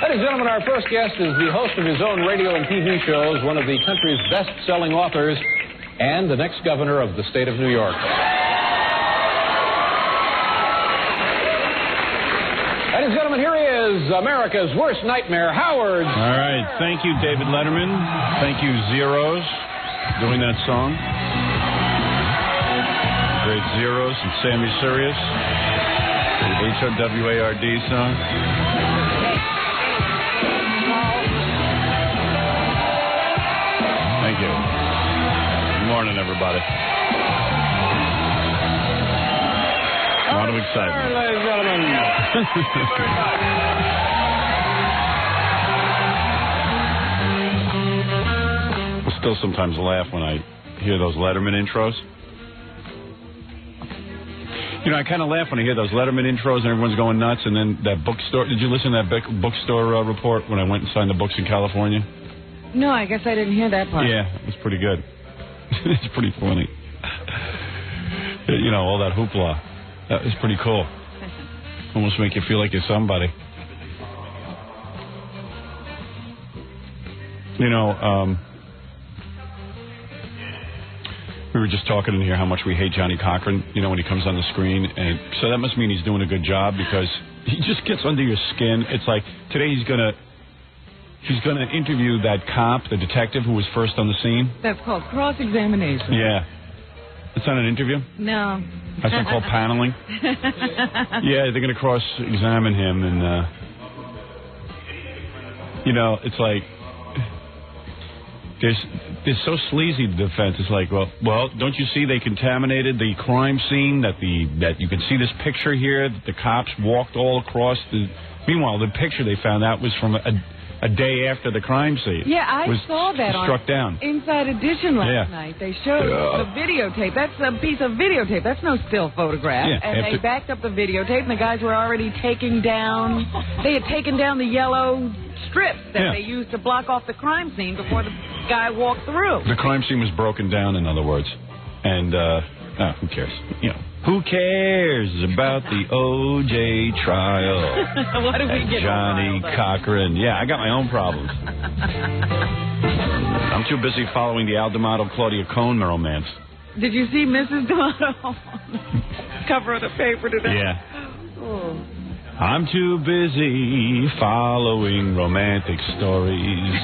Ladies and gentlemen, our first guest is the host of his own radio and TV shows, one of the country's best-selling authors, and the next governor of the state of New York. Ladies and gentlemen, here he is, America's worst nightmare, Howard. All right. Thank you, David Letterman. Thank you, Zeros, doing that song. Great Zeros and Sammy Sirius. The HOWARD song. Thank you. Good morning, everybody. A lot of excitement. Ladies and gentlemen. I still sometimes laugh when I hear those Letterman intros. You know, I kind of laugh when I hear those Letterman intros and everyone's going nuts, and then that bookstore. Did you listen to that bookstore report when I went and signed the books in California? No, I guess I didn't hear that part. Yeah, it was pretty good. It's pretty funny. You know, all that hoopla. That was pretty cool. Almost make you feel like you're somebody. You know, we were just talking in here how much we hate Johnny Cochran, you know, when he comes on the screen. And so that must mean he's doing a good job because he just gets under your skin. It's like today he's going to interview that cop, the detective who was first on the scene. That's called cross-examination. Yeah. It's not an interview? No. That's not called paneling? Yeah, they're going to cross-examine him. And, you know, it's like... They're so sleazy, the defense. It's like, well, don't you see they contaminated the crime scene, that you can see this picture here, that the cops walked all across the... Meanwhile, the picture they found out was from a day after the crime scene. Yeah, I saw that struck down. Inside Edition last night. They showed the videotape. That's a piece of videotape. That's no still photograph. Yeah, and they backed up the videotape, and the guys were already taking down... They had taken down the yellow strips that they used to block off the crime scene before the guy walked through. The crime scene was broken down, in other words. And, who cares? You know, who cares about the O.J. trial? What do we get Johnny Cochran. Yeah, I got my own problems. I'm too busy following the Al D'Amato-Claudia Cohn romance. Did you see Mrs. D'Amato cover of the paper today? Yeah. Oh. I'm too busy following romantic stories.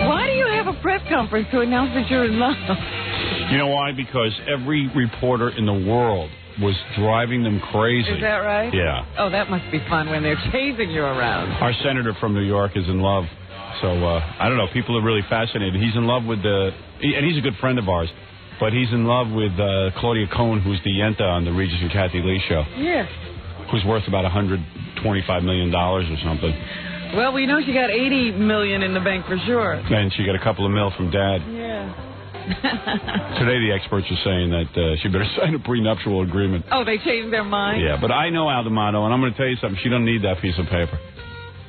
Why do you have a press conference to announce that you're in love? You know why? Because every reporter in the world was driving them crazy. Is that right? Yeah. Oh, that must be fun when they're chasing you around. Our senator from New York is in love. So, I don't know. People are really fascinated. He's in love with and he's a good friend of ours, but he's in love with Claudia Cohn, who's the Yenta on the Regis and Kathy Lee show. Yeah. Who's worth about $125 million or something. Well, we know she got $80 million in the bank for sure. And she got a couple of mil from Dad. Yeah. Today the experts are saying that she better sign a prenuptial agreement. Oh, they changed their mind? Yeah, but I know Al D'Amato, and I'm going to tell you something. She doesn't need that piece of paper.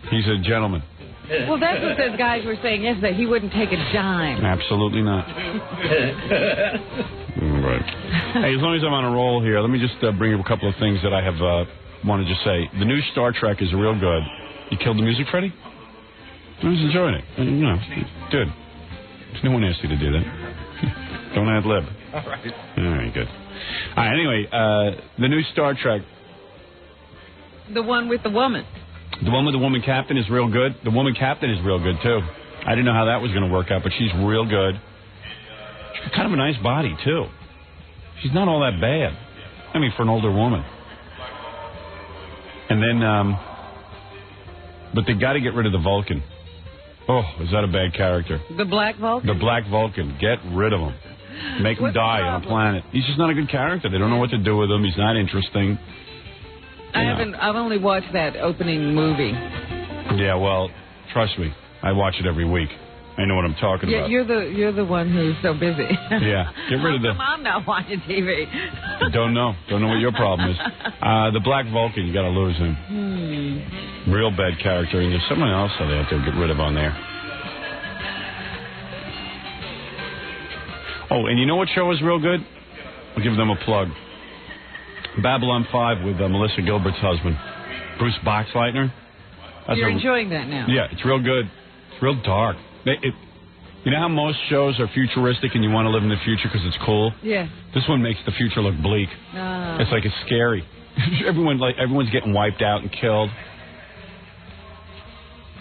He's a gentleman. Well, that's what those guys were saying yesterday. He wouldn't take a dime. Absolutely not. Right. Hey, as long as I'm on a roll here, let me just bring up a couple of things that I have wanted to say. The new Star Trek is real good. You killed the music, Freddie? I was enjoying it. You know, good. No one asked you to do that. Don't ad lib. All right. All right, good. All right, anyway, the new Star Trek. The one with the woman. The one with the woman captain is real good. The woman captain is real good, too. I didn't know how that was going to work out, but she's real good. She's got kind of a nice body, too. She's not all that bad. I mean, for an older woman. And then, but they got to get rid of the Vulcan. Oh, is that a bad character? The Black Vulcan? The Black Vulcan. Get rid of him. Make him die on a planet. He's just not a good character. They don't know what to do with him. He's not interesting. I've only watched that opening movie. Yeah, well, trust me. I watch it every week. I know what I'm talking about. Yeah, you're the one who's so busy. Yeah, get rid of the... I'm not watching TV. Don't know what your problem is. The Black Vulcan, you got to lose him. Real bad character, and there's someone else that they have to get rid of on there. Oh, and you know what show is real good? I'll give them a plug. Babylon 5 with Melissa Gilbert's husband, Bruce Boxleitner. You're enjoying that now? Yeah, it's real good. It's real dark. You know how most shows are futuristic and you want to live in the future because it's cool? Yeah. This one makes the future look bleak. It's like it's scary. Everyone's getting wiped out and killed.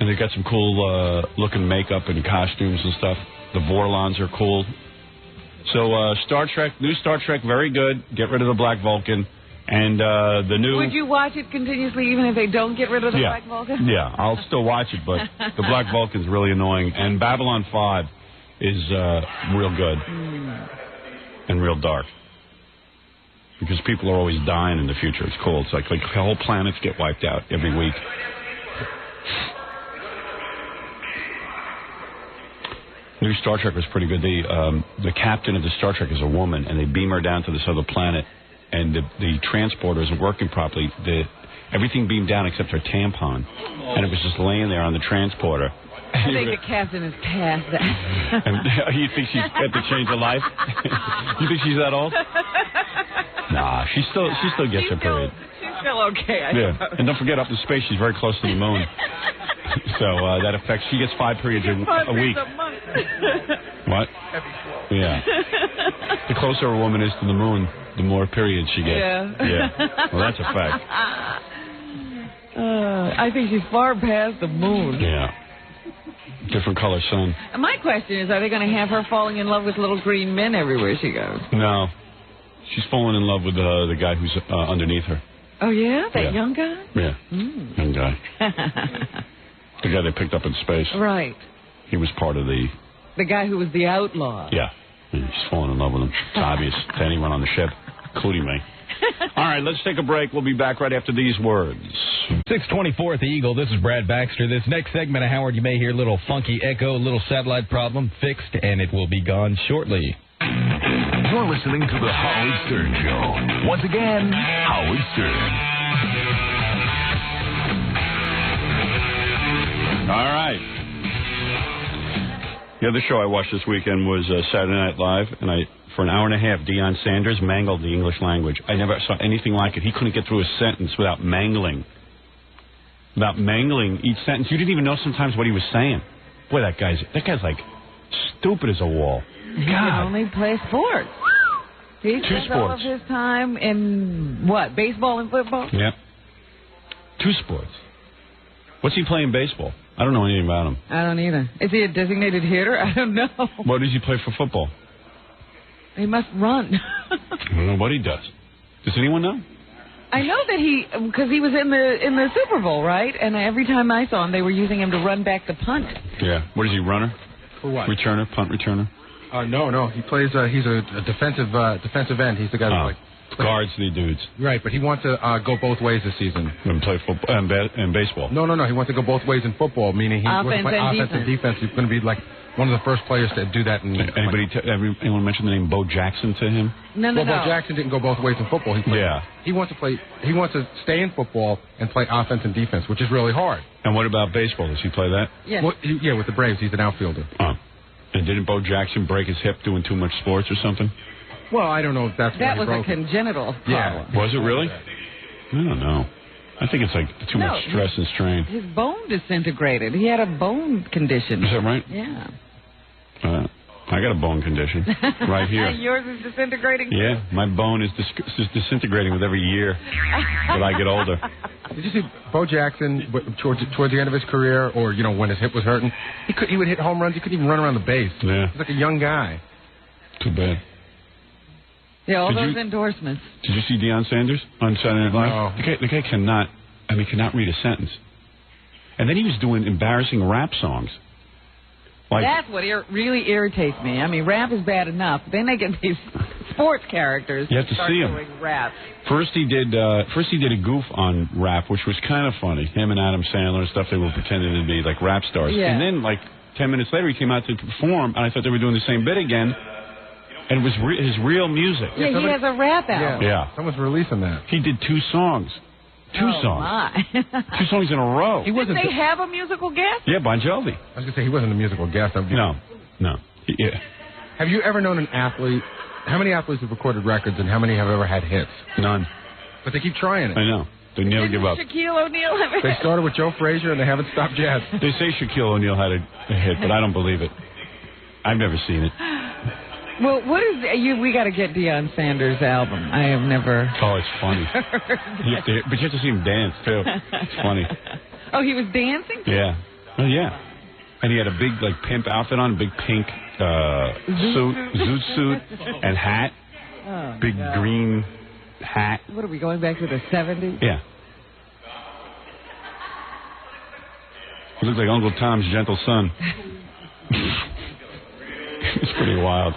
And they got some cool looking makeup and costumes and stuff. The Vorlons are cool. So Star Trek, new Star Trek, very good. Get rid of the Black Vulcan. And the new... Would you watch it continuously even if they don't get rid of the Black Vulcan? Yeah, I'll still watch it, but the Black Vulcan's really annoying. And Babylon 5 is real good and real dark. Because people are always dying in the future. It's cool. It's like whole planets get wiped out every week. New Star Trek was pretty good. The captain of the Star Trek is a woman, and they beam her down to this other planet, and the transporter isn't working properly. Everything beamed down except her tampon, and it was just laying there on the transporter. I think the captain is past that. And you think she's had to change her life? You think she's that old? Nah, she still gets her period. She's still okay, I suppose. And don't forget, up in space, she's very close to the moon. So that affects. She gets 5 periods a week. What? Yeah. The closer a woman is to the moon, the more periods she gets. Yeah. Well, that's a fact. I think she's far past the moon. Yeah. Different color sun. My question is, are they going to have her falling in love with little green men everywhere she goes? No. She's falling in love with the guy who's underneath her. Oh, yeah? That young guy? Yeah. Young guy. The guy they picked up in space. Right. He was part of the... The guy who was the outlaw. Yeah. She's falling in love with him. It's obvious to anyone on the ship, including me. All right, let's take a break. We'll be back right after these words. 624 at the Eagle. This is Brad Baxter. This next segment of Howard, you may hear a little funky echo, a little satellite problem fixed, and it will be gone shortly. You're listening to the Howard Stern Show. Once again, Howard Stern. All right. The other show I watched this weekend was Saturday Night Live, and for an hour and a half, Deion Sanders mangled the English language. I never saw anything like it. He couldn't get through a sentence without mangling. Without mangling each sentence. You didn't even know sometimes what he was saying. Boy, that guy's like stupid as a wall. He can only play sports. He spends all of his time in what? Baseball and football? Yep. 2 sports. What's he playing baseball? I don't know anything about him. I don't either. Is he a designated hitter? I don't know. What does he play for football? He must run. I don't know what he does. Does anyone know? I know that because he was in the Super Bowl, right? And every time I saw him, they were using him to run back the punt. Yeah. What is he, runner? For what? Returner, punt returner? No. He plays. He's a defensive end. He's the guy who guards the dudes. Right, but he wants to go both ways this season. And play football and baseball. No. He wants to go both ways in football, meaning he wants to play offense and defense. He's going to be like one of the first players to do that. Anyone mention the name Bo Jackson to him? No. Bo Jackson didn't go both ways in football. He wants to play. He wants to stay in football and play offense and defense, which is really hard. And what about baseball? Does he play that? Yes. Well, with the Braves, he's an outfielder. Oh. And didn't Bo Jackson break his hip doing too much sports or something? Well, I don't know if that's that was a congenital problem. Yeah. Was it really? I don't know. I think it's like too much stress and strain. His bone disintegrated. He had a bone condition. Is that right? Yeah. I got a bone condition right here. And yours is disintegrating? Yeah, my bone is disintegrating with every year that I get older. Did you see Bo Jackson towards the end of his career, or when his hip was hurting? He would hit home runs. He couldn't even run around the base. Yeah, he's like a young guy. Too bad. Yeah, all those endorsements. Did you see Deion Sanders on Saturday Night Live? No. The guy cannot read a sentence. And then he was doing embarrassing rap songs. That's what really irritates me. I mean, rap is bad enough. Then they get these sports characters. You have to see him. Doing rap. First he did a goof on rap, which was kind of funny. Him and Adam Sandler and stuff. They were pretending to be like rap stars. Yeah. And then 10 minutes later, he came out to perform, and I thought they were doing the same bit again. And it was his real music. Yeah, he has a rap album. Yeah. Someone's releasing that. He did 2 songs. Two songs. My. 2 songs in a row. Did they have a musical guest? Yeah, Bon Jovi. I was going to say, he wasn't a musical guest. No. Yeah. Have you ever known an athlete? How many athletes have recorded records and how many have ever had hits? None. But they keep trying it. I know. They never give up. Shaquille O'Neal ever They started with Joe Frazier, and they haven't stopped yet. They say Shaquille O'Neal had a hit, but I don't believe it. I've never seen it. Well, what is we got to get Deion Sanders' album. I have never. Oh, it's funny. But you have to see him dance too. It's funny. Oh, he was dancing? Yeah. Oh, yeah. And he had a big pimp outfit on, big pink zoot suit and hat, big green hat. What are we going back to the 70s? Yeah. He looked like Uncle Tom's gentle son. It's pretty wild.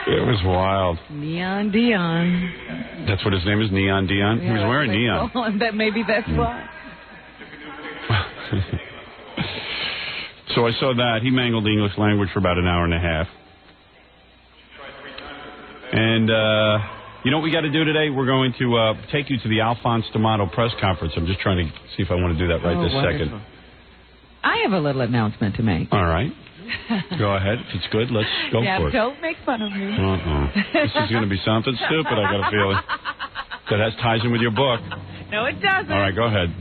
It was wild. Neon Dion. That's what his name is, Neon Dion? Yeah, he was wearing neon. Oh, maybe that's why. So I saw that. He mangled the English language for about an hour and a half. And you know what we got to do today? We're going to take you to the Alphonse D'Amato press conference. I'm just trying to see if I want to do that right this wonderful. second. I have a little announcement to make. All right. Go ahead. If it's good, let's go for it. Don't make fun of me. This is going to be something stupid, I got a feeling. That ties in with your book. No, it doesn't. All right, go ahead.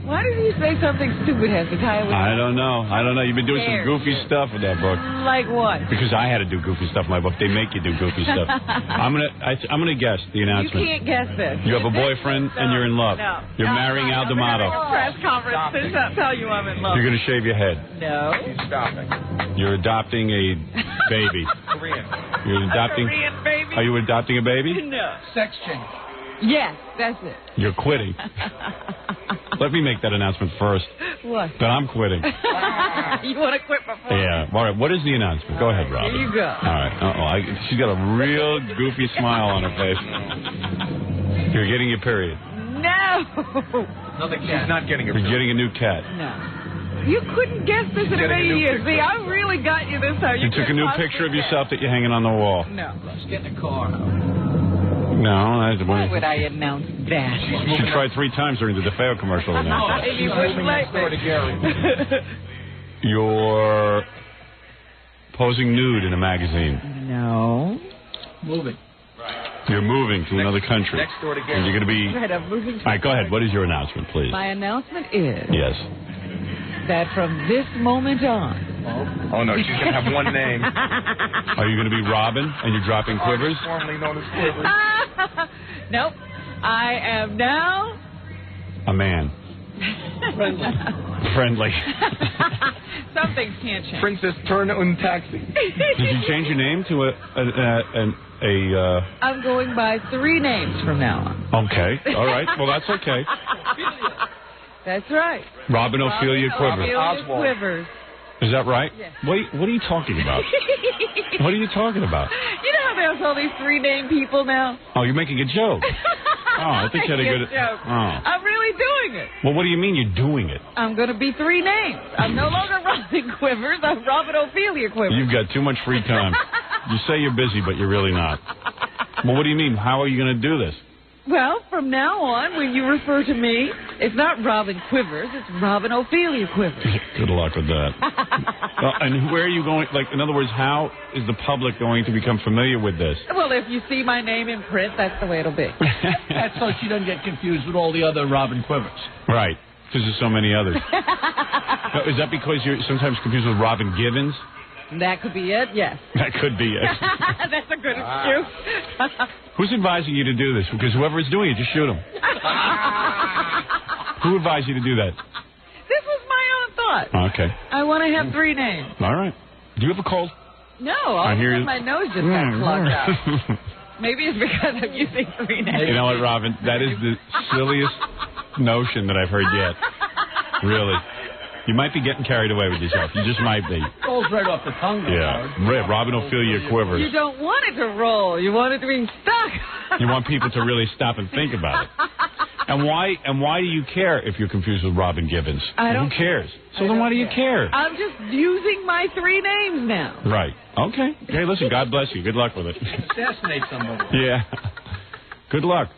Why did you say something stupid has to tie with I don't know. You've been doing some goofy stuff with that book. Like what? Because I had to do goofy stuff in my book. They make you do goofy stuff. I'm gonna guess the announcement. You can't guess this. You have a boyfriend and you're in love. No. You're marrying Al D'Amato. Press conference to tell you I'm in love. You're gonna shave your head. No. You're adopting a baby. Korean. You're adopting. A Korean baby? Are you adopting a baby? No. Sex change. Yes, that's it. You're quitting. Let me make that announcement first. What? That I'm quitting. You want to quit before? Yeah. All right. What is the announcement? Go ahead, Robin. Here you go. All right. She's got a real goofy smile on her face. You're getting your period. No. She's not getting her. You're getting a new cat. No. You couldn't guess this in a million years. See, I really got you this time. You took a new picture of yourself that you're hanging on the wall. No. Let's get in the car. No, that's the Why one. would I announce that? She tried 3 times during the DeFeo commercial. You wouldn't like me. You're posing nude in a magazine. No. Moving. You're moving to another country. Next door to Gary. And you're going to be... Right, I'm moving to... All right, go ahead. What is your announcement, please? My announcement is... Yes. That from this moment on... Oh, no, she's going to have one name. Are you going to be Robin and you're dropping quivers? Formerly known as Quivers. Nope. I am now... A man. Friendly. Some things can't change. Princess Turner and Taxi. Did you change your name to a I'm going by 3 names from now on. Okay. All right. Well, that's okay. That's right. Robin Ophelia Quivers. Ophelia Quivers. Is that right? Yes. Wait, what are you talking about? What are you talking about? You know how there's all these 3-name people now? Oh, you're making a joke. Oh, I think you had a good... joke. Oh. I'm really doing it. Well, what do you mean you're doing it? I'm going to be 3 names. I'm no longer Robin Quivers. I'm Robin Ophelia Quivers. You've got too much free time. You say you're busy, but you're really not. Well, what do you mean? How are you going to do this? Well, from now on, when you refer to me, it's not Robin Quivers, it's Robin Ophelia Quivers. Good luck with that. And where are you going? Like, in other words, how is the public going to become familiar with this? Well, if you see my name in print, that's the way it'll be. That's so she doesn't get confused with all the other Robin Quivers. Right, because there's so many others. Now, is that because you're sometimes confused with Robin Givens? That could be it, yes. That could be it. That's a good excuse. Who's advising you to do this? Because whoever is doing it, just shoot him. Who advised you to do that? This was my own thought. Okay. I want to have 3 names. All right. Do you have a cold? No, all of a sudden my nose just got clogged up. Maybe it's because I'm using 3 names. You know what, Robin? That is the silliest notion that I've heard yet. Really. You might be getting carried away with yourself. You just might be. Rolls right off the tongue. Yeah. Robin Ophelia Quivers. You don't want it to roll. You want it to be stuck. You want people to really stop and think about it. And why do you care if you're confused with Robin Givens? I don't. Who cares? So then why do you care? I'm just using my 3 names now. Right. Okay. Hey, listen, God bless you. Good luck with it. Assassinate somebody. Yeah. Good luck.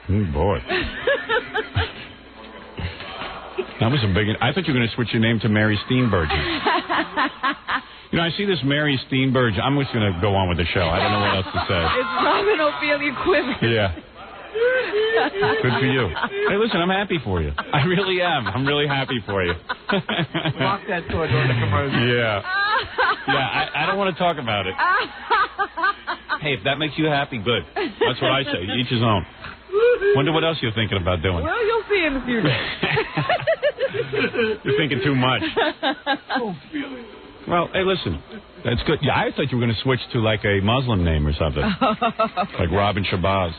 Oh, boy. That was a big... I thought you were going to switch your name to Mary Steenburgen. You know, I see this Mary Steenburgen. I'm just going to go on with the show. I don't know what else to say. It's Robin Ophelia Quivers. Yeah. Good for you. Hey, listen, I'm happy for you. I really am. I'm really happy for you. Lock that door during the commercial. Yeah. Yeah, I don't want to talk about it. Hey, if that makes you happy, good. That's what I say. Each his own. Wonder what else you're thinking about doing. Well, you'll see in a few days. You're thinking too much. Well, hey, listen. That's good. Yeah, I thought you were going to switch to like a Muslim name or something. Like Robin Shabazz.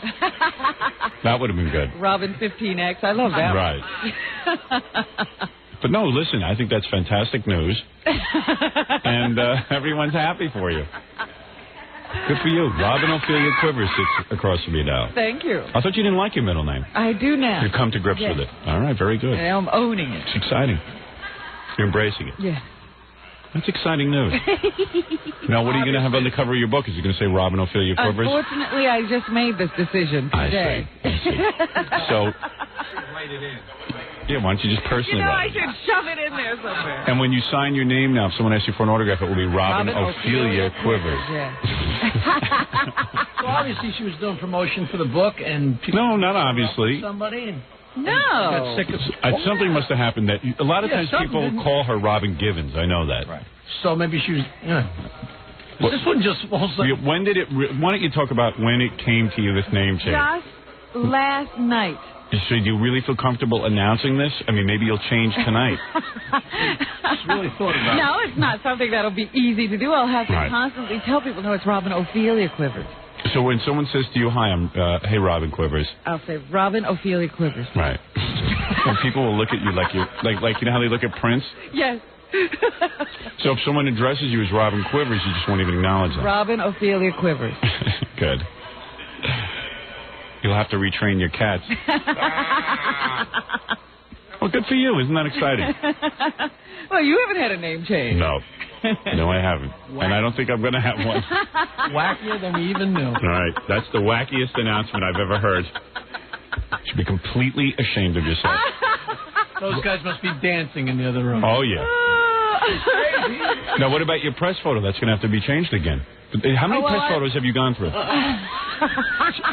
That would have been good. Robin 15X. I love that. Right. But no, listen, I think that's fantastic news. And everyone's happy for you. Good for you. Robin Ophelia Quivers sits across from you now. Thank you. I thought you didn't like your middle name. I do now. You've come to grips with it. All right, very good. I'm owning it. It's exciting. You're embracing it. Yeah. That's exciting news. Now, what are you going to have on the cover of your book? Is it going to say Robin Ophelia Quivers? Unfortunately, I just made this decision today. I see. So, yeah, why don't you just personally I write it? should shove it in there somewhere. And when you sign your name now, if someone asks you for an autograph, it will be Robin Ophelia Quivers. Yeah. So obviously she was doing promotion for the book, and people No, not obviously. somebody and No. got sick of Something must have happened that a lot of times people something. call her Robin Givens. I know that. Right. So maybe she was. This one just also. When did it? Why don't you talk about when it came to you? This name change. Just last night. So do you really feel comfortable announcing this? I mean, maybe you'll change tonight. Just really thought about it. No, it's not something that'll be easy to do. I'll have to Right. constantly tell people, no, it's Robin Ophelia Quivers. So when someone says to you, "Hi, I'm hey Robin Quivers," I'll say Robin Ophelia Quivers. right? And people will look at you like you like you know how they look at Prince. Yes. So if someone addresses you as Robin Quivers, you just won't even acknowledge them. Robin Ophelia Quivers. Good. You'll have to retrain your cats. Well, good for you. Isn't that exciting? Well, you haven't had a name change. No. No, I haven't. And I don't think I'm going to have one. Wackier than we even knew. All right. That's the wackiest announcement I've ever heard. You should be completely ashamed of yourself. Those guys must be dancing in the other room. Oh, yeah. Now, what about your press photo? That's going to have to be changed again. How many press photos have you gone through?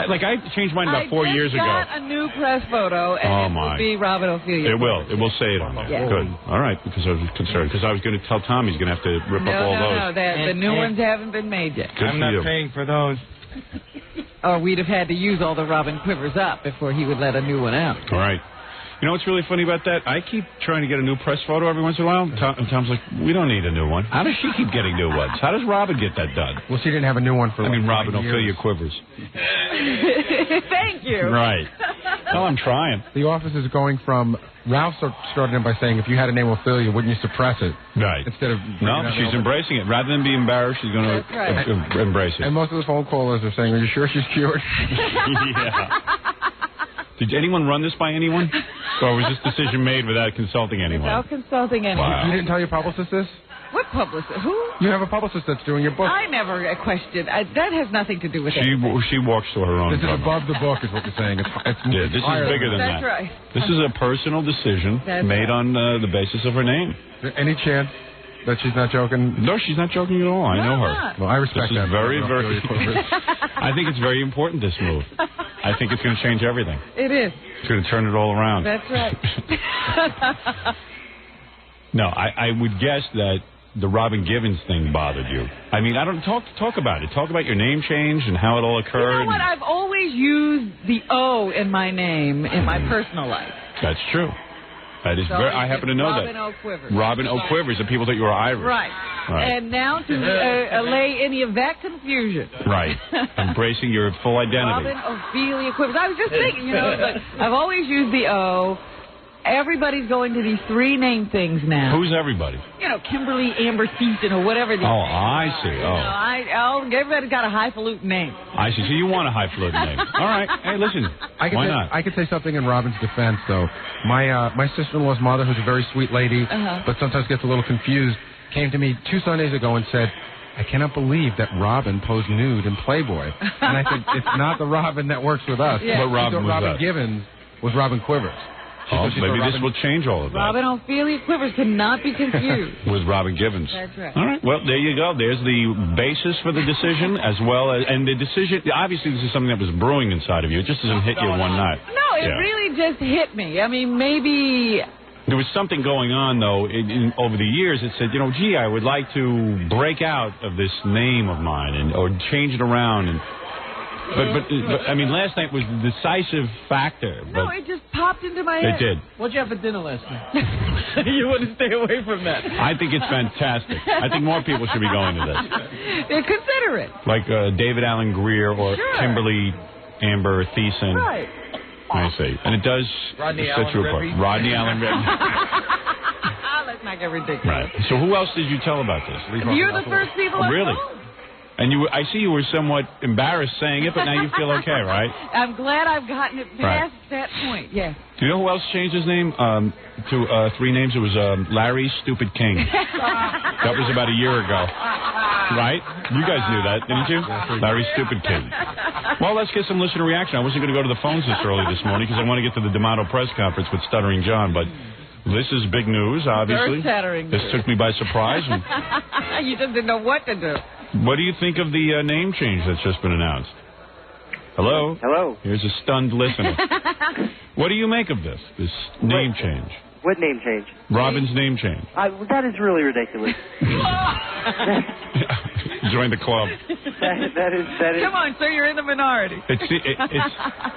Like, I changed mine about 4 years ago. I got a new press photo, and it will be Robin Ophelia. It will. It will say it on there. Yeah. Good. All right, because I was concerned. Because I was going to tell Tom he's going to have to rip up all those. No, the new ones haven't been made yet. Good I'm for not you. paying for those. Or we'd have had to use all the Robin Quivers up before he would let a new one out. All right. You know what's really funny about that? I keep trying to get a new press photo every once in a while. And Tom's like, we don't need a new one. How does she keep getting new ones? How does Robin get that done? Well, she didn't have a new one for Robin 9 Ophelia years. Quivers. Thank you. Right. Well, I'm trying. The office is going from... Ralph started in by saying, if you had a name Ophelia, wouldn't you suppress it? Right. Instead of... No, she's embracing it. Rather than be embarrassed, she's going to embrace it. And most of the phone callers are saying, are you sure she's cured? Yeah. Did anyone run this by anyone? Or was this decision made without consulting anyone? Without consulting anyone. Wow. You didn't tell your publicist this? What publicist? Who? You have a publicist that's doing your book. I never questioned. That has nothing to do with it. She walks to her own. This is above the book, is what you're saying. Yeah, this is bigger than that. That's right. This is a personal decision made on the basis of her name. Is there any chance that she's not joking? No, she's not joking at all. I know her. Not. Well, I respect This is that. very, very... I think it's very important, this move. I think it's going to change everything. It is. It's going to turn it all around. That's right. No, I would guess that the Robin Givens thing bothered you. I mean, I don't talk about it. Talk about your name change and how it all occurred. You know what? I've always used the O in my name in my personal life. That's true. That is So very. I happen to know Robin that. O. Quivers. Robin O. Quivers, and people thought you were Irish. Right. And now to allay any of that confusion. Right. Embracing your full identity. Robin Ophelia Quivers. I was just thinking, I've always used the O. Everybody's going to these 3 name things now. Who's everybody? Kimberly Amber Seaton or whatever. Oh, I see. Everybody's got a highfalutin name. I see. So you want a highfalutin name. All right. Hey, listen. Why not? I could say something in Robin's defense, though. My sister-in-law's mother, who's a very sweet lady, but sometimes gets a little confused, came to me 2 Sundays ago and said, I cannot believe that Robin posed nude in Playboy. And I said, it's not the Robin that works with us. Yeah. What Robin was Robin that? Givens was Robin Quivers. Oh, maybe this will change all of that. Robin Ophelia Quivers cannot be confused with Robin Givens. That's right. All right. Well, there you go. There's the basis for the decision, as well as, and the decision. Obviously, this is something that was brewing inside of you. It just doesn't hit you one night. No, it really just hit me. I mean, maybe. There was something going on, though, over the years. It said, gee, I would like to break out of this name of mine or change it around. But I mean, last night was the decisive factor. No, it just popped into my head. It did. What'd you have for dinner last night? You want to stay away from that. I think it's fantastic. I think more people should be going to this. Consider it. Like David Allen Greer or Kimberly Amber Thiessen. Right. I see. And it does set you apart. Rodney Allen Reddy. Let's not get ridiculous. Right. So who else did you tell about this? You're the first people I really? told. And I see you were somewhat embarrassed saying it, but now you feel okay, right? I'm glad I've gotten it past that point, yes. Do you know who else changed his name to 3 names? It was Larry Stupid King. That was about a year ago. Right? You guys knew that, didn't you? Larry Stupid King. Well, let's get some listener reaction. I wasn't going to go to the phones this early this morning because I want to get to the D'Amato press conference with Stuttering John, but this is big news, obviously. This took me by surprise. And you just didn't know what to do. What do you think of the name change that's just been announced? Hello? Hello. Here's a stunned listener. What do you make of this name change? What name change? Robin's name change. That is really ridiculous. Join the club. That is. Come on, sir, you're in the minority.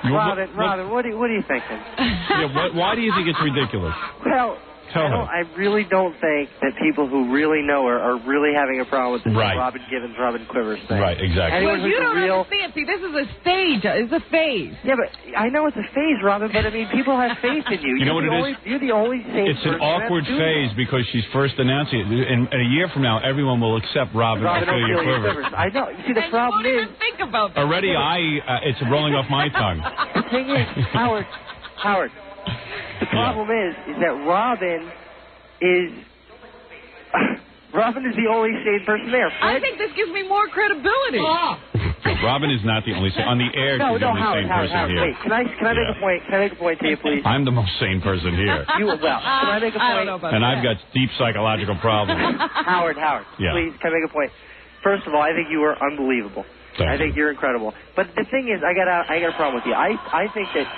Robin, what are you thinking? Yeah, why do you think it's ridiculous? Well, I really don't think that people who really know her are really having a problem with this Robin Givens, Robin Quivers thing. Right, exactly. Well, you don't understand. See, this is a stage. It's a phase. Yeah, but I know it's a phase, Robin, but I mean, people have faith in you. You know what it is? You're the only sane It's an awkward phase because she's first announcing it. And a year from now, everyone will accept Robin Ophelia Quivers. I know. You see, the problem is... Even think about that. Already, it's rolling off my tongue. The thing is, Howard, the problem is that Robin is the only sane person there. I think this gives me more credibility. Robin is not the only sane. On the air, she's the only sane person here. Wait, can I make a point? Can I make a point to you, please? I'm the most sane person here. Can I make a point? I don't know about and that. I've got deep psychological problems. Howard, please, can I make a point? First of all, I think you are unbelievable. I think you're incredible. But the thing is, I got a problem with you. I think that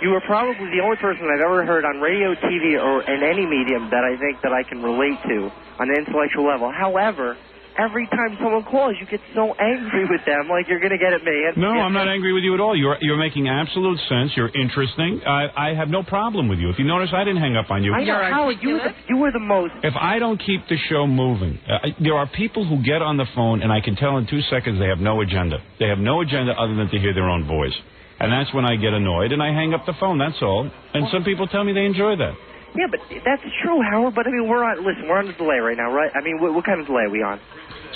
you are probably the only person I've ever heard on radio, TV, or in any medium that I think that I can relate to on an intellectual level. However, every time someone calls, you get so angry with them, like you're going to get at me. No, I'm not angry with you at all. You're making absolute sense. You're interesting. I have no problem with you. If you notice, I didn't hang up on you. I know, Howard, you were the most... If I don't keep the show moving, there are people who get on the phone, and I can tell in 2 seconds they have no agenda. They have no agenda other than to hear their own voice. And that's when I get annoyed, and I hang up the phone, that's all. And some people tell me they enjoy that. Yeah, but that's true, Howard. But, I mean, we're on the delay right now, right? I mean, what kind of delay are we on?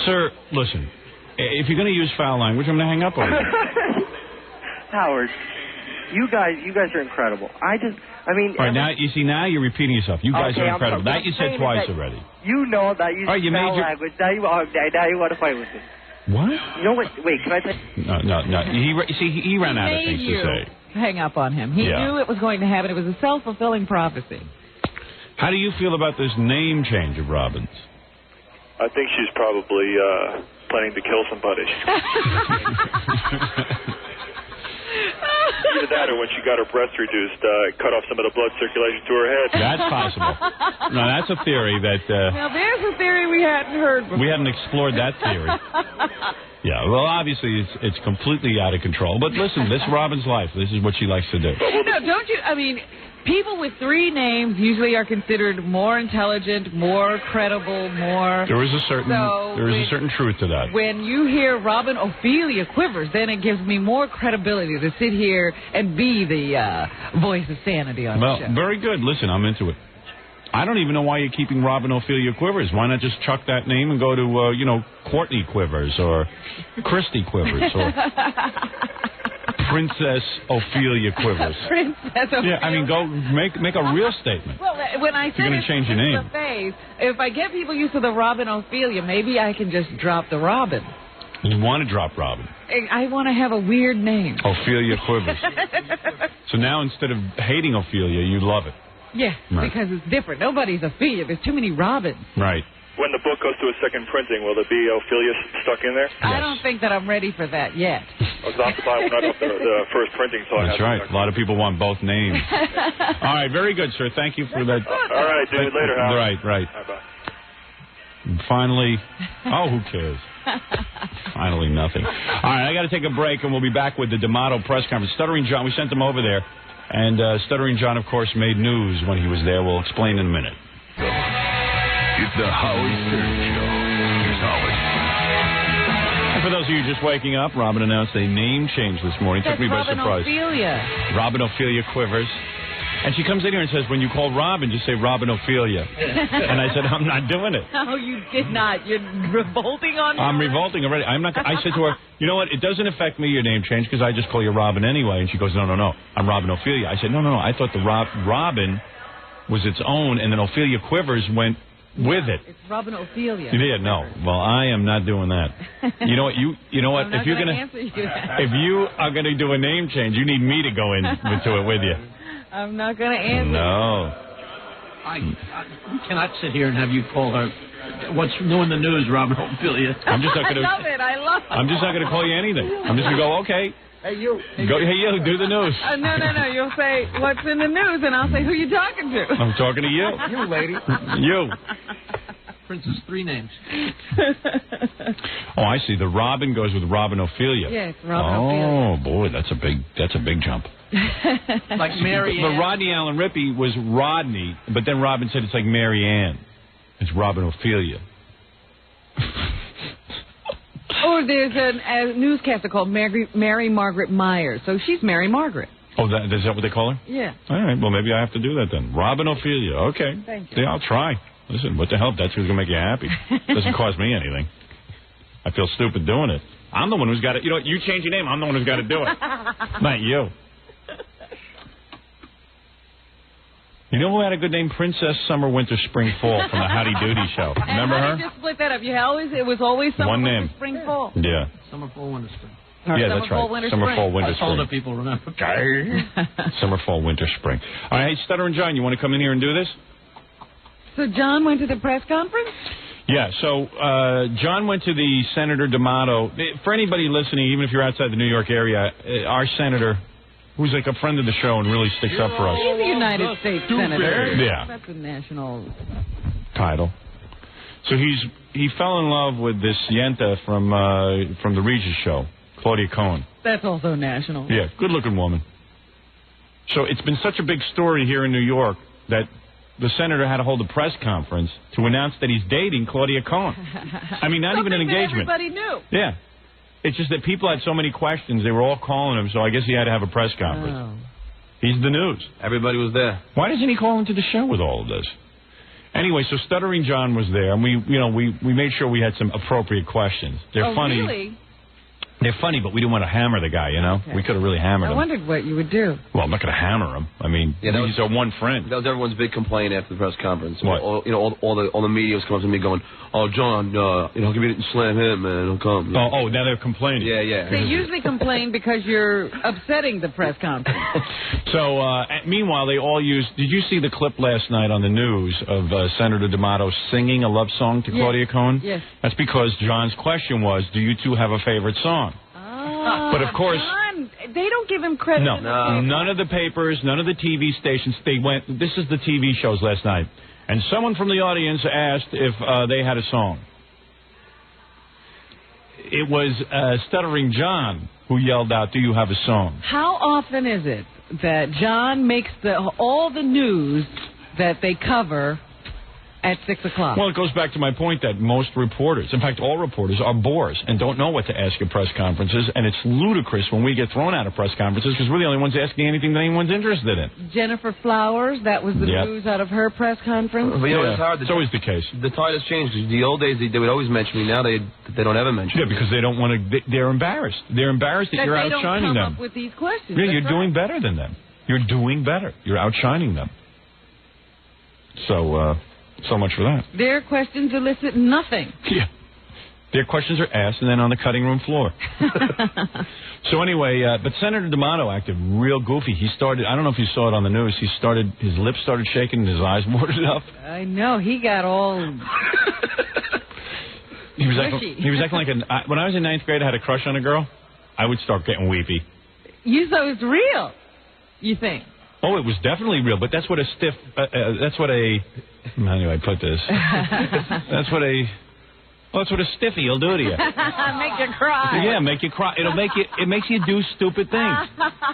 Sir, listen, if you're going to use foul language, I'm going to hang up on you. Howard, you guys are incredible. All right, now you're repeating yourself. You guys are incredible. That you said twice already. You know that you use foul language. Now you want to fight with me. What? You know what? Wait, can I tell you? No. He ran out of things to say. Hang up on him. He knew it was going to happen. It was a self-fulfilling prophecy. How do you feel about this name change of Robin's? I think she's probably planning to kill somebody. Either that or when she got her breast reduced, cut off some of the blood circulation to her head. That's possible. No, that's a theory that... now, there's a theory we hadn't heard before. We haven't explored that theory. Yeah, well, obviously, it's completely out of control. But listen, this is Robin's life. This is what she likes to do. No, don't you... I mean... People with 3 names usually are considered more intelligent, more credible, more... There is a certain truth to that. When you hear Robin Ophelia Quivers, then it gives me more credibility to sit here and be the voice of sanity on the show. Very good. Listen, I'm into it. I don't even know why you're keeping Robin Ophelia Quivers. Why not just chuck that name and go to, Courtney Quivers or Christy Quivers or... Princess Ophelia Quivers. Princess Ophelia. Yeah, I mean, go make a real statement. Well, when I said you're going to change your name, if I get people used to the Robin Ophelia, maybe I can just drop the Robin. You want to drop Robin? I want to have a weird name. Ophelia Quivers. So now instead of hating Ophelia, you love it. Yeah, Right. because it's different. Nobody's Ophelia. There's too many Robins. Right. When the book goes to a second printing, will there be Ophelia stuck in there? I don't think that I'm ready for that yet. I was about to buy one right off the first printing, so That's right. A lot of people want both names. All right, very good, sir. Thank you for that. All right, dude. Later, Howard. Right, right. Bye-bye. And finally, who cares? Finally, nothing. All right, I got to take a break, and we'll be back with the D'Amato press conference. Stuttering John, we sent him over there, and Stuttering John, of course, made news when he was there. We'll explain in a minute. It's the Howard Stern Show. Here's Howard. And for those of you just waking up, Robin announced a name change this morning. That's Took me by Robin surprise. Ophelia. Robin Ophelia Quivers. And she comes in here and says, when you call Robin, just say Robin Ophelia. And I said, I'm not doing it. No, you did not. You're revolting on me. I'm revolting already. I said to her, you know what? It doesn't affect me, your name change, because I just call you Robin anyway. And she goes, no. I'm Robin Ophelia. I said, no. I thought the Robin was its own, and then Ophelia Quivers went with it. It's Robin Ophelia. Yeah, no. Well, I am not doing that. You know what? You know what? I'm not if you're gonna gonna answer you that. if you are gonna do a name change, you need me to go into it with you. I'm not going to answer. No. I cannot sit here and have you call her. What's new in the news, Robin Ophelia? I'm just not gonna. I love it. I love it. I'm just not gonna call you anything. I'm just gonna go, okay. Hey, you. Go, hey, you, do the news. No. You'll say, what's in the news? And I'll say, who you talking to? I'm talking to you. You, lady. You. Princess, 3 names. Oh, I see. The Robin goes with Robin Ophelia. Yes, Robin Ophelia. Oh, boy, that's a big jump. Like Mary But Ann. Rodney Allen Rippey was Rodney, but then Robin said it's like Mary Ann. It's Robin Ophelia. Oh, there's a newscaster called Mary Margaret Myers. So she's Mary Margaret. Oh, is that what they call her? Yeah. All right, well, maybe I have to do that then. Robin Ophelia. Okay. Thank you. Yeah, I'll try. Listen, what the hell? That's who's going to make you happy. Doesn't cost me anything. I feel stupid doing it. I'm the one who's got to, you change your name. I'm the one who's got to do it. Not you. You know who had a good name? Princess Summer, Winter, Spring, Fall from the Howdy Doody show. Remember and her? Just split that up. It was always summer, One winter, name. spring, fall. Yeah. Summer, fall, winter, spring. Yeah, Summer, that's fall, right. winter, Summer, spring. fall, winter, Us older spring. people remember. Summer, fall, winter, spring. All right, hey, Stutter and John, you want to come in here and do this? So John went to the press conference? Yeah, so John went to the Senator D'Amato. For anybody listening, even if you're outside the New York area, our senator, who's like a friend of the show and really sticks up for us. He's a United States Senator. Yeah. That's a national title. So he fell in love with this Yenta from the Regis show, Claudia Cohen. That's also national. Yeah, good-looking woman. So it's been such a big story here in New York that the senator had to hold a press conference to announce that he's dating Claudia Cohen. I mean, not even an engagement. That everybody knew. Yeah. It's just that people had so many questions, they were all calling him, so I guess he had to have a press conference. Oh. He's the news. Everybody was there. Why doesn't he call into the show with all of this? Anyway, so Stuttering John was there, and we made sure we had some appropriate questions. They're funny. Really? They're funny, but we didn't want to hammer the guy, Okay. We could have really hammered I him. wondered what you would do. Well, I'm not going to hammer him. I mean, he's our one friend. That was everyone's big complaint after the press conference. What? All the media was coming to me going, "Oh, John, how come you didn't slam him, man? How come?" Oh, now they're complaining. Yeah. They usually complain because you're upsetting the press conference. So, meanwhile, they all used... Did you see the clip last night on the news of Senator D'Amato singing a love song to Claudia Cohen? Yes. That's because John's question was, do you two have a favorite song? But, of course... John, they don't give him credit. No, none of the papers, none of the TV stations, they went... This is the TV shows last night. And someone from the audience asked if they had a song. It was Stuttering John who yelled out, do you have a song? How often is it that John makes all the news that they cover at 6 o'clock? Well, it goes back to my point that most reporters, in fact, all reporters, are bores and don't know what to ask at press conferences, and it's ludicrous when we get thrown out of press conferences because we're the only ones asking anything that anyone's interested in. Jennifer Flowers, that was the news out of her press conference. But it's hard. It's always the case. The tide has changed. The old days, they would always mention me. Now they don't ever mention me. Yeah, because they don't want to... They're embarrassed. They're embarrassed that you're outshining they don't them. come up with these questions. Yeah, you're That's doing better than them. You're doing better. You're outshining them. So much for that. Their questions elicit nothing. Yeah. Their questions are asked and then on the cutting room floor. So anyway, but Senator D'Amato acted real goofy. He started, I don't know if you saw it on the news, his lips started shaking and his eyes watered up. I know, he got all... He was acting like when I was in 9th grade, I had a crush on a girl. I would start getting weepy. You thought it was real, you think? Oh, it was definitely real, but that's what a stiff, that's what a, anyway, put this. That's what a stiffy will do to you. Make you cry. Yeah, make you cry. It makes you do stupid things.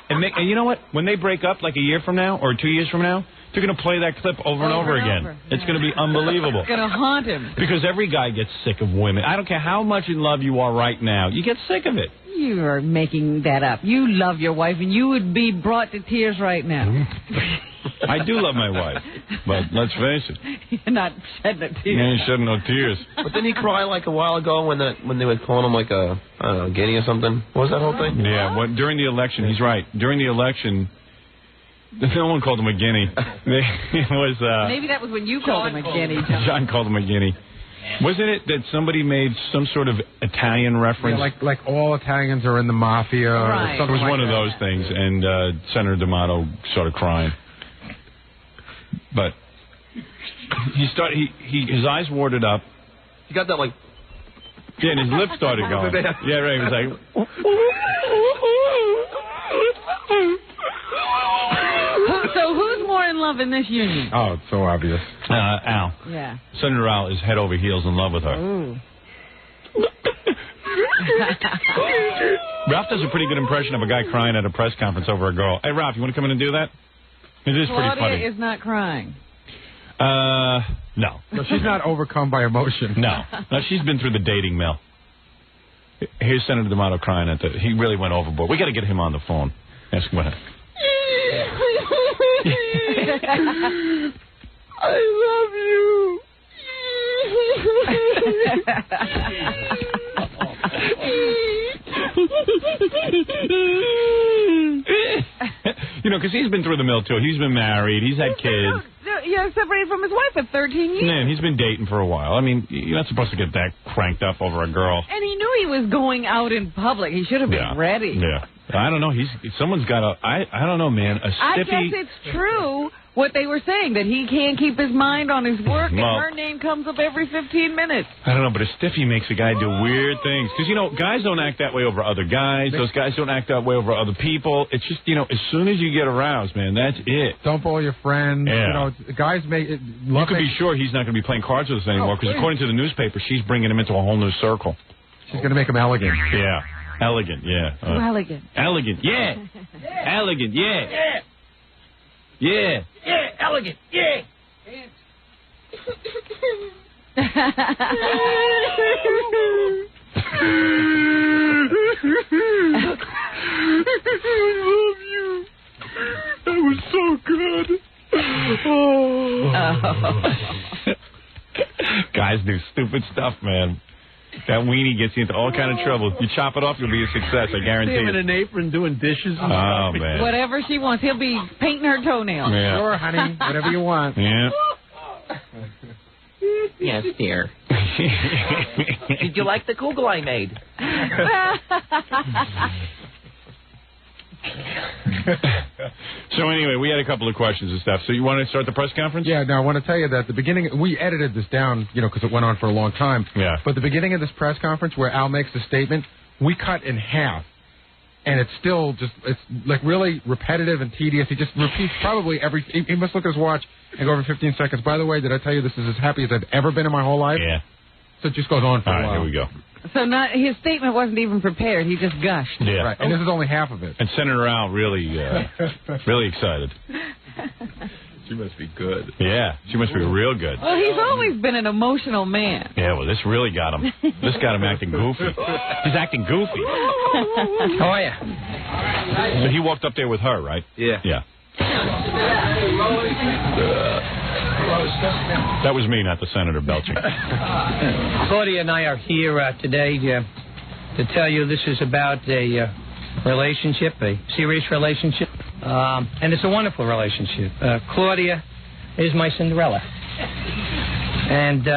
And you know what? When they break up like a year from now or 2 years from now, they're going to play that clip over and over again. It's going to be unbelievable. It's going to haunt him. Because every guy gets sick of women. I don't care how much in love you are right now. You get sick of it. You are making that up. You love your wife, and you would be brought to tears right now. I do love my wife, but let's face it. You're not shedding a tear. You ain't shedding no tears. But didn't he cry like a while ago when they were calling him like a, I don't know, guinea or something? What was that whole thing? Yeah, during the election, he's right. During the election, no one called him a guinea. It was, maybe that was when you called him a guinea. John called him a guinea. Wasn't it that somebody made some sort of Italian reference? Yeah, like all Italians are in the mafia. Right. Or something it was like one of that. those things, and Senator D'Amato started crying. But his eyes warded up. He got that like... Yeah, and his lips started going. Yeah, right. He was like... So who's more in love in this union? Oh, it's so obvious. Al. Yeah. Senator Al is head over heels in love with her. Ooh. Ralph does a pretty good impression of a guy crying at a press conference over a girl. Hey, Ralph, you want to come in and do that? It is pretty funny. Claudia is not crying. No. No, she's not overcome by emotion. No, she's been through the dating mill. Here's Senator D'Amato crying at he really went overboard. We got to get him on the phone. Ask him what happened. I love you. You know, because he's been through the mill, too. He's been married. He's had kids. Yeah, separated from his wife for 13 years. Man, he's been dating for a while. I mean, you're not supposed to get that cranked up over a girl. And he knew he was going out in public. He should have been ready. Yeah. I don't know. Someone's got a... I don't know, man. A stiffy... I guess it's true what they were saying, that he can't keep his mind on his work, and her name comes up every 15 minutes. I don't know, but a stiffy makes a guy do weird things. Because, you know, guys don't act that way over other guys. Those guys don't act that way over other people. It's just, you know, as soon as you get aroused, man, that's it. Don't bully your friends. Yeah. You know, guys make... You could be sure he's not going to be playing cards with us anymore, because according to the newspaper, she's bringing him into a whole new circle. She's going to make him elegant. Yeah. Elegant, yeah. Elegant. Elegant, yeah. Elegant, yeah. Yeah. Yeah, elegant. Yeah. I love you. That was so good. Guys do stupid stuff, man. That weenie gets you into all kind of trouble. You chop it off, you'll be a success, I guarantee him in it. an apron doing dishes. Oh, man. Whatever she wants. He'll be painting her toenails. Yeah. Sure, honey. Whatever you want. Yeah. Yes, dear. Did you like the kugel I made? So anyway, we had a couple of questions and stuff. So you want to start the press conference? Yeah, no, I want to tell you that the beginning, we edited this down, you know, because it went on for a long time. Yeah. But the beginning of this press conference where Al makes the statement, we cut in half. And it's still just, it's like really repetitive and tedious. He just repeats probably he must look at his watch and go over 15 seconds. By the way, did I tell you this is as happy as I've ever been in my whole life? Yeah. So it just goes on for a while. All right, here we go. So his statement wasn't even prepared. He just gushed. Yeah. Right. And this is only half of it. And Senator Al really, really excited. She must be good. Yeah, she must be real good. Well, he's always been an emotional man. Yeah, well, this really got him. This got him acting goofy. He's acting goofy. How are you? So he walked up there with her, right? Yeah. Yeah. That was me, not the senator belching. Claudia and I are here today to tell you this is about a relationship, a serious relationship, and it's a wonderful relationship. Claudia is my Cinderella, and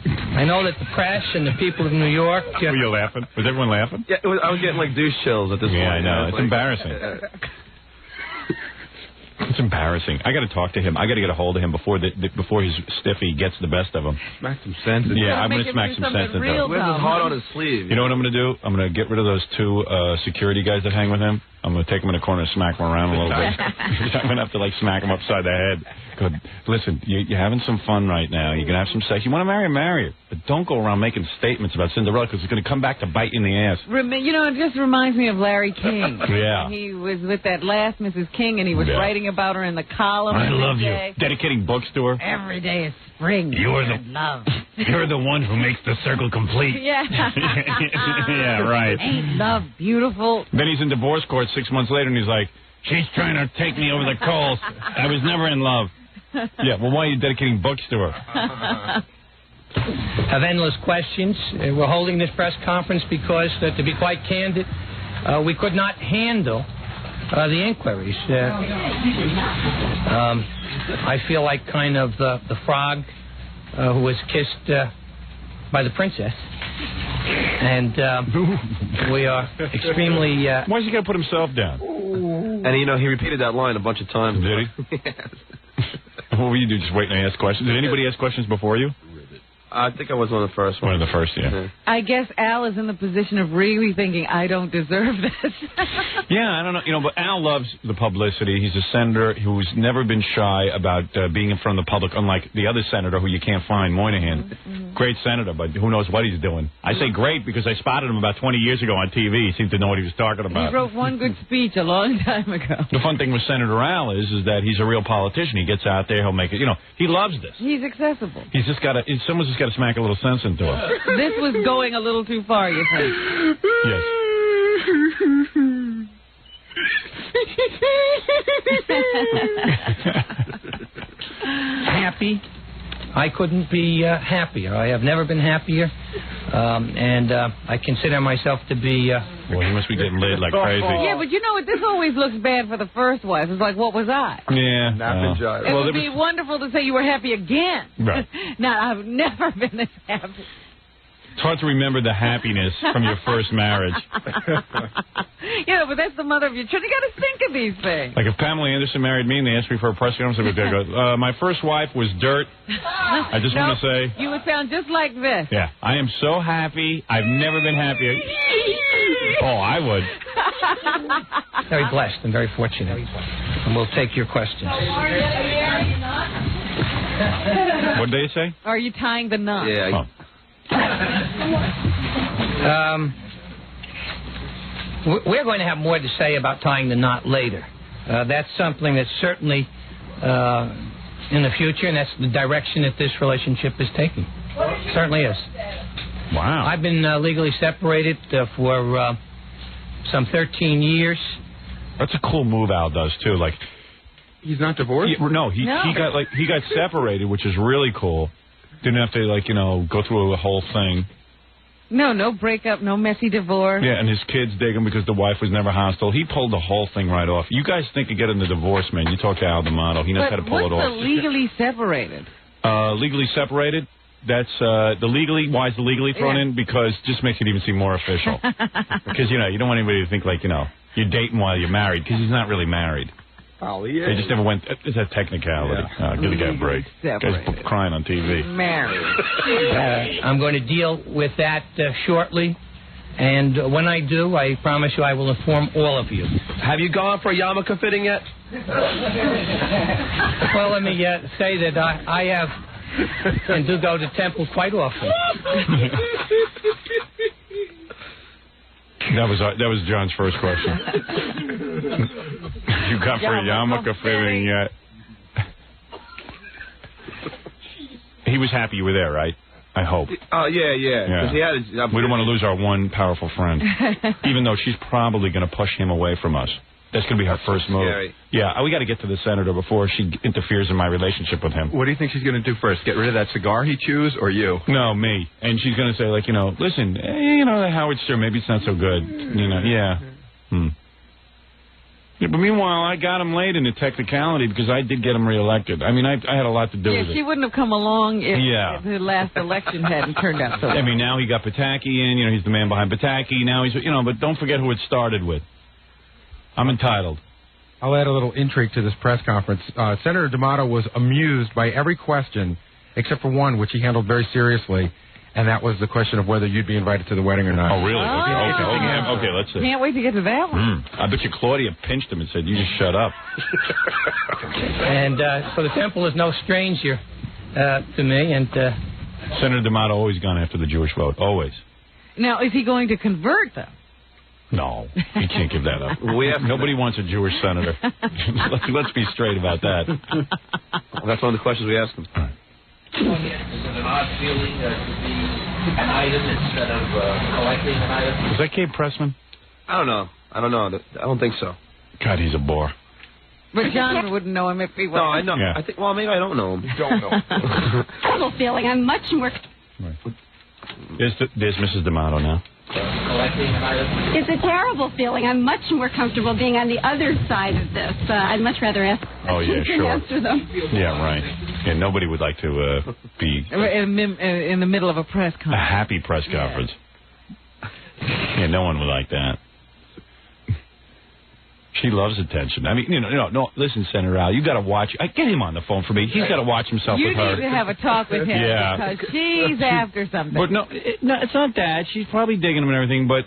I know that the press and the people of New York... Were you laughing? Was everyone laughing? Yeah, I was getting like douche chills at this point. Yeah, I know. It's embarrassing. It's embarrassing. I got to talk to him. I got to get a hold of him before his stiffy gets the best of him. Smack some sense into him. Yeah, I'm going to smack some sense into him. He has his heart on his sleeve. You know what I'm going to do? I'm going to get rid of those two security guys that hang with him. I'm going to take him in a corner and smack him around a little bit. I'm going to have to, like, smack him upside the head. Go, listen, you're having some fun right now. You're going to have some sex. You want to marry her. But don't go around making statements about Cinderella because it's going to come back to bite you in the ass. You know, it just reminds me of Larry King. Yeah. He was with that last Mrs. King, and he was writing about her in the column. I love you. Day. Dedicating books to her. Every day is spring. You're love. You're the one who makes the circle complete. Yeah. Yeah, right. Ain't love beautiful? Then he's in divorce court 6 months later, and he's like, she's trying to take me over the coals. I was never in love. Yeah, well, why are you dedicating books to her? Have endless questions. We're holding this press conference because, to be quite candid, we could not handle the inquiries. I feel like kind of the frog who was kissed by the princess. And we are extremely... Why's he got to put himself down? And, you know, he repeated that line a bunch of times. Did he? Yes. What were you do? Just waiting to ask questions? Did anybody ask questions before you? I think I was one of the first ones. One of the first, yeah. I guess Al is in the position of really thinking, I don't deserve this. Yeah, I don't know. You know, but Al loves the publicity. He's a senator who's never been shy about being in front of the public, unlike the other senator who you can't find, Moynihan. Mm-hmm. Great senator, but who knows what he's doing. I say great because I spotted him about 20 years ago on TV. He seemed to know what he was talking about. He wrote one good speech a long time ago. The fun thing with Senator Al is that he's a real politician. He gets out there, he'll make it. You know, he loves this. He's accessible. He's just got to. Someone's just got to smack a little sense into him. This was going a little too far, you think? Yes. Happy. I couldn't be happier. I have never been happier. And I consider myself to be... Well, he must be getting laid like crazy. Yeah, but you know what? This always looks bad for the first wife. It's like, what was I? Yeah. It would be wonderful to say you were happy again. Right. Now, I've never been this happy. It's hard to remember the happiness from your first marriage. Yeah, but that's the mother of your children. You got to think of these things. Like if Pamela Anderson married me and they asked me for a press conference, I would go, my first wife was dirt. I just want to say... You would sound just like this. Yeah, I am so happy. I've never been happier. Oh, I would. Very blessed and very fortunate. And we'll take your questions. What did they say? Are you tying the knot? Yeah. Oh. We're going to have more to say about tying the knot later. That's something that's certainly in the future, and that's the direction that this relationship is taking. Certainly is. Wow. I've been legally separated for some 13 years. That's a cool move Al does, too. Like, he's not divorced? He got separated, which is really cool. Didn't have to, go through a whole thing. No breakup, no messy divorce. Yeah, and his kids dig him because the wife was never hostile. He pulled the whole thing right off. You guys think of getting the divorce, man. You talk to Al D'Amato. He knows how to pull it off. What's the legally separated? Legally separated? That's the legally. Why is the legally thrown in? Because it just makes it even seem more official. Because, you don't want anybody to think, you're dating while you're married, because he's not really married. Oh, yeah. They just never went. It's a technicality. Yeah. Give the guy a break. Guy's crying on TV. Married. I'm going to deal with that shortly. And when I do, I promise you I will inform all of you. Have you gone for a yarmulke fitting yet? Well, let me say that I have and do go to temple quite often. That was John's first question. You got for a yarmulke fitting yet? He was happy you were there, right? I hope. Oh, yeah. Yeah. He had we don't want to lose our one powerful friend, even though she's probably going to push him away from us. That's going to be her first move. Scary. Yeah, we got to get to the senator before she interferes in my relationship with him. What do you think she's going to do first? Get rid of that cigar he chews, or you? No, me. And she's going to say, listen, the Howard Stern, maybe it's not so good. Yeah. Yeah, but meanwhile, I got him laid in a technicality because I did get him reelected. I mean, I had a lot to do with it. She wouldn't have come along if the last election hadn't turned out so well. I mean, now he got Pataki in. You know, he's the man behind Pataki. Now he's, you know, but don't forget who it started with. I'm entitled. I'll add a little intrigue to this press conference. Senator D'Amato was amused by every question except for one, which he handled very seriously, and that was the question of whether you'd be invited to the wedding or not. Oh, really? Okay, let's see. Can't wait to get to that one. I bet you Claudia pinched him and said, you just shut up. And so the temple is no stranger to me. And Senator D'Amato always gone after the Jewish vote, always. Now, is he going to convert, though? No, he can't give that up. Nobody wants a Jewish senator. Let's be straight about that. Well, that's one of the questions we asked him. All right. Is it an odd feeling to be an item instead of collecting an item? Was that Gabe Pressman? I don't know. I don't think so. God, he's a bore. But John wouldn't know him if he was. No, I know. Yeah. I think. Well, maybe I don't know him. You don't know. Terrible feeling. I'm much more. Right. There's Mrs. D'Amato now. Collecting an item? It's a terrible feeling. I'm much more comfortable being on the other side of this. I'd much rather ask questions than answer them. Yeah, right. Yeah, nobody would like to be in the middle of a press conference. A happy press conference. Yeah, no one would like that. She loves attention. I mean, no. Listen, Senator Al, you got to watch. Get him on the phone for me. He's got to watch himself with her. You need to have a talk with him because she's after something. But no, it's not that. She's probably digging him and everything, but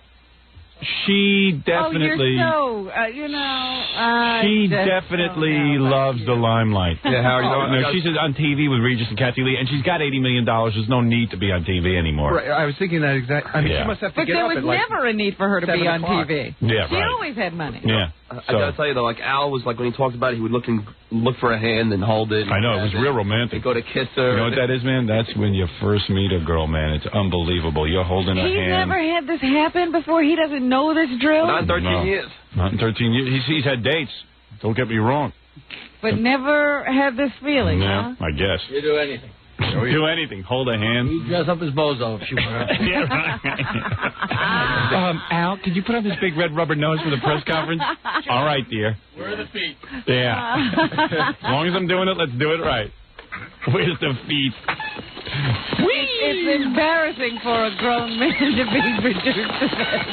she definitely. Oh, you're so, she definitely loves the limelight. Yeah, Howard, she's on TV with Regis and Kathy Lee, and she's got $80 million. There's no need to be on TV anymore. Right, I was thinking that exactly. I mean, she must have to get up at But there was never a need for her to be on TV. Yeah, she always had money. Yeah. I gotta tell you though, like Al was like when he talked about it, he would look for a hand and hold it. I know, it was real romantic. He'd go to kiss her. You know what that is, man? That's when you first meet a girl, man. It's unbelievable. You're holding her hand. He's never had this happen before. He doesn't know this drill. Not in 13 years. Not in 13 years. He's had dates. Don't get me wrong. But never had this feeling, Yeah, I guess. You do anything. Do anything. Hold a hand. He'd dress up as Bozo if she were. Yeah, right. Al, could you put on this big red rubber nose for the press conference? All right, dear. Where are the feet? Yeah. As long as I'm doing it, let's do it right. Where's the feet? It's embarrassing for a grown man to be reduced to that.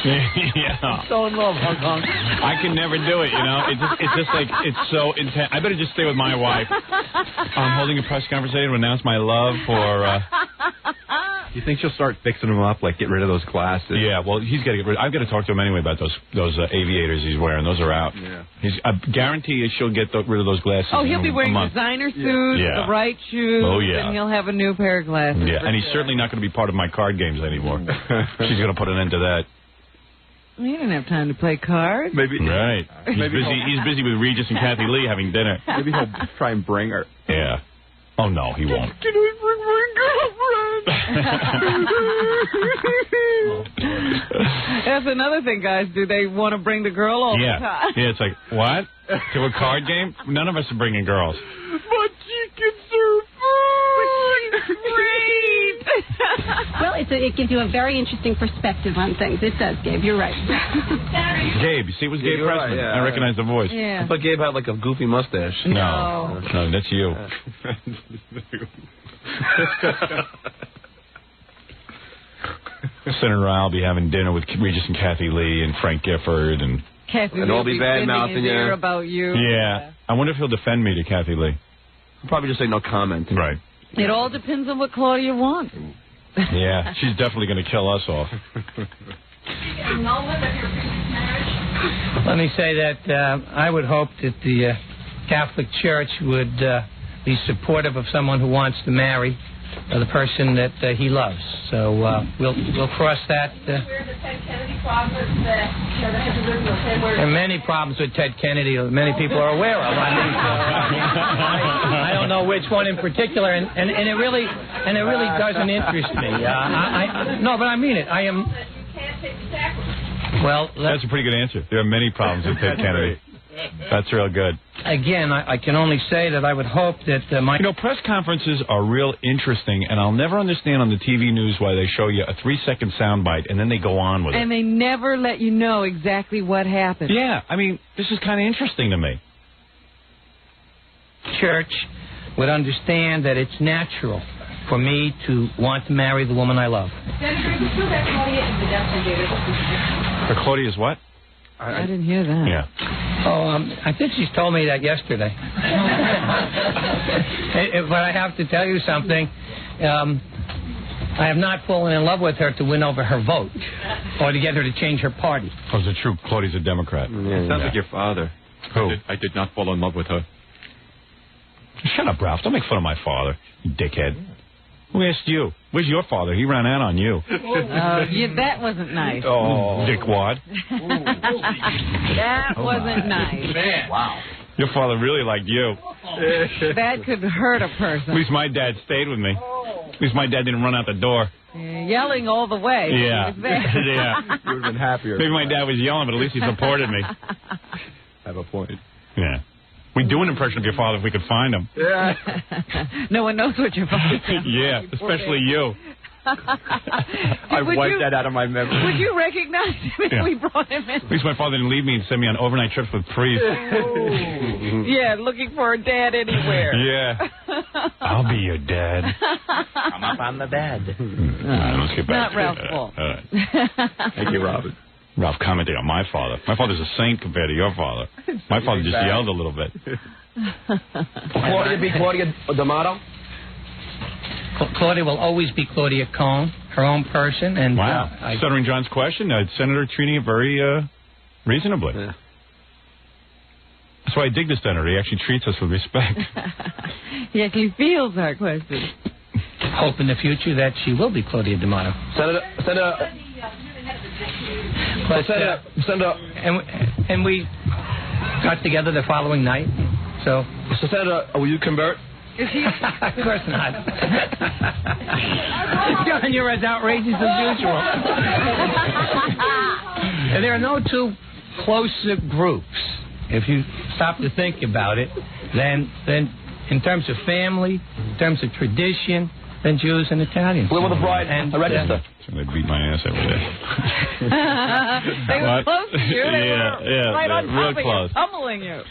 Yeah. So in love, Hong Kong. I can never do it, you know. It's just like, it's so intense. I better just stay with my wife. I'm holding a press conference today to announce my love for... You think she'll start fixing him up, like get rid of those glasses? Yeah, well, he's got to get rid. I've got to talk to him anyway about those aviators he's wearing. Those are out. Yeah. I guarantee you she'll get rid of those glasses. Oh, he'll be wearing designer suits, the right shoes, and he'll have a new pair of glasses. Yeah, and he's certainly not going to be part of my card games anymore. She's going to put an end to that. He didn't have time to play cards. Maybe. Right. He's busy with Regis and Kathy Lee having dinner. Maybe he'll try and bring her. Yeah. Oh, no, he won't. Can I bring my girlfriend? That's another thing guys do. They want to bring the girl all the time. Yeah, it's like, what? To a card game? None of us are bringing girls. But she can serve food. But she's great. Well, it gives you a very interesting perspective on things. It does, Gabe. You're right. Gabe. You see, it was Gabe Pressman. Right, yeah, I recognize the voice. Yeah. I thought Gabe had like a goofy mustache. No, that's you. Senator Al will be having dinner with Regis and Kathy Lee and Frank Gifford and Kathy all be bad mouthing you about you. Yeah. I wonder if he'll defend me to Kathy Lee. He'll probably just say no comment. Right. It all depends on what Claudia wants. Yeah, she's definitely going to kill us off. Let me say that I would hope that the Catholic Church would be supportive of someone who wants to marry the person that he loves. So we'll cross that. There are many problems with Ted Kennedy that many people are aware of. I don't know which one in particular, and it really doesn't interest me. No, but I mean it. I am. Well, that's a pretty good answer. There are many problems with Ted Kennedy. That's real good. again, I can only say that I would hope that my... You know, press conferences are real interesting, and I'll never understand on the TV news why they show you a 3-second soundbite, and then they go on with it. And they never let you know exactly what happened. Yeah, I mean, this is kind of interesting to me. Church would understand that it's natural for me to want to marry the woman I love. Senator, you still got Claudia investigated. For Claudia's what? I didn't hear that. Yeah. Oh, I think she's told me that yesterday. But I have to tell you something. I have not fallen in love with her to win over her vote or to get her to change her party. Oh, is it true? Claudia's a Democrat. Sounds like your father. Who? I did not fall in love with her. Shut up, Ralph. Don't make fun of my father, you dickhead. Who asked you? Where's your father? He ran out on you. That wasn't nice. Oh, dickwad. That wasn't nice. Man. Wow. Your father really liked you. That could hurt a person. At least my dad stayed with me. At least my dad didn't run out the door. Yelling all the way. Yeah. He was there. Yeah. You would have been happier. Maybe my dad was yelling, but at least he supported me. I have a point. Yeah. We'd do an impression of your father if we could find him. Yeah. No one knows what your father sounds Yeah, like. especially you. I wiped that out of my memory. Would you recognize him if we brought him in? At least my father didn't leave me and send me on overnight trips with priests. Yeah, looking for a dad anywhere. Yeah. I'll be your dad. I'm up on the bed. All right, let's get back Not Ralph's fault. All right. Thank you, Robin. Ralph commented on my father. My father's a saint compared to your father. My father just yelled a little bit. Claudia be Claudia D'Amato? Claudia will always be Claudia Cohn, her own person. And wow. Stuttering John's question, Senator treating it very reasonably. Yeah. That's why I dig the senator. He actually treats us with respect. He actually feels our question. Hope in the future that she will be Claudia D'Amato. Senator, But, and we got together the following night. So Senator, will you convert? Of course not. John, you're as outrageous as usual. And there are no two closer groups. If you stop to think about it, then in terms of family, in terms of tradition, than Jews and Italians. Where will the bride and register? So they beat my ass every day. They were close to you. They were right on real top of close. you, pummeling you.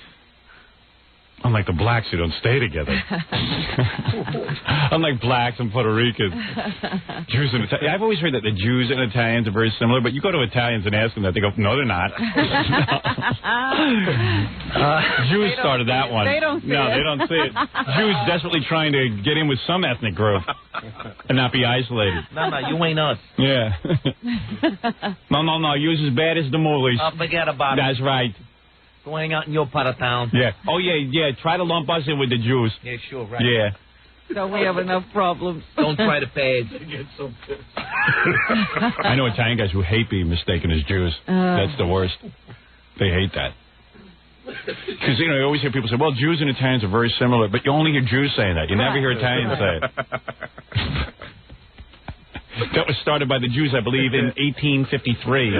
Unlike the blacks who don't stay together. Unlike blacks and Puerto Ricans. Jews and Italians. I've always heard that the Jews and Italians are very similar, but you go to Italians and ask them that, they go, no, they're not. Jews started that one. They don't see it. They don't see it. Jews desperately trying to get in with some ethnic group and not be isolated. No, you ain't us. Yeah. No, you's as bad as the Moolies. Oh, forget about it. That's right. Go hang out in your part of town. Yeah. Oh, yeah. Try to lump us in with the Jews. Yeah, sure, right. Yeah. Don't we have enough problems? Don't try to pay. I know Italian guys who hate being mistaken as Jews. That's the worst. They hate that. Because, you always hear people say, well, Jews and Italians are very similar, but you only hear Jews saying that. You never hear Italians say it. That was started by the Jews, I believe, in 1853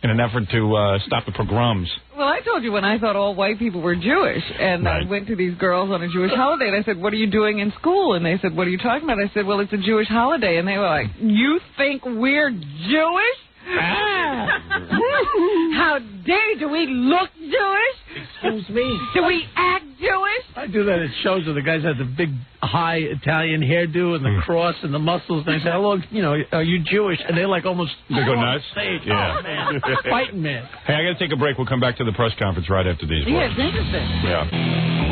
in an effort to stop the pogroms. Well, I told you when I thought all white people were Jewish, and I went to these girls on a Jewish holiday, and I said, what are you doing in school? And they said, what are you talking about? I said, well, it's a Jewish holiday. And they were like, you think we're Jewish? How dare, do we look Jewish? Excuse me. Do we act Jewish? I do that at shows where the guys have the big, high Italian hairdo and the cross and the muscles. And I say, hello, are you Jewish? And they're like almost... They go nuts? Stage. Yeah. Oh, man. Fighting man. Hey, I got to take a break. We'll come back to the press conference right after these Yeah, words. it's interesting. Yeah.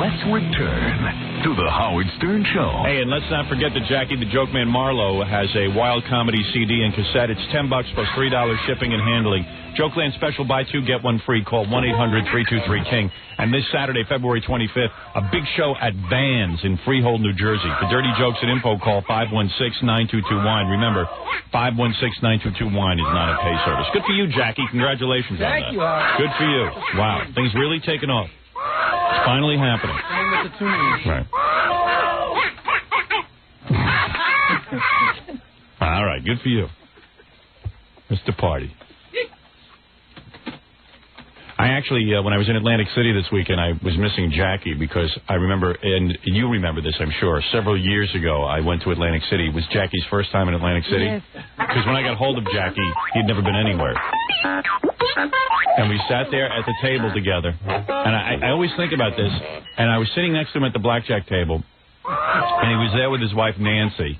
Let's return to the Howard Stern Show. Hey, and let's not forget that Jackie the Joke Man Marlowe has a wild comedy CD and cassette. It's $10 plus $3 shipping and handling. Jokeland special, buy two, get one free. Call 1-800-323-KING. And this Saturday, February 25th, a big show at Vans in Freehold, New Jersey. For dirty jokes and info, call 516-922-WINE. Remember, 516-922-WINE is not a pay service. Good for you, Jackie. Congratulations on that. Thank you, Howard. Good for you. Wow. Things really taken off. It's finally happening. Same with the tuning. Right. All right. Good for you. Mr. Party. I actually, when I was in Atlantic City this weekend, I was missing Jackie because I remember, and you remember this, I'm sure, several years ago, I went to Atlantic City. It was Jackie's first time in Atlantic City. Yes. Because when I got hold of Jackie, he'd never been anywhere. And we sat there at the table together. And I always think about this. And I was sitting next to him at the blackjack table. And he was there with his wife, Nancy,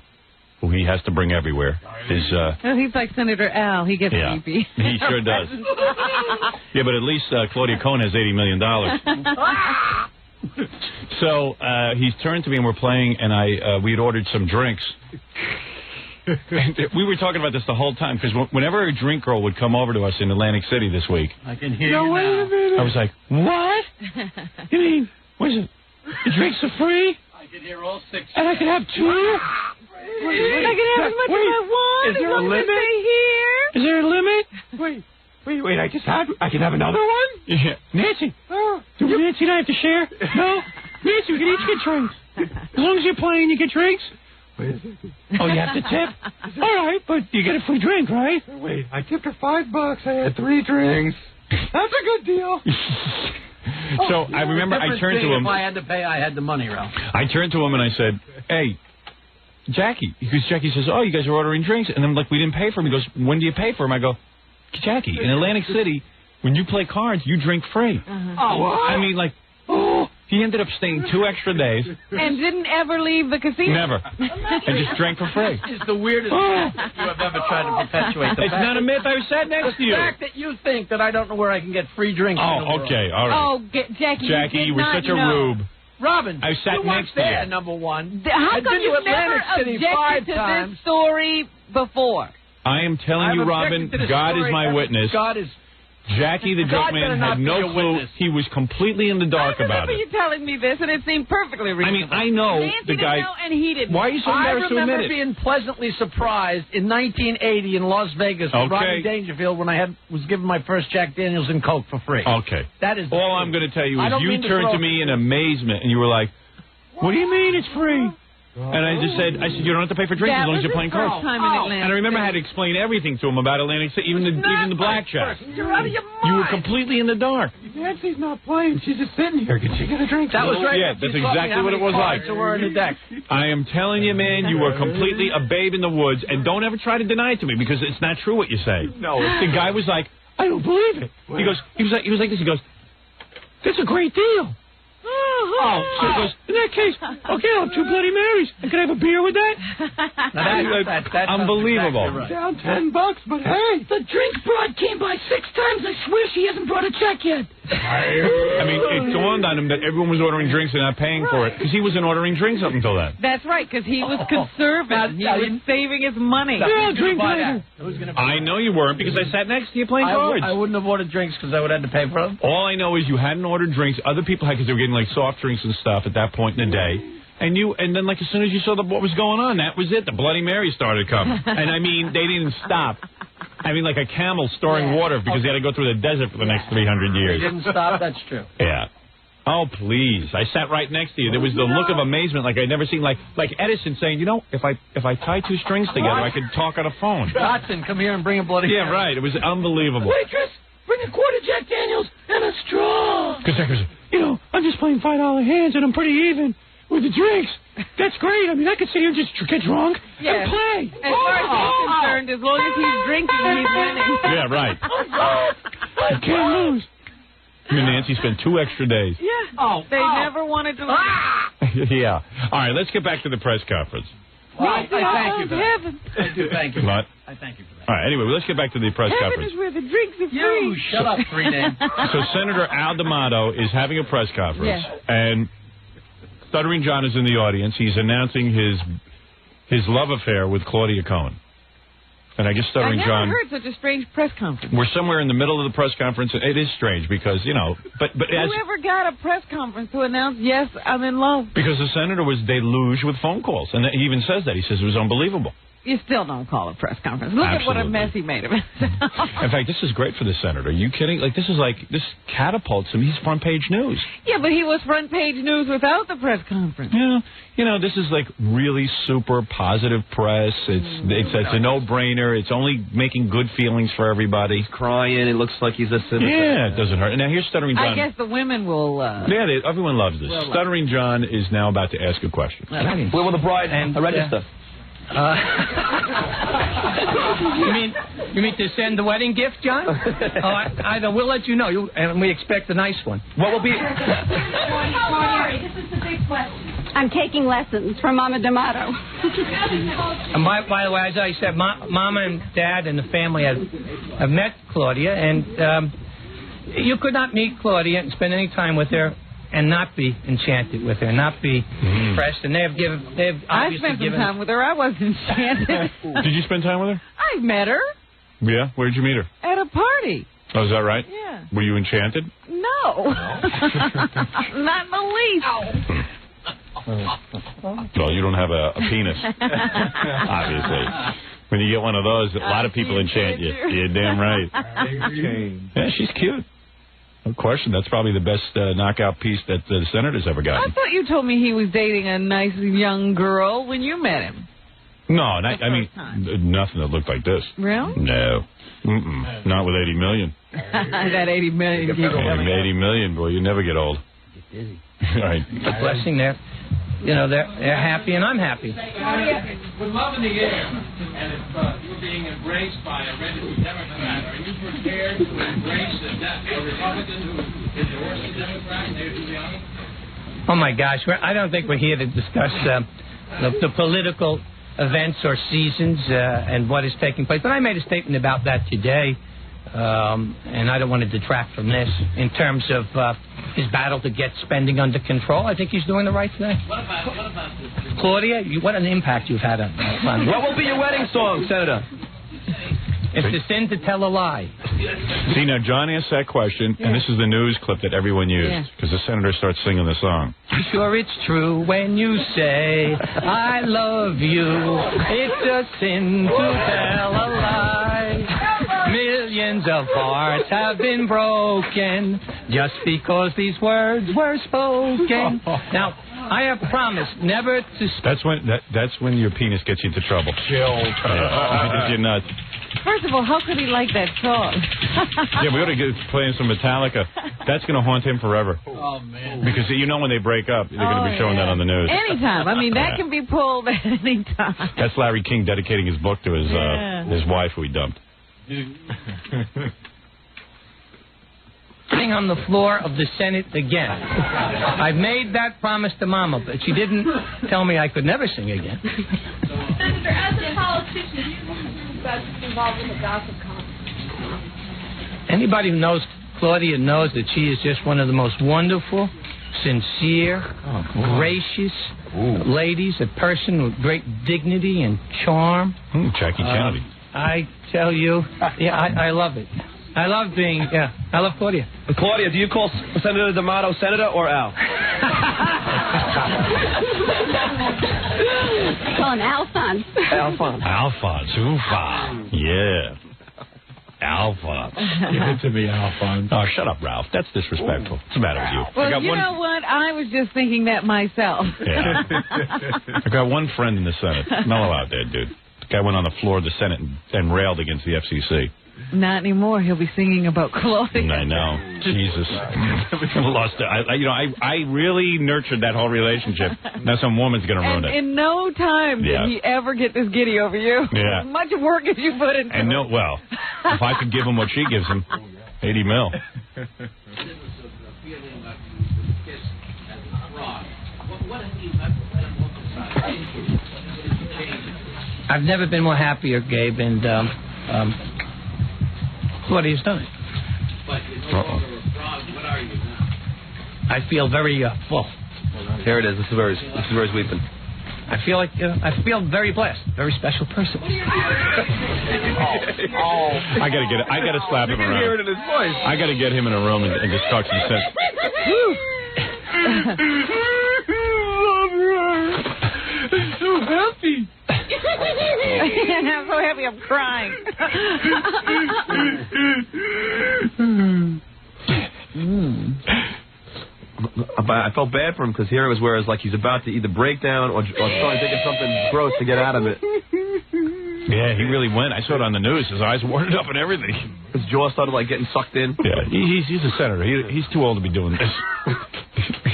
who he has to bring everywhere. He's like Senator Al. He gets sleepy. He sure does. Yeah, but at least Claudia Cohn has $80 million. So he's turned to me and we're playing, and we had ordered some drinks. And we were talking about this the whole time, because whenever a drink girl would come over to us in Atlantic City this week, I can hear you now. I was like, what? You mean, what is it? The drinks are free? I can hear all 6. And I can have 2? I can have as much as I want. Is there a limit? Is there a limit? Wait, I can have another one? Yeah. Nancy. Do Nancy and I have to share? No? Nancy, we can each get drinks. As long as you're playing, you get drinks? Wait a second. Oh, you have to tip? All right, but you get a free drink, right? Wait, I tipped her $5. I had 3 drinks. That's a good deal. So I remember I turned to him. If I had to pay, I had the money, Ralph. I turned to him and I said, hey, Jackie, because Jackie says, oh, you guys are ordering drinks. And then, like, we didn't pay for them. He goes, when do you pay for them? I go, Jackie, in Atlantic City, when you play cards, you drink free. Oh, what? I mean, like, he ended up staying 2 extra days. And didn't ever leave the casino. Never. And just drank for free. It's the weirdest myth you have ever tried to perpetuate. It's not a myth. I sat next to you. The fact that you think that I don't know where I can get free drinks. Oh, okay. All right. Jackie, you were such a rube. Robin, I sat next to there, you. number one. How come you never City objected to this story before? I am telling you, Robin, God is my witness. God is... Jackie, the joke man, had no clue. He was completely in the dark about it. I remember you telling me this, and it seemed perfectly reasonable. I mean, I know Nancy the guy... didn't know, and he didn't. Why are you so embarrassed to admit it? I remember being pleasantly surprised in 1980 in Las Vegas with Rodney Dangerfield when I was given my first Jack Daniels and Coke for free. Okay. That is all I'm going to tell you is you turned to me in amazement, and you were like, what do you mean it's free? And I said, you don't have to pay for drinks as long as you're playing cards. And I remember I had to explain everything to him about Atlantic City, even the blackjack. You're out of your mind. You were completely in the dark. Nancy's not playing. She's just sitting here. Can she get a drink? That was right. Yeah, that's exactly what it was like. In the deck. I am telling you, man, you were completely a babe in the woods, and don't ever try to deny it to me because it's not true what you say. No. The guy was like, I don't believe it. He was like this. He goes, that's a great deal. Oh, so he goes, in that case, okay, I'll have 2 Bloody Marys. Can I have a beer with that? That's unbelievable. Exactly Down right. $10, but hey. The drinks broad came by 6 times. I swear she hasn't brought a check yet. I mean, it dawned on him that everyone was ordering drinks and not paying for it because he wasn't ordering drinks up until then. That's right, because he was conservative. He was saving his money. Yeah, drink later. I know you weren't because I sat next to you playing cards. I wouldn't have ordered drinks because I would have had to pay for them. All I know is you hadn't ordered drinks. Other people had because they were getting like soft drinks and stuff at that point in the day. And then like as soon as you saw what was going on, that was it. The Bloody Mary started coming. And I mean, they didn't stop. I mean, like a camel storing water because they had to go through the desert for the next 300 years. They didn't stop, that's true. Yeah. Oh, please. I sat right next to you. There was the look of amazement like I'd never seen. Like Edison saying, you know, if I tie 2 strings together, I could talk on a phone. Watson, come here and bring a Bloody Mary. Yeah, right. It was unbelievable. Waitress, bring a quarter Jack Daniels and a straw. Because you know, I'm just playing $5 hands and I'm pretty even with the drinks. That's great. I mean, I could sit here and just get drunk and play. As far as he's concerned, as long as he's drinking, he's winning. Yeah, right. You can't lose. I mean, Nancy spent 2 extra days. Yeah. They never wanted to leave. Yeah. All right, let's get back to the press conference. Well, I thank you for that. I do thank you. What? I thank you for that. All right, anyway, let's get back to the press Heaven conference. is where the drinks are free. You shut up, 3-name. So Senator Al D'Amato is having a press conference, and Stuttering John is in the audience. He's announcing his love affair with Claudia Cohn. And I guess Stuttering John... I never heard such a strange press conference. We're somewhere in the middle of the press conference, and it is strange because, you know... but whoever got a press conference to announce, yes, I'm in love? Because the senator was deluged with phone calls, and he even says that. He says it was unbelievable. You still don't call a press conference. Look at what a mess he made of it. In fact, this is great for the senator. Are you kidding? This catapults him. He's front page news. Yeah, but he was front page news without the press conference. Yeah, this is like really super positive press. It's a no-brainer. It's only making good feelings for everybody. He's crying. It looks like he's a sympathetic. Yeah, it doesn't hurt. Now here's Stuttering John. I guess the women will. Everyone loves this. Stuttering John is now about to ask a question. Where will the bride register? You mean to send the wedding gift, John? We'll let you know. And we expect a nice one. What will be? Sorry, this is the big question. I'm taking lessons from Mama D'Amato. And by the way, as I said, Mama and Dad and the family have met Claudia, and you could not meet Claudia and spend any time with her and not be enchanted with her, not be impressed. And they've I spent some time with her. I wasn't enchanted. Did you spend time with her? I met her. Yeah? Where did you meet her? At a party. Oh, is that right? Yeah. Were you enchanted? No. Not in the least. Well, you don't have a penis, obviously. When you get one of those, a lot of people enchant you. You're damn right. Yeah, she's cute. No question. That's probably the best knockout piece that the senator's ever gotten. I thought you told me he was dating a nice young girl when you met him. No, nothing that looked like this. Really? No. Not with 80 million. That 80 million. 80 million, boy, you never get old. Get dizzy. Right. A blessing there. They're happy and I'm happy. With love in the air, and if you're being embraced by a registered Democrat, are you prepared to embrace a Republican who is worse than Democrat? Oh my gosh, I don't think we're here to discuss the political events or seasons and what is taking place. But I made a statement about that today, and I don't want to detract from this in terms of his battle to get spending under control. I think he's doing the right thing. What about this? Claudia, what an impact you've had on What will be your wedding song, Senator? It's a sin to tell a lie. See, now, John asked that question, and this is the news clip that everyone used, because the senator starts singing the song. Sure, it's true when you say, I love you. It's a sin to tell a lie. Millions of hearts have been broken just because these words were spoken. Now, I have promised never to... That's when your penis gets you into trouble. You're nuts. First of all, how could he like that song? Yeah, we ought to get playing some Metallica. That's going to haunt him forever. Oh, man. Because when they break up, they're going to be showing that on the news. Anytime. I mean, that can be pulled at any time. That's Larry King dedicating his book to his wife who he dumped. Sing on the floor of the Senate again. I made that promise to Mama, but she didn't tell me I could never sing again. Senator, as a politician, do you want to be involved with a gossip column? Anybody who knows Claudia knows that she is just one of the most wonderful, sincere, gracious ladies, a person with great dignity and charm. Jackie Kennedy. I tell you, I love it. I love Claudia. Claudia, do you call Senator D'Amato Senator or Al? Call him Alphonse. Alphonse. Oofa. Yeah. Alphonse. Give it to me, Alphonse. Oh, shut up, Ralph. That's disrespectful. What's the matter with you? Well, you know what? I was just thinking that myself. Yeah. I got one friend in the Senate. Mellow out there, dude. The guy went on the floor of the Senate and railed against the FCC. Not anymore. He'll be singing about Claudia. I know. Jesus. Lost it. I really nurtured that whole relationship. Now some woman's going to ruin it. In no time did he ever get this giddy over you. Yeah. As much work as you put into it. Well, if I could give him what she gives him, 80 mil. I've never been more happier, Gabe, and Claudia's done it. I feel very full. Here it is. This is where he's weeping. I feel very blessed. Very special person. I gotta slap him around. You can hear it in his voice. I gotta get him in a room and just talk some sense. I'm so happy. I'm so happy I'm crying. I felt bad for him because here it was where it's like he's about to either break down or try and think of something gross to get out of it. Yeah, he really went. I saw it on the news. His eyes watered up and everything. His jaw started like getting sucked in. Yeah, he's a senator. He's too old to be doing this.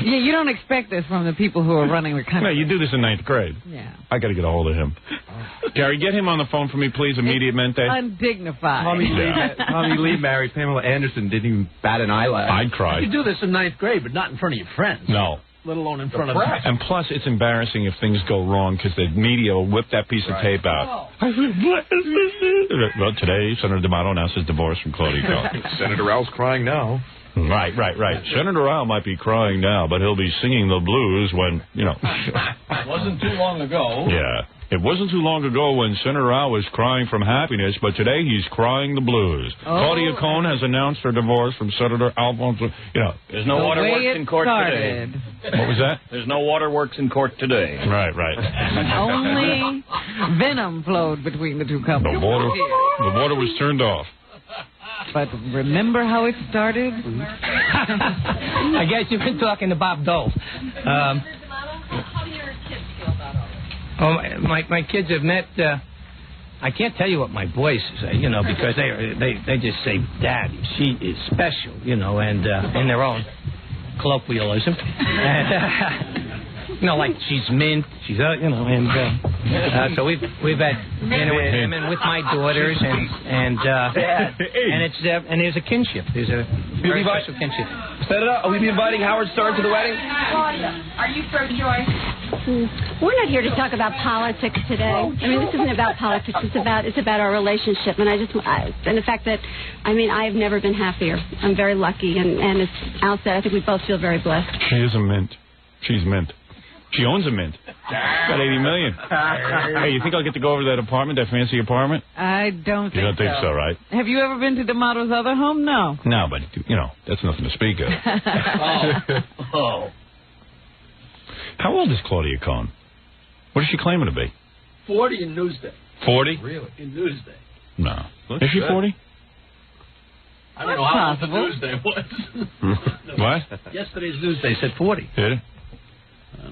Yeah, you don't expect this from the people who are running the country. No, you do this in 9th grade. Yeah. I got to get a hold of him. Gary, get him on the phone for me, please, immediately. Undignified. Tommy Lee married Pamela Anderson, didn't even bat an eyelash. I'd cry. You do this in 9th grade, but not in front of your friends. No. Let alone in front of them. And plus, it's embarrassing if things go wrong because the media will whip that piece of tape out. Well, today, Senator D'Amato announced his divorce from Claudia Cohn. Senator Al's crying now. Right. Senator Al might be crying now, but he'll be singing the blues when, It wasn't too long ago. Yeah. It wasn't too long ago when Senator Al was crying from happiness, but today he's crying the blues. Claudia Cohn has announced her divorce from Senator Alfonso. There's no waterworks in court today. What was that? There's no waterworks in court today. Right. Only venom flowed between the two couples. The water was turned off. But remember how it started? I guess you've been talking to Bob Dole. My kids have met. I can't tell you what my boys say, because they just say, "Daddy, she is special," and in their own colloquialism, and like she's mint, she's and so we've had dinner with him and with my daughters, and there's a kinship, there's a very special kinship. Senator, will we be inviting Howard Stern to the wedding? Claudia, are you pro-choice? We're not here to talk about politics today. I mean, this isn't about politics. It's about our relationship, and and the fact that I've never been happier. I'm very lucky, and as Al said, I think we both feel very blessed. She is a mint. She's mint. She owns a mint. Got $80 million. Hey, you think I'll get to go over to that apartment, that fancy apartment? I don't think so. You don't think so, right? Have you ever been to D'Amato's other home? No. No, but, that's nothing to speak of. Oh. How old is Claudia Cohn? What is she claiming to be? 40 in Newsday. 40? Really? In Newsday. No. Is she 40? I don't know how old the Newsday was. What? Yesterday's Newsday said 40. Did it?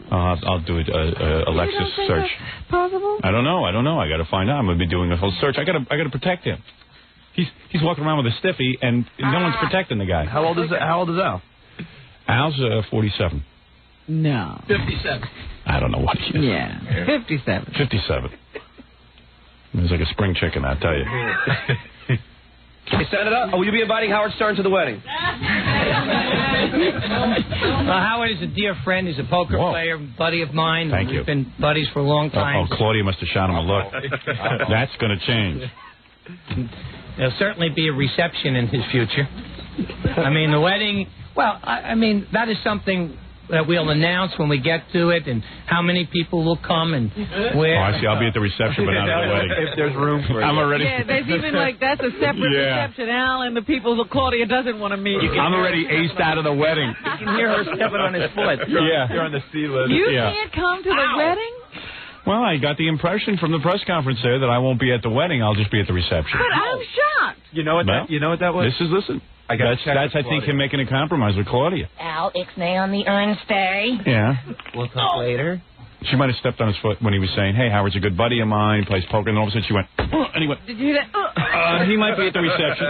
I'll do it. Alexis search. Possible? I don't know. I got to find out. I'm going to be doing a whole search. I got to protect him. He's walking around with a stiffy, and no one's protecting the guy. How old is Al? Al's 47. No. 57. I don't know what he is. Yeah. 57. 57. He's like a spring chicken, I tell you. Hey, Senator, will you be inviting Howard Stern to the wedding? Howard is a dear friend. He's a poker player, buddy of mine. Thank you. We've been buddies for a long time. Claudia must have shot him a look. That's going to change. There'll certainly be a reception in his future. The wedding, that is something that we'll announce when we get to it, and how many people will come and where. I see. I'll be at the reception, but not at the wedding. If there's room for it. I'm already. Yeah, there's even that's a separate reception. Al and the people that Claudia doesn't want to meet. I'm already aced out of the wedding. You can hear her stepping on his foot. You're on the C list. You can't come to the wedding? Well, I got the impression from the press conference there that I won't be at the wedding. I'll just be at the reception. But I'm shocked. You know what that was? Listen. That's I think him making a compromise with Claudia. Al, ixnay on the Ernstay. Yeah. We'll talk later. She might have stepped on his foot when he was saying, "Hey, Howard's a good buddy of mine. He plays poker," and all of a sudden she went, and he went. Did you hear that? He might be at the reception.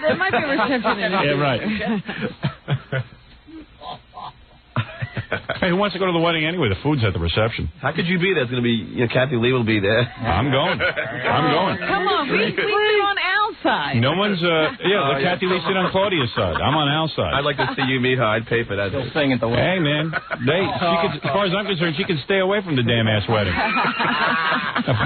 There might be a reception in Yeah, right. Hey, who wants to go to the wedding anyway? The food's at the reception. How could you be there? It's going to be, Kathy Lee will be there. I'm going. Come on, we sit on Al's side. No one's, let Kathy Lee sit on Claudia's side. I'm on Al's side. I'd like to see you meet her. I'd pay for that. She'll sing at the wedding. Hey, man. As far as I'm concerned, she can stay away from the damn-ass wedding.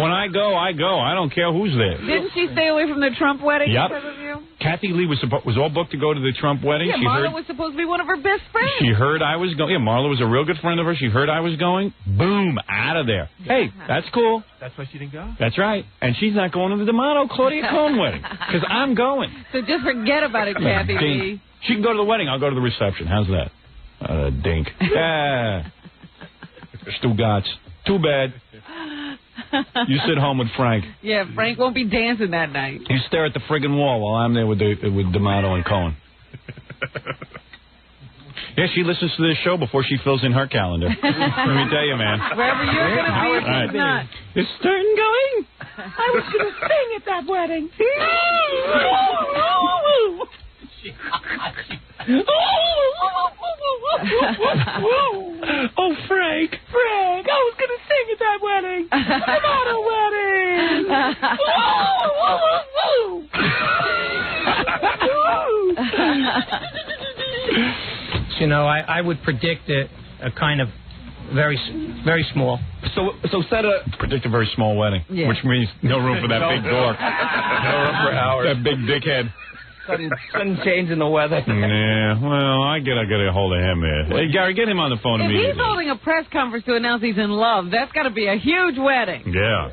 When I go, I go. I don't care who's there. Didn't she stay away from the Trump wedding because of you? Kathy Lee was all booked to go to the Trump wedding. Yeah, Marla was supposed to be one of her best friends. She heard I was going. Yeah, Marla was a real good friend of hers. She heard I was going. Boom, out of there. Hey, that's cool. That's why she didn't go? That's right. And she's not going to the D'Amato Claudia Cohn wedding because I'm going. So just forget about it, Kathy Lee. She can go to the wedding. I'll go to the reception. How's that? Dink. Stugotz. Too bad. You sit home with Frank. Yeah, Frank won't be dancing that night. You stare at the friggin' wall while I'm there with D'Amato and Cohen. Yeah, she listens to this show before she fills in her calendar. Let me tell you, man. Wherever you're going to be, she's not. It's starting going. I was going to sing at that wedding. Oh, Frank. Frank, I was going to sing at that wedding. About a wedding. You know, I would predict a kind of very small. So predict a very small wedding, which means no room for that big dork. No room for Howard. That big dickhead. Sudden change in the weather. Yeah, well, I gotta get a hold of him here. Hey, Gary, get him on the phone If immediately. he's holding a press conference to announce he's in love, that's got to be a huge wedding. Yeah.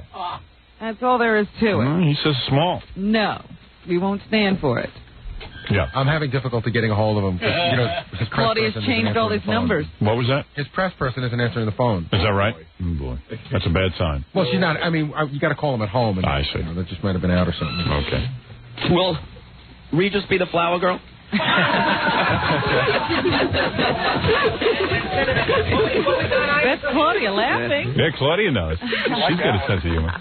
That's all there is to it. He says small. No, we won't stand for it. Yeah. I'm having difficulty getting a hold of him. His press Claudia's person isn't changed all answering his the phone. numbers. What was that? His press person isn't answering the phone. Is that right? Oh, boy. That's a bad sign. Well, she's not. I mean, you got to call him at home. And, I see. That just might have been out or something. Okay. Will Regis be the flower girl? That's Claudia laughing. Yeah, Claudia knows. She's got a sense of humor.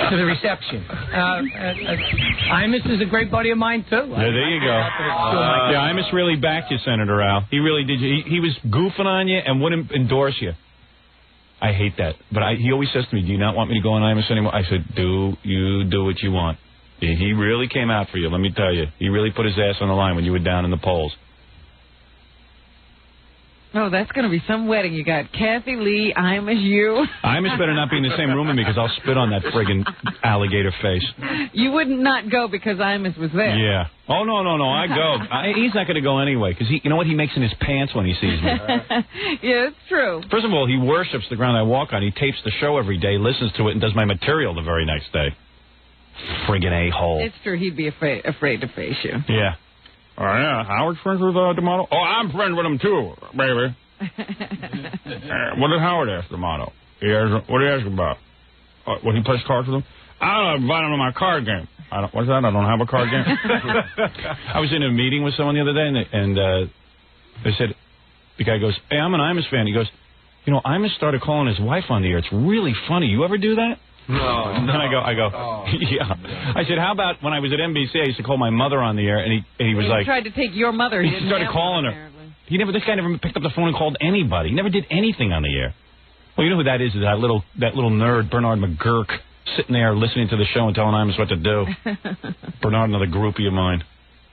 To the reception. Imus is a great buddy of mine, too. Yeah, there you go. Yeah, Imus really backed you, Senator Al. He really did. He was goofing on you and wouldn't endorse you. I hate that. But he always says to me, do you not want me to go on Imus anymore? I said, do what you want. He really came out for you, let me tell you. He really put his ass on the line when you were down in the polls. Oh, that's going to be some wedding. You got Kathy Lee, Imus, you. Imus better not be in the same room with me because I'll spit on that friggin' alligator face. You wouldn't not go because Imus was there. Yeah. Oh, no, I go. He's not going to go anyway because you know what he makes in his pants when he sees me? Yeah, it's true. First of all, he worships the ground I walk on. He tapes the show every day, listens to it, and does my material the very next day. Friggin' a-hole. It's true. He'd be afraid to face you. Yeah. Oh, yeah. Howard's friends with D'Amato? Oh, I'm friends with him, too, baby. What did Howard ask D'Amato? What did he ask about? When he plays cards with him? I don't know, invite him to my card game. What's that? I don't have a card game. I was in a meeting with someone the other day, and they said, the guy goes, hey, I'm an Imus fan. He goes, you know, Imus started calling his wife on the air. It's really funny. You ever do that? No. And then I go, yeah. I said, how about when I was at NBC, I used to call my mother on the air, and he was like... He tried to take your mother. He started calling her. This guy never picked up the phone and called anybody. He never did anything on the air. Well, you know who that is that little nerd, Bernard McGurk, sitting there listening to the show and telling Imus what to do. Bernard, another groupie of mine.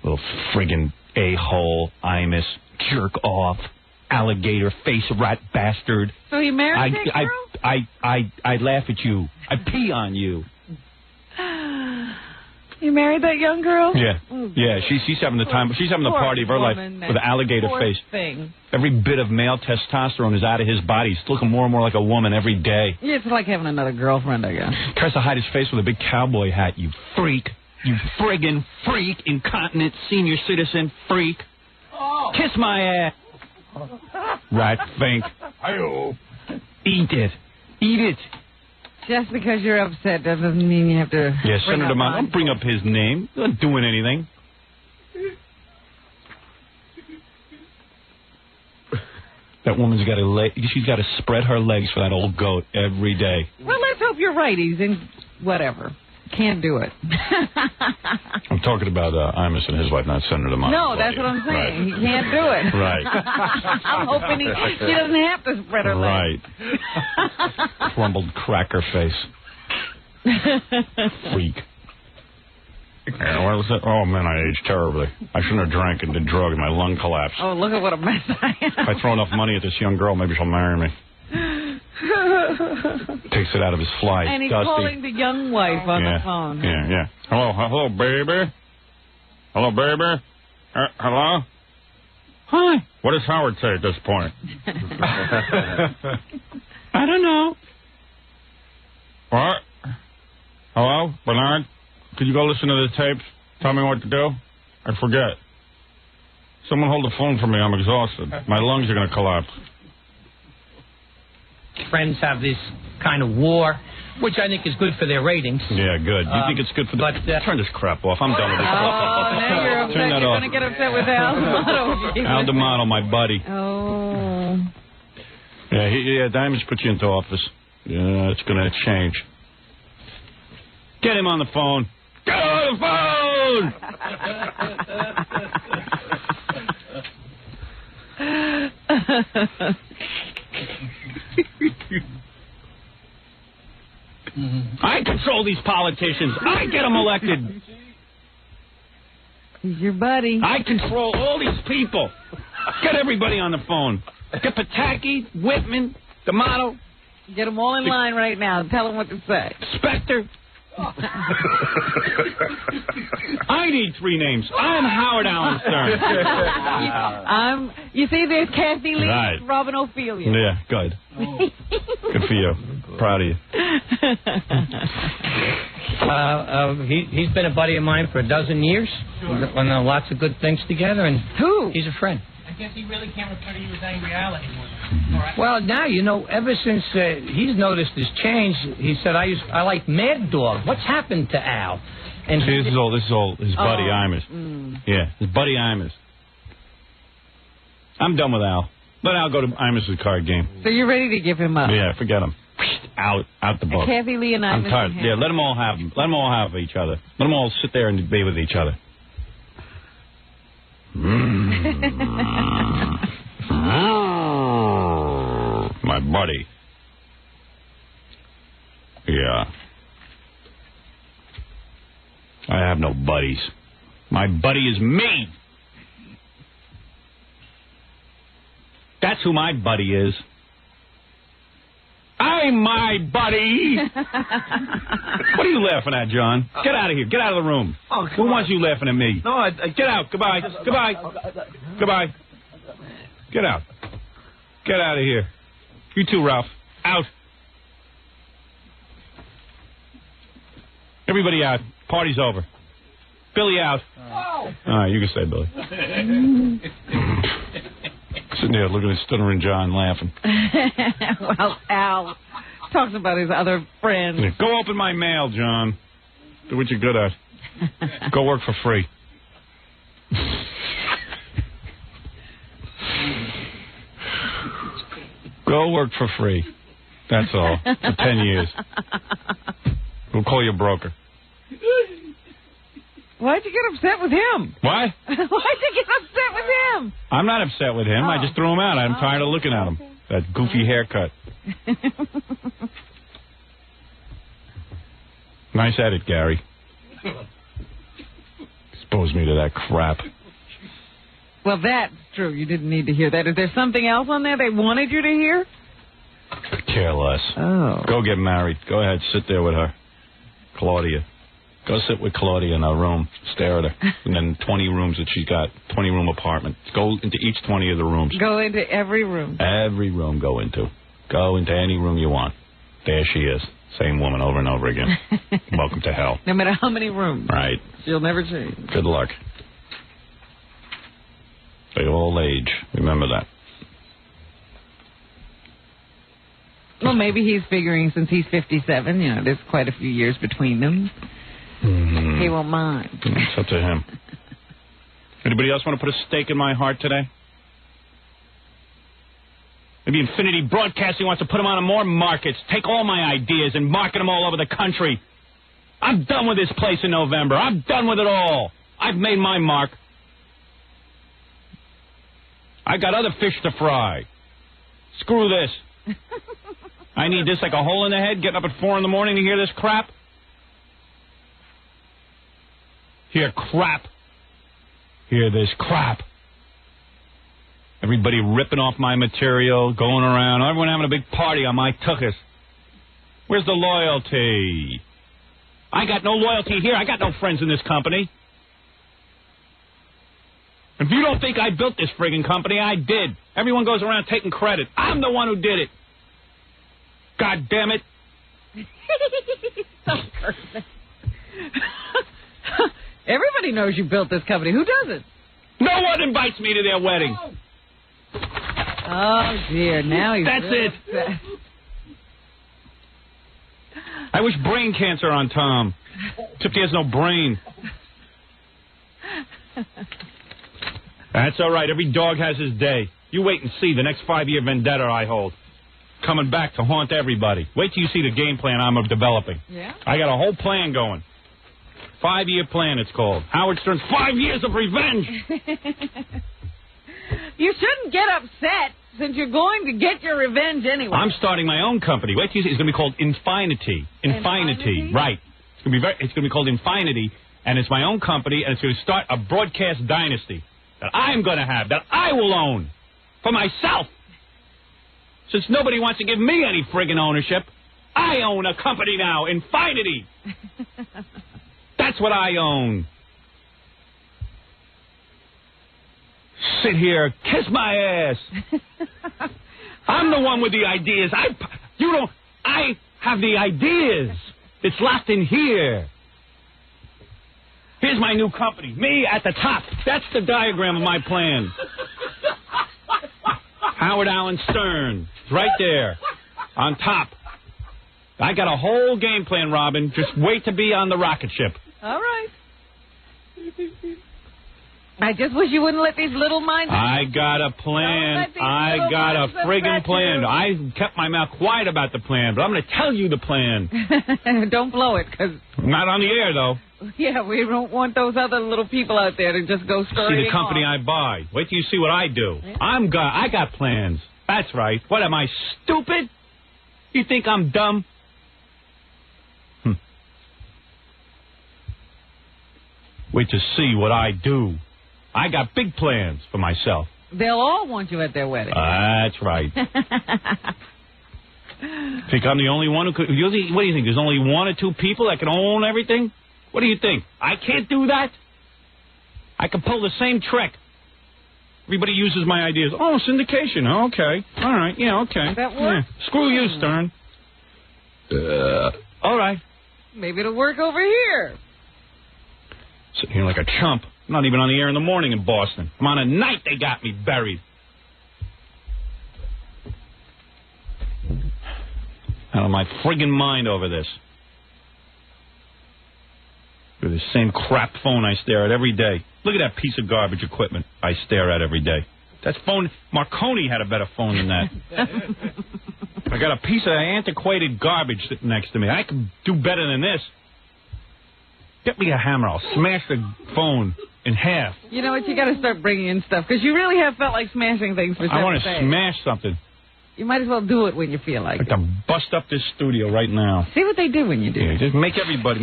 Little friggin' a-hole, Imus, jerk off, alligator face rat bastard. So he married that girl? I laugh at you. I pee on you. You married that young girl? Yeah. Yeah, she's having the time. She's having the party of her life with an alligator face. Thing. Every bit of male testosterone is out of his body. He's looking more and more like a woman every day. Yeah, it's like having another girlfriend, I guess. Tries to hide his face with a big cowboy hat, you freak. You friggin' freak, incontinent senior citizen freak. Oh. Kiss my ass. Rat fink. Eat it. Eat it. Just because you're upset doesn't mean you have to. Yeah, Senator Mott, don't bring up his name. He's not doing anything. That woman's got she's got to spread her legs for that old goat every day. Well, let's hope you're right. He's in whatever. Can't do it. I'm talking about Imus and his wife, not Senator Mott. No, that's what I'm saying. Right. He can't do it. Right. I'm hoping she doesn't have to spread her legs. Right. Crumbled cracker face. Freak. Yeah, what was that? Oh, man, I aged terribly. I shouldn't have drank and did drugs. My lung collapsed. Oh, look at what a mess I am. If I throw enough money at this young girl, maybe she'll marry me. Takes it out of his fly. And he's Dusty. calling the young wife on the phone. Yeah. Hello, baby. Hello, baby. Hello? Hi. What does Howard say at this point? I don't know. What? Hello, Bernard? Could you go listen to the tapes? Tell me what to do? I forget. Someone hold the phone for me. I'm exhausted. My lungs are going to collapse. Friends have this kind of war, which I think is good for their ratings. Yeah, good. You think it's good for the... Turn this crap off. I'm done with this. Now you're upset. Turn that You're off. going to get upset with Al D'Amato. Al D'Amato, my buddy. Oh. Yeah, Diamonds put you into office. Yeah, it's going to change. Get him on the phone. Get on the phone! I control these politicians. I get them elected. He's your buddy. I control all these people. Get everybody on the phone. Get Pataki, Whitman, D'Amato. Get them all in line right now. Tell them what to say. Specter. I need 3 names. I'm Howard Allen Stern. You see, there's Kathy Lee, Right. Robin Ophelia. Yeah, good. Good for you. Proud of you. He's been a buddy of mine for 12 years. We've done lots of good things together, and he's a friend. I guess he really can't refer to you as Angry Al anymore. Well, now, ever since he's noticed his change, he said, I like Mad Dog. What's happened to Al? And See, this is all his buddy Imers. Yeah, his buddy Imers. I'm done with Al. Let Al go to Imers' card game. So you're ready to give him up? Yeah, forget him. Out the book. Kathy Lee and I'm tired. Yeah, let them all have them. Let them all have each other. Let them all sit there and be with each other. My buddy. Yeah. I have no buddies. My buddy is me. That's who my buddy is. I'm my buddy. What are you laughing at, John? Get out of here. Get out of the room. Who wants you laughing at me? No, Get out. Goodbye. Goodbye. Goodbye. Get out. Get out of here. You too, Ralph. Out. Everybody out. Party's over. Billy out. All right, you can stay, Billy. Sitting there looking at Stuttering John laughing. Well, Al talks about his other friends. Yeah, go open my mail, John. Do what you're good at. Go work for free. Go work for free. That's all. For 10 years. We'll call you a broker. Why'd you get upset with him? What? Why'd you get upset with him? I'm not upset with him. I just threw him out. I'm tired of looking at him. That goofy haircut. Nice edit, Gary. Expose me to that crap. Well, that's true. You didn't need to hear that. Is there something else on there they wanted you to hear? Could care less. Oh. Go get married. Go ahead. Sit there with her. Claudia. Go sit with Claudia in her room. Stare at her. And then 20 rooms that she's got. 20-room apartment. Go into each 20 of the rooms. Go into every room. Every room go into. Go into any room you want. There she is. Same woman over and over again. Welcome to hell. No matter how many rooms. Right. She'll never change. Good luck. They all age. Remember that. Well, maybe he's figuring since he's 57, there's quite a few years between them. He won't mind. It's up to him. Anybody else want to put a stake in my heart today? Maybe Infinity Broadcasting wants to put them on more markets. Take all my ideas and market them all over the country. I'm done with this place in November. I'm done with it all. I've made my mark. I got other fish to fry. Screw this. I need this like a hole in the head, getting up at 4 in the morning to hear this crap. Hear crap. Hear this crap. Everybody ripping off my material, going around, everyone having a big party on my tuchus. Where's the loyalty? I got no loyalty here. I got no friends in this company. If you don't think I built this friggin' company, I did. Everyone goes around taking credit. I'm the one who did it. God damn it. So perfect. Everybody Everybody knows you built this company. Who doesn't? No one invites me to their wedding. Oh, dear. Now he's... That's really it. upset. I wish brain cancer on Tom. Except he has no brain. That's all right. Every dog has his day. You wait and see the next 5-year vendetta I hold. Coming back to haunt everybody. Wait till you see the game plan I'm developing. Yeah? I got a whole plan going. 5-year plan, it's called. Howard Stern's 5 years of revenge. You shouldn't get upset since you're going to get your revenge anyway. I'm starting my own company. Wait till you see. It's going to be called Infinity. Infinity, right. It's going to be called Infinity, and it's my own company, and it's going to start a broadcast dynasty that I'm going to have, that I will own for myself. Since nobody wants to give me any friggin' ownership, I own a company now, Infinity. That's what I own. Sit here, kiss my ass. I'm the one with the ideas. I have the ideas. It's locked in here. Here's my new company. Me at the top. That's the diagram of my plan. Howard Allen Stern. It's right there. On top. I got a whole game plan, Robin. Just wait to be on the rocket ship. All right. I just wish you wouldn't let these little minds... I got a plan. I got a friggin' plan. I kept my mouth quiet about the plan, but I'm going to tell you the plan. Don't blow it, because... Not on the air, though. Yeah, we don't want those other little people out there to just go scurrying See the company off. I buy. Wait till you see what I do. Yeah. I got plans. That's right. What, am I stupid? You think I'm dumb? Wait to see what I do. I got big plans for myself. They'll all want you at their wedding. That's right. Think I'm the only one who could... What do you think? There's only 1 or 2 people that can own everything? What do you think? I can't do that? I can pull the same trick. Everybody uses my ideas. Oh, syndication. Oh, okay. All right. Yeah, okay. That work? Yeah. Screw you, Stern. All right. Maybe it'll work over here. Sitting here like a chump. I'm not even on the air in the morning in Boston. I'm on a night they got me buried. Out of my friggin' mind over this. With the same crap phone I stare at every day. Look at that piece of garbage equipment I stare at every day. That phone, Marconi had a better phone than that. I got a piece of antiquated garbage sitting next to me. I can do better than this. Get me a hammer. I'll smash the phone in half. You know what? You got to start bringing in stuff, because you really have felt like smashing things for 7 days. I want to smash something. You might as well do it when you feel like it. I'd like to bust up this studio right now. See what they do when you do it. Just make everybody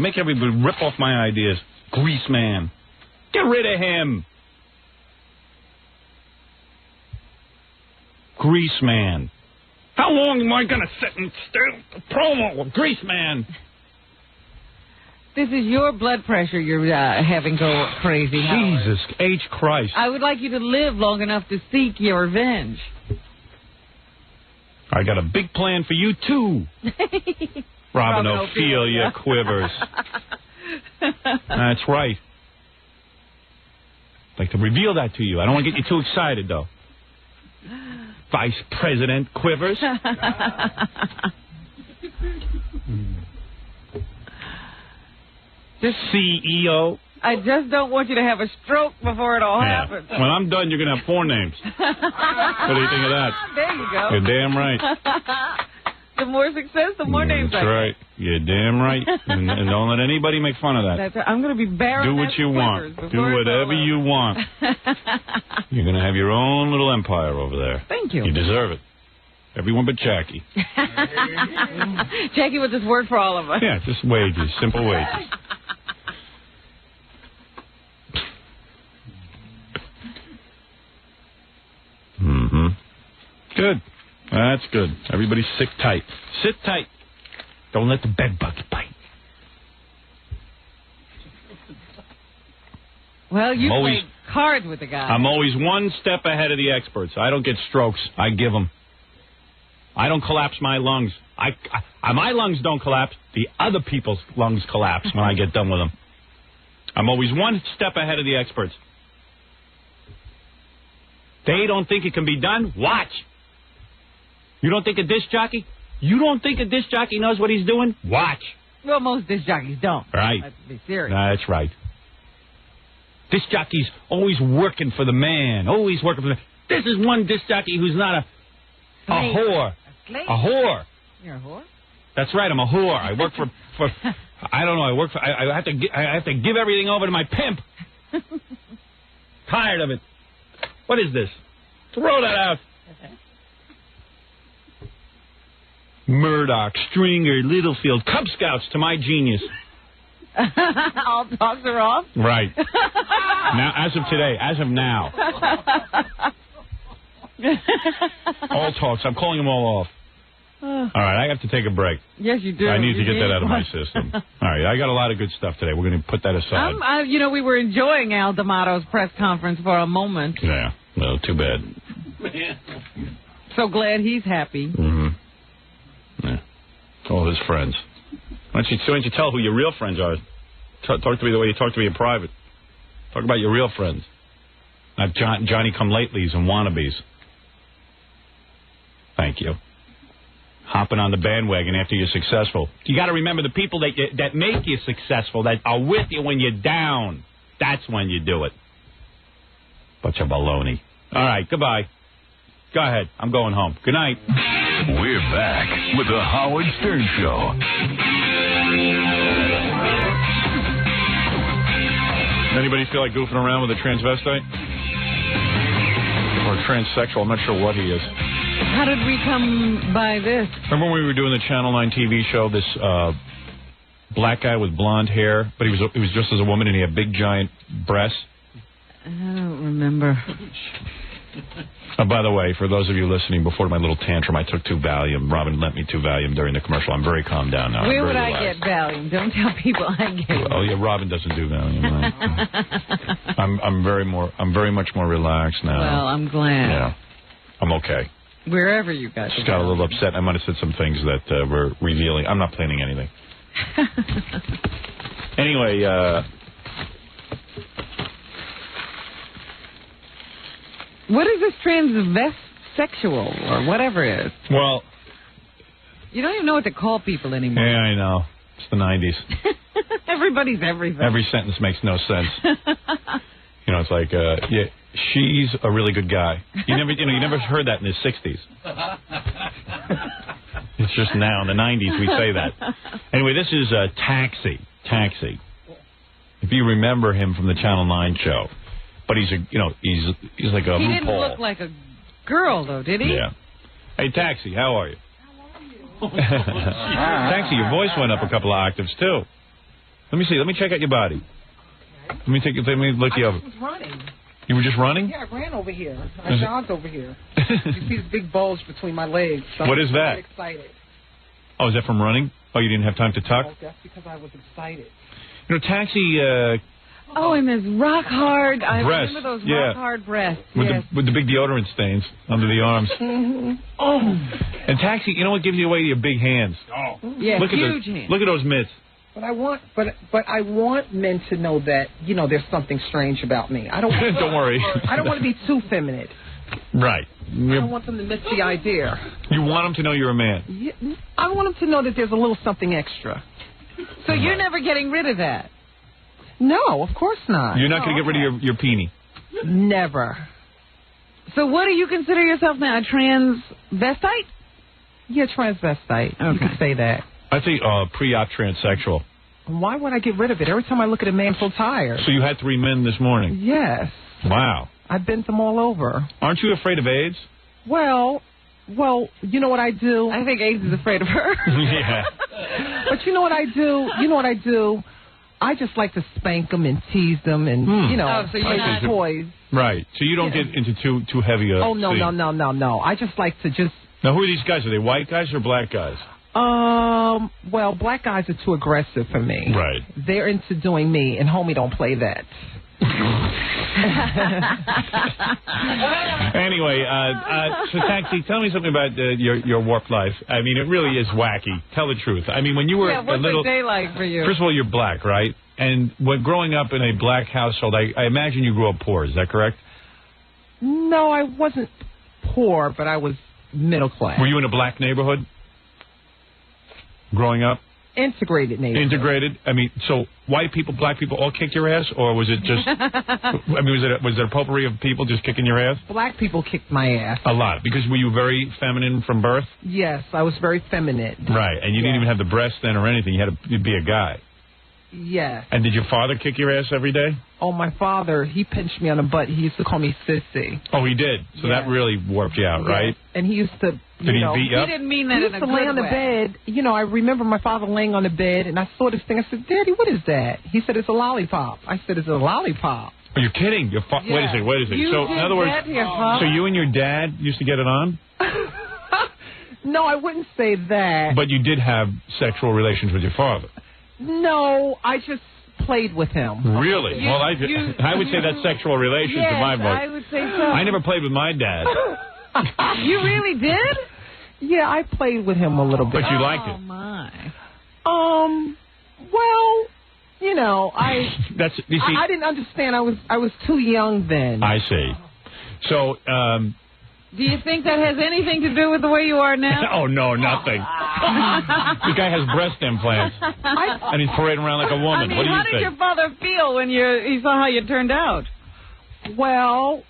rip off my ideas. Grease man. Get rid of him. Grease man. How long am I going to sit and stare at the promo with Grease man? This is your blood pressure you're having go crazy, Howard. Jesus H. Christ. I would like you to live long enough to seek your revenge. I got a big plan for you, too. Robin Ophelia Quivers. That's right. I'd like to reveal that to you. I don't want to get you too excited, though. Vice President Quivers. Just CEO. I just don't want you to have a stroke before it all happens. When I'm done, you're going to have 4 names. What do you think of that? There you go. You're damn right. The more success, the more names I That's right. You're damn right. And don't let anybody make fun of that. That's right. I'm going to be barren. Do what you want. Do whatever you want. You're going to have your own little empire over there. Thank you. You deserve it. Everyone but Jackie. Jackie with this word for all of us. Yeah, just wages. Simple wages. Mm-hmm. Good. That's good. Everybody sit tight. Sit tight. Don't let the bed bugs bite. Well, you played cards with the guy. I'm always 1 step ahead of the experts. I don't get strokes. I give them. I don't collapse my lungs. My lungs don't collapse. The other people's lungs collapse when I get done with them. I'm always one step ahead of the experts. They don't think it can be done? Watch. You don't think a disc jockey? You don't think a disc jockey knows what he's doing? Watch. Well, most disc jockeys don't. Right. Let's be serious. That's right. Disc jockey's always working for the man. Always working for the... This is one disc jockey who's not a whore. A whore. You're a whore? That's right, I'm a whore. I work for I don't know, I have to give everything over to my pimp. Tired of it. What is this? Throw that out. Murdoch, Stringer, Littlefield, Cub Scouts to my genius. All dogs are off? Right. Now, as of today, as of now. All talks. I'm calling them all off. All right, I have to take a break. Yes, you do. I need to get that out of my system. All right, I got a lot of good stuff today. We're going to put that aside. We were enjoying Al D'Amato's press conference for a moment. Yeah, well, too bad. So glad he's happy. Mm-hmm. Yeah. All his friends. Why don't you tell who your real friends are? Talk to me the way you talk to me in private. Talk about your real friends. Not Johnny-come-latelys and wannabes. Thank you. Hopping on the bandwagon after you're successful. You got to remember the people that make you successful, that are with you when you're down. That's when you do it. Bunch of baloney. All right, goodbye. Go ahead. I'm going home. Good night. We're back with the Howard Stern Show. Anybody feel like goofing around with a transvestite? Or a transsexual? I'm not sure what he is. How did we come by this? Remember when we were doing the Channel 9 TV show, this black guy with blonde hair, but he was dressed as a woman and he had big giant breasts? I don't remember. By the way, for those of you listening, before my little tantrum, I took 2 Valium. Robin lent me 2 Valium during the commercial. I'm very calmed down now. Where would I get Valium? Don't tell people I get it. Oh, yeah, Robin doesn't do Valium. Right? I'm very much more relaxed now. Well, I'm glad. Yeah, I'm okay. Wherever you got Just got a little upset. I might have said some things that were revealing. I'm not planning anything. Anyway, what is this transsexual or whatever it is? Well, you don't even know what to call people anymore. Yeah, I know. It's the 90s. Everybody's everything. Every sentence makes no sense. It's like, yeah, she's a really good guy. You never heard that in the 60s. It's just now in the 90s we say that. Anyway, this is Taxi. If you remember him from the Channel 9 show. But he's like a RuPaul. He didn't look like a girl, though, did he? Yeah. Hey, Taxi, how are you? Taxi, your voice went up a couple of octaves, too. Let me see. Let me check out your body. Let me look you over. I was running. You were just running? Yeah, I ran over here. I jogged over here. You see this big bulge between my legs. So what is that? I'm excited. Oh, is that from running? Oh, you didn't have time to tuck? Oh, that's because I was excited. Taxi... Oh, and his rock hard. I breasts. remember those rock hard breasts. With the big deodorant stains under the arms. Mm-hmm. Oh. And Taxi, you know what gives you away? Your big hands. Oh. Yeah, look huge at hands. Look at those mitts. But I want men to know that there's something strange about me. I don't. Don't worry. I don't want to be too feminine. Right. I don't want them to miss the idea. You want them to know you're a man. Yeah, I want them to know that there's a little something extra. So you're never getting rid of that? No, of course not. You're not going to get rid of your peenie? Never. So what do you consider yourself now, a transvestite? Yeah, transvestite. Okay. You could say that. I think pre-op transsexual. Why would I get rid of it? Every time I look at a man, I feel tired. So you had 3 men this morning? Yes. Wow. I've bent them all over. Aren't you afraid of AIDS? Well, you know what I do? I think AIDS is afraid of her. Yeah. But you know what I do? I just like to spank them and tease them and, so you're not toys. Right. So you don't get into too heavy a no. I just like to just... Now, who are these guys? Are they white guys or black guys? Well, black guys are too aggressive for me. Right. They're into doing me, and homie don't play that. Anyway, so Taxi, tell me something about your warped life. I mean, it really is wacky. Tell the truth. I mean, when you were what's a little... a day like for you? First of all, you're black, right? And when growing up in a black household, I imagine you grew up poor. Is that correct? No, I wasn't poor, but I was middle class. Were you in a black neighborhood growing up? Integrated neighborhood. Integrated? I mean, so white people, black people all kicked your ass? Or was it just... I mean, was it a potpourri of people just kicking your ass? Black people kicked my ass. A lot. Because were you very feminine from birth? Yes, I was very feminine. Right. And you didn't even have the breasts then or anything. You'd be a guy. Yes. And did your father kick your ass every day? Oh, my father, he pinched me on the butt. He used to call me sissy. Oh, he did? So that really warped you out, right? And he used to, Did he beat you up? He didn't mean that he in used a to lay good on the way. bed. You know, I remember my father laying on the bed, and I saw this thing. I said, Daddy, what is that? He said, it's a lollipop. I said, it's a lollipop. Are you kidding? Wait a second, wait a second. You So, did in other words, that to your father? so you and your dad used to get it on? No, I wouldn't say that. But you did have sexual relations with your father? No, I just played with him. Really? Well, I would say that's sexual relations in my book. I would say so. I never played with my dad. You really did? Yeah, I played with him a little bit. But you liked it? Oh, my. Well, you know, That's, you see, I didn't understand. I was too young then. I see. So, Do you think that has anything to do with the way you are now? oh, no, nothing. This guy has breast implants, and he's parading around like a woman. I mean, what do you how think? did your father feel when he saw how you turned out? Well,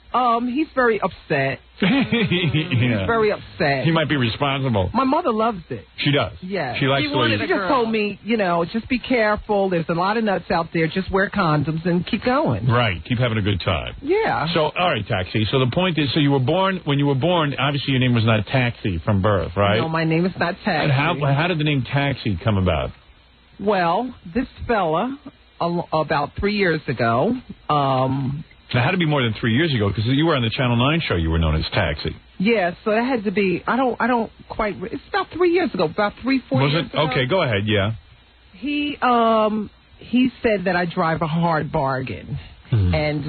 he's very upset. He's very upset. He might be responsible. My mother loves it. She does. Yeah. She likes the way She just told me, you know, just be careful. There's a lot of nuts out there. Just wear condoms and keep going. Right. Keep having a good time. Yeah. So, all right, Taxi. So the point is, when you were born, obviously your name was not Taxi from birth, right? No, my name is not Taxi. And how did the name Taxi come about? Well, this fella, about 3 years ago, It had to be more than 3 years ago because you were on the Channel 9 show. You were known as Taxi. yeah, so that had to be, I don't quite, it's about 3 years ago, about 3-4 years ago. Okay, go ahead, yeah. He said that I drive a hard bargain. And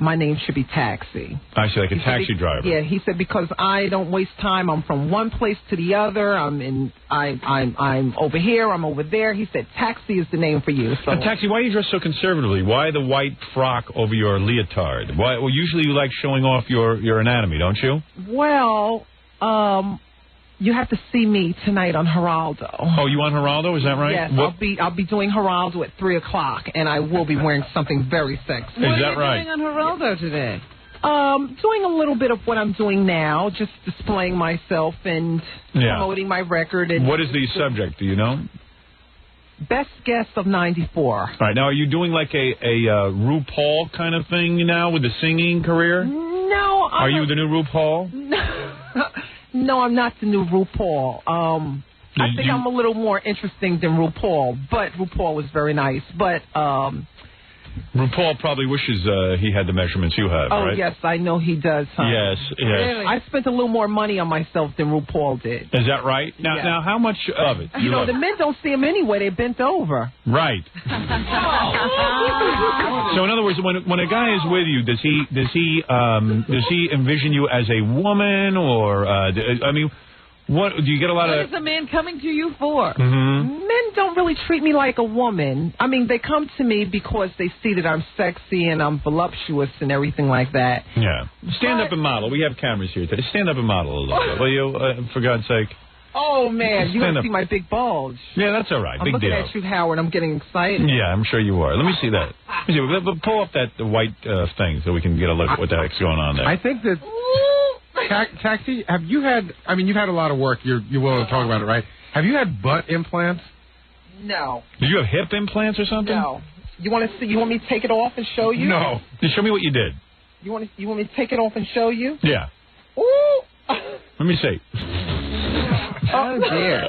my name should be Taxi. I see, like a taxi driver. Yeah, he said because I don't waste time. I'm from one place to the other. I'm over here. I'm over there. He said Taxi is the name for you. So. And Taxi, why do you dress so conservatively? Why the white frock over your leotard? Why? Well, usually you like showing off your anatomy, don't you? Well, you have to see me tonight on Geraldo. Oh, you on Geraldo? Is that right? Yes, I'll be doing Geraldo at 3:00, and I will be wearing something very sexy. What are you doing on Geraldo today? Doing a little bit of what I'm doing now, just displaying myself and promoting my record. And what is the subject? Do you know? Best guest of '94. All right, now are you doing like a RuPaul kind of thing now with the singing career? No. Are you the new RuPaul? No, I'm not the new RuPaul. I think I'm a little more interesting than RuPaul, but RuPaul is very nice. But RuPaul probably wishes he had the measurements you have, right? Oh, yes, I know he does, huh? Yes, yes. Really? I spent a little more money on myself than RuPaul did. Is that right? Now, how much of it? You know, the men don't see him anyway. They're bent over. Right. So, in other words, when a guy is with you, does he envision you as a woman, or I mean, what do you get a lot What of? is a man coming to you for? Men don't really treat me like a woman. I mean, they come to me because they see that I'm sexy and I'm voluptuous and everything like that. Yeah. Stand up and model. We have cameras here today. Stand up and model a little bit, will you? For God's sake. Oh, man, you Stand want up. to see my big bulge. Yeah, that's all right. I'm Big looking deal. at you, Howard. I'm getting excited. Yeah, I'm sure you are. Let me see that. Let me see. Pull up that white thing so we can get a look at what the heck's going on there. I think that Taxi, have you had? I mean, you've had a lot of work. You're willing to talk about it, right? Have you had butt implants? No. Did you have hip implants or something? No. You want to see? You want me to take it off and show you? No. Just show me what you did. You want me to take it off and show you? Yeah. Ooh. Let me see. Oh dear.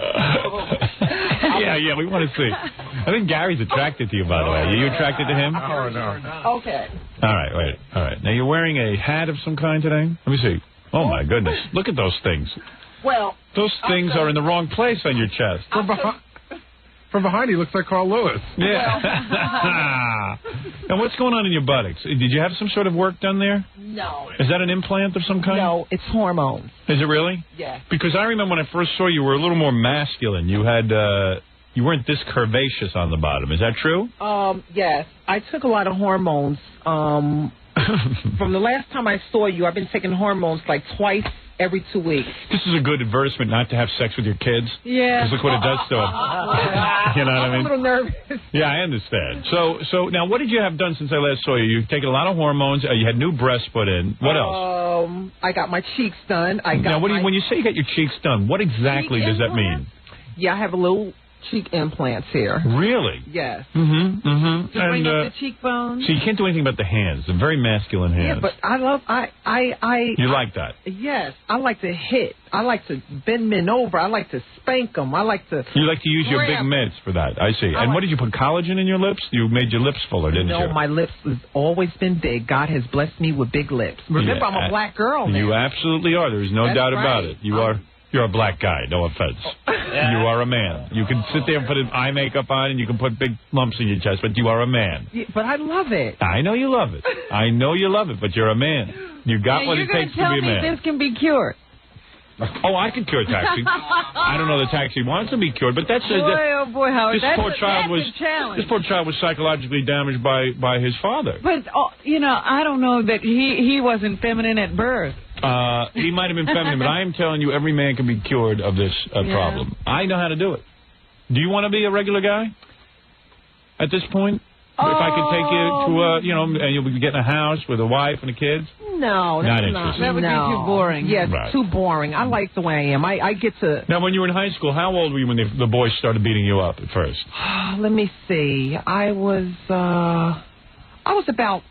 Yeah, we want to see. I think Gary's attracted to you, by the way. Are you attracted to him? Oh, no. Okay. All right, wait. All right. Now, you're wearing a hat of some kind today? Let me see. Oh, my goodness. Look at those things. Well. Those things are in the wrong place on your chest. From behind, he looks like Carl Lewis. Yeah. And what's going on in your buttocks? Did you have some sort of work done there? No. Is that an implant of some kind? No, it's hormones. Is it really? Yeah. Because I remember when I first saw you, you were a little more masculine. You had, you weren't this curvaceous on the bottom. Is that true? Yes. I took a lot of hormones. From the last time I saw you, I've been taking hormones like twice every 2 weeks. This is a good advertisement not to have sex with your kids. Yeah. Because look what it does to them. You know what I mean? I'm a little nervous. Yeah, I understand. So now, what did you have done since I last saw you? You've taken a lot of hormones. You had new breasts put in. What else? I got my cheeks done. Now, when you say you got your cheeks done, what exactly does that mean? Yeah, I have a little cheek implants here. Really? Yes. Mm-hmm. To bring up the cheekbones. So you can't do anything about the hands. They're very masculine hands. Yeah, but You like that? Yes, I like to hit. I like to bend men over. I like to spank them. I like to. You like to use your big mitts for that. I see. And what did you put collagen in your lips? You made your lips fuller, didn't you? No, my lips has always been big. God has blessed me with big lips. Remember, I'm a black girl now. You absolutely are. There's no doubt about it. You are. You're a black guy. No offense. You are a man. You can sit there and put eye makeup on, and you can put big lumps in your chest, but you are a man. Yeah, but I love it. I know you love it. I know you love it, but you're a man. You got what it takes to be a man. You're going to tell me this can be cured. Oh, I can cure Taxi. I don't know that Taxi wants to be cured, but that's oh boy, Howard, this poor child was psychologically damaged by his father. But I don't know that he wasn't feminine at birth. He might have been feminine, but I am telling you, every man can be cured of this problem. I know how to do it. Do you want to be a regular guy at this point? If I could take you to and you'll be getting a house with a wife and the kids? No, not interested. That would be too boring. Yeah, right. Too boring. I like the way I am. I get to. Now, when you were in high school, how old were you when the boys started beating you up at first? Let me see. I was about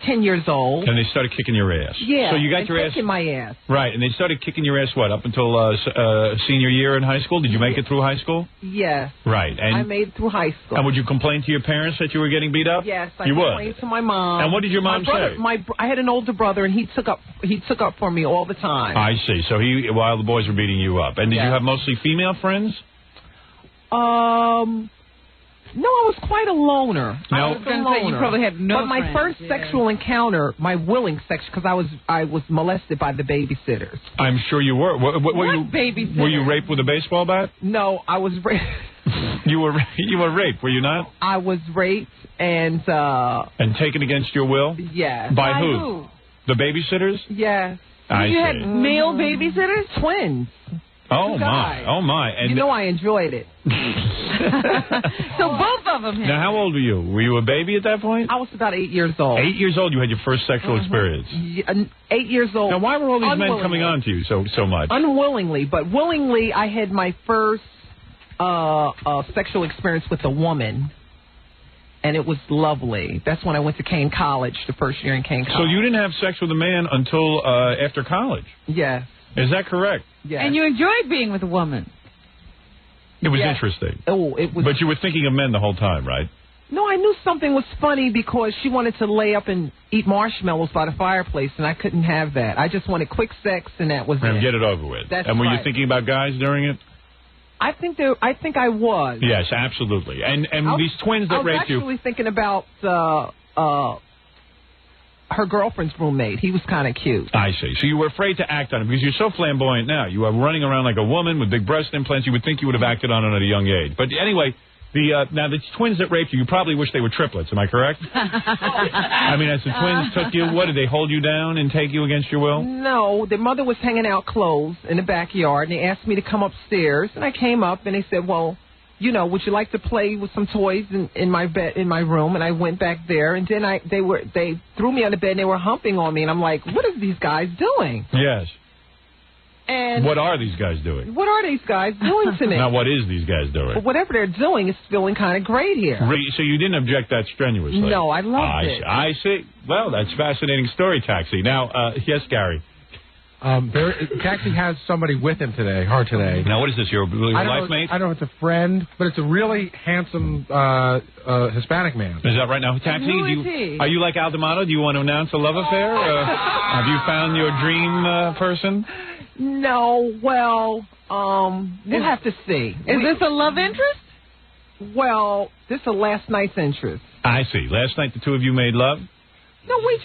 10 years old. And they started kicking your ass. Yeah. So you got your ass. Kicking my ass. Right, and they started kicking your ass, what, up until senior year in high school? Did you make it through high school? Yes. Right. And I made it through high school. And would you complain to your parents that you were getting beat up? Yes, I you complained to my mom. And what did your mom say? I had an older brother, and he took up for me all the time. I see. So while the boys were beating you up. And did you have mostly female friends? No, I was quite a loner. No. I was a loner. You probably had no But my friends, first sexual encounter, my willing sex, because I was molested by the babysitters. I'm sure you were. What babysitters? Were you raped with a baseball bat? No, I was raped. You were raped, were you not? I was raped and taken against your will? Yeah. By who? The babysitters? Yes. You had male babysitters? Twins. Oh, my. Oh, my. And I enjoyed it. So both of them had. Now, how old were you? Were you a baby at that point? I was about 8 years old. 8 years old, you had your first sexual experience. Yeah, 8 years old. Now, why were all these men coming on to you so much? Unwillingly, but willingly, I had my first sexual experience with a woman. And it was lovely. That's when I went to Kane College, the first year in Kane College. So you didn't have sex with a man until after college? Yes. Is that correct? Yes. And you enjoyed being with a woman? It was interesting. Oh, it was. But you were thinking of men the whole time, right? No, I knew something was funny because she wanted to lay up and eat marshmallows by the fireplace, and I couldn't have that. I just wanted quick sex, and that was and it. Get it over with. That's and were right. you thinking about guys during it? I think I was. Yes, absolutely. And these twins that raped you. I was actually thinking about her girlfriend's roommate. He was kind of cute. I see. So you were afraid to act on it because you're so flamboyant now. You are running around like a woman with big breast implants. You would think you would have acted on it at a young age. But anyway, now the twins that raped you, you probably wish they were triplets. Am I correct? I mean, as the twins took you, what, did they hold you down and take you against your will? No, their mother was hanging out clothes in the backyard, and they asked me to come upstairs. And I came up, and they said, well, would you like to play with some toys in my bed, in my room? And I went back there, and then they threw me on the bed, and they were humping on me, and I'm like, what are these guys doing? Yes. And what are these guys doing? What are these guys doing to me? Now, what is these guys doing? But whatever they're doing is feeling kind of great here. So you didn't object that strenuously? No, I loved it. I see. Well, that's a fascinating story, Taxi. Now, yes, Gary. Taxi has somebody with him today. Now, what is this? Your life mate? I don't know if it's a friend, but it's a really handsome Hispanic man. Is that right now, Taxi? Who is he? Are you like Aldemado? Do you want to announce a love affair? Have you found your dream person? No, well, we'll have to see. Is this a love interest? Well, this is a last night's interest. I see. Last night the two of you made love? No, we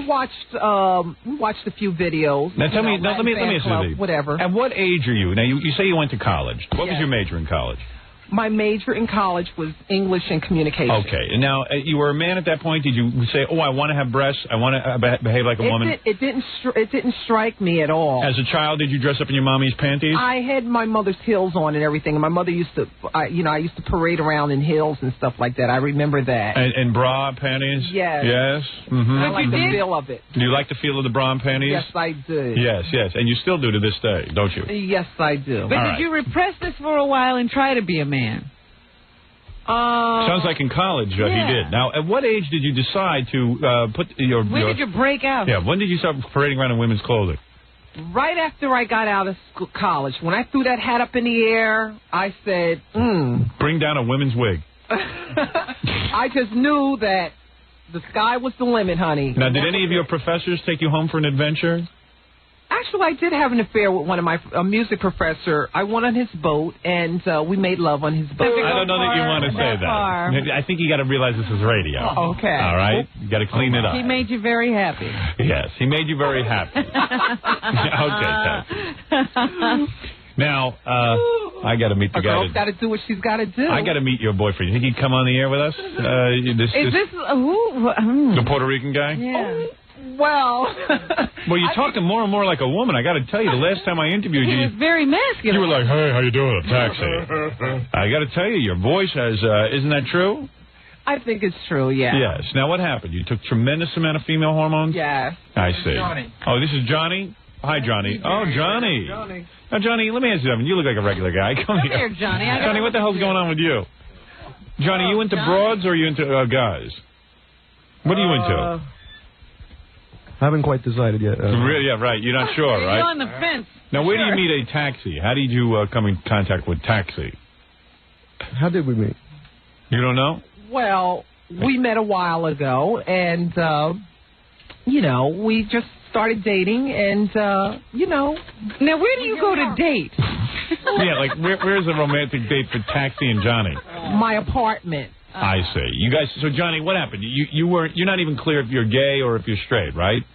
watched a few videos. Now tell me, let me ask you this. Whatever. At what age are you? Now you say you went to college. What was your major in college? My major in college was English and communication. Okay. And now, you were a man at that point. Did you say, oh, I want to have breasts. I want to behave like a woman? It didn't strike me at all. As a child, did you dress up in your mommy's panties? I had my mother's heels on and everything. And my mother used to, I used to parade around in heels and stuff like that. I remember that. And bra panties? Yes. Yes? Mm-hmm. I like the feel of it. Do you like the feel of the bra and panties? Yes, I do. Yes, yes. And you still do to this day, don't you? Yes, I do. But did you repress this for a while and try to be a man? Sounds like in college he did. Now, at what age did you decide to put your... When did you break out? Yeah, when did you start parading around in women's clothing? Right after I got out of college. When I threw that hat up in the air, I said, Bring down a women's wig. I just knew that the sky was the limit, honey. Now, did any of your professors take you home for an adventure? Actually, I did have an affair with one of my music professor. I went on his boat, and we made love on his boat. I don't know that you want to say that. I think you got to realize this is radio. Okay. All right? You got to clean it up. He made you very happy. Yes, he made you very happy. Okay, thanks. Now, I got to meet the guy. A girl's got to do what she's got to do. I got to meet your boyfriend. You think he'd come on the air with us? Is this who? The Puerto Rican guy? Yeah. Well, you're talking more and more like a woman. I got to tell you, the last time I interviewed you, he was very masculine. You were like, "Hey, how you doing? A taxi." I got to tell you, your voice has. Isn't that true? I think it's true. Yeah. Yes. Now, what happened? You took tremendous amount of female hormones. Yes. I see. Johnny. Oh, this is Johnny. Hi, Johnny. Oh, Johnny. Now, Johnny, let me ask you something. You look like a regular guy. Come here, Johnny. Johnny, what the hell's going on with you? Johnny, you into broads or are you into guys? What are you into? I haven't quite decided yet. Really? Yeah, right. You're not sure, right? You're on the fence. Now, where do you meet a taxi? How did you come in contact with taxi? How did we meet? You don't know? Well, we met a while ago, and, we just started dating, and, Now, where do you go to date? Yeah, like, where's a romantic date for Taxi and Johnny? My apartment. I see. You guys, so Johnny, what happened? You're not even clear if you're gay or if you're straight, right?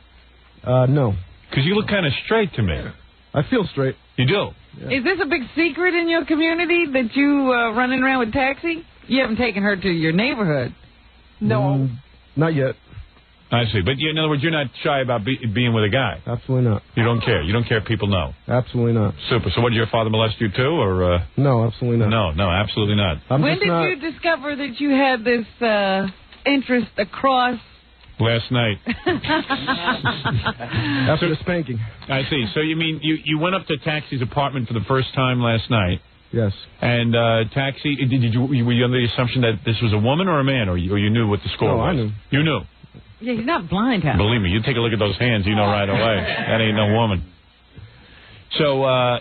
No. Because you look kind of straight to me. I feel straight. You do? Yeah. Is this a big secret in your community that you running around with Taxi? You haven't taken her to your neighborhood. No. Not yet. I see. But in other words, you're not shy about being with a guy. Absolutely not. You don't care. You don't care if people know. Absolutely not. Super. So what, did your father molest you too, or? No, absolutely not. No, absolutely not. When did you discover that you had this interest across? Last night. After the spanking. I see. So you mean you went up to Taxi's apartment for the first time last night? Yes. And Taxi, were you under the assumption that this was a woman or a man, or you knew what the score was? I knew. You knew. Yeah, he's not blind, Howard. Believe me, you take a look at those hands, you know right away. That ain't no woman. So, now,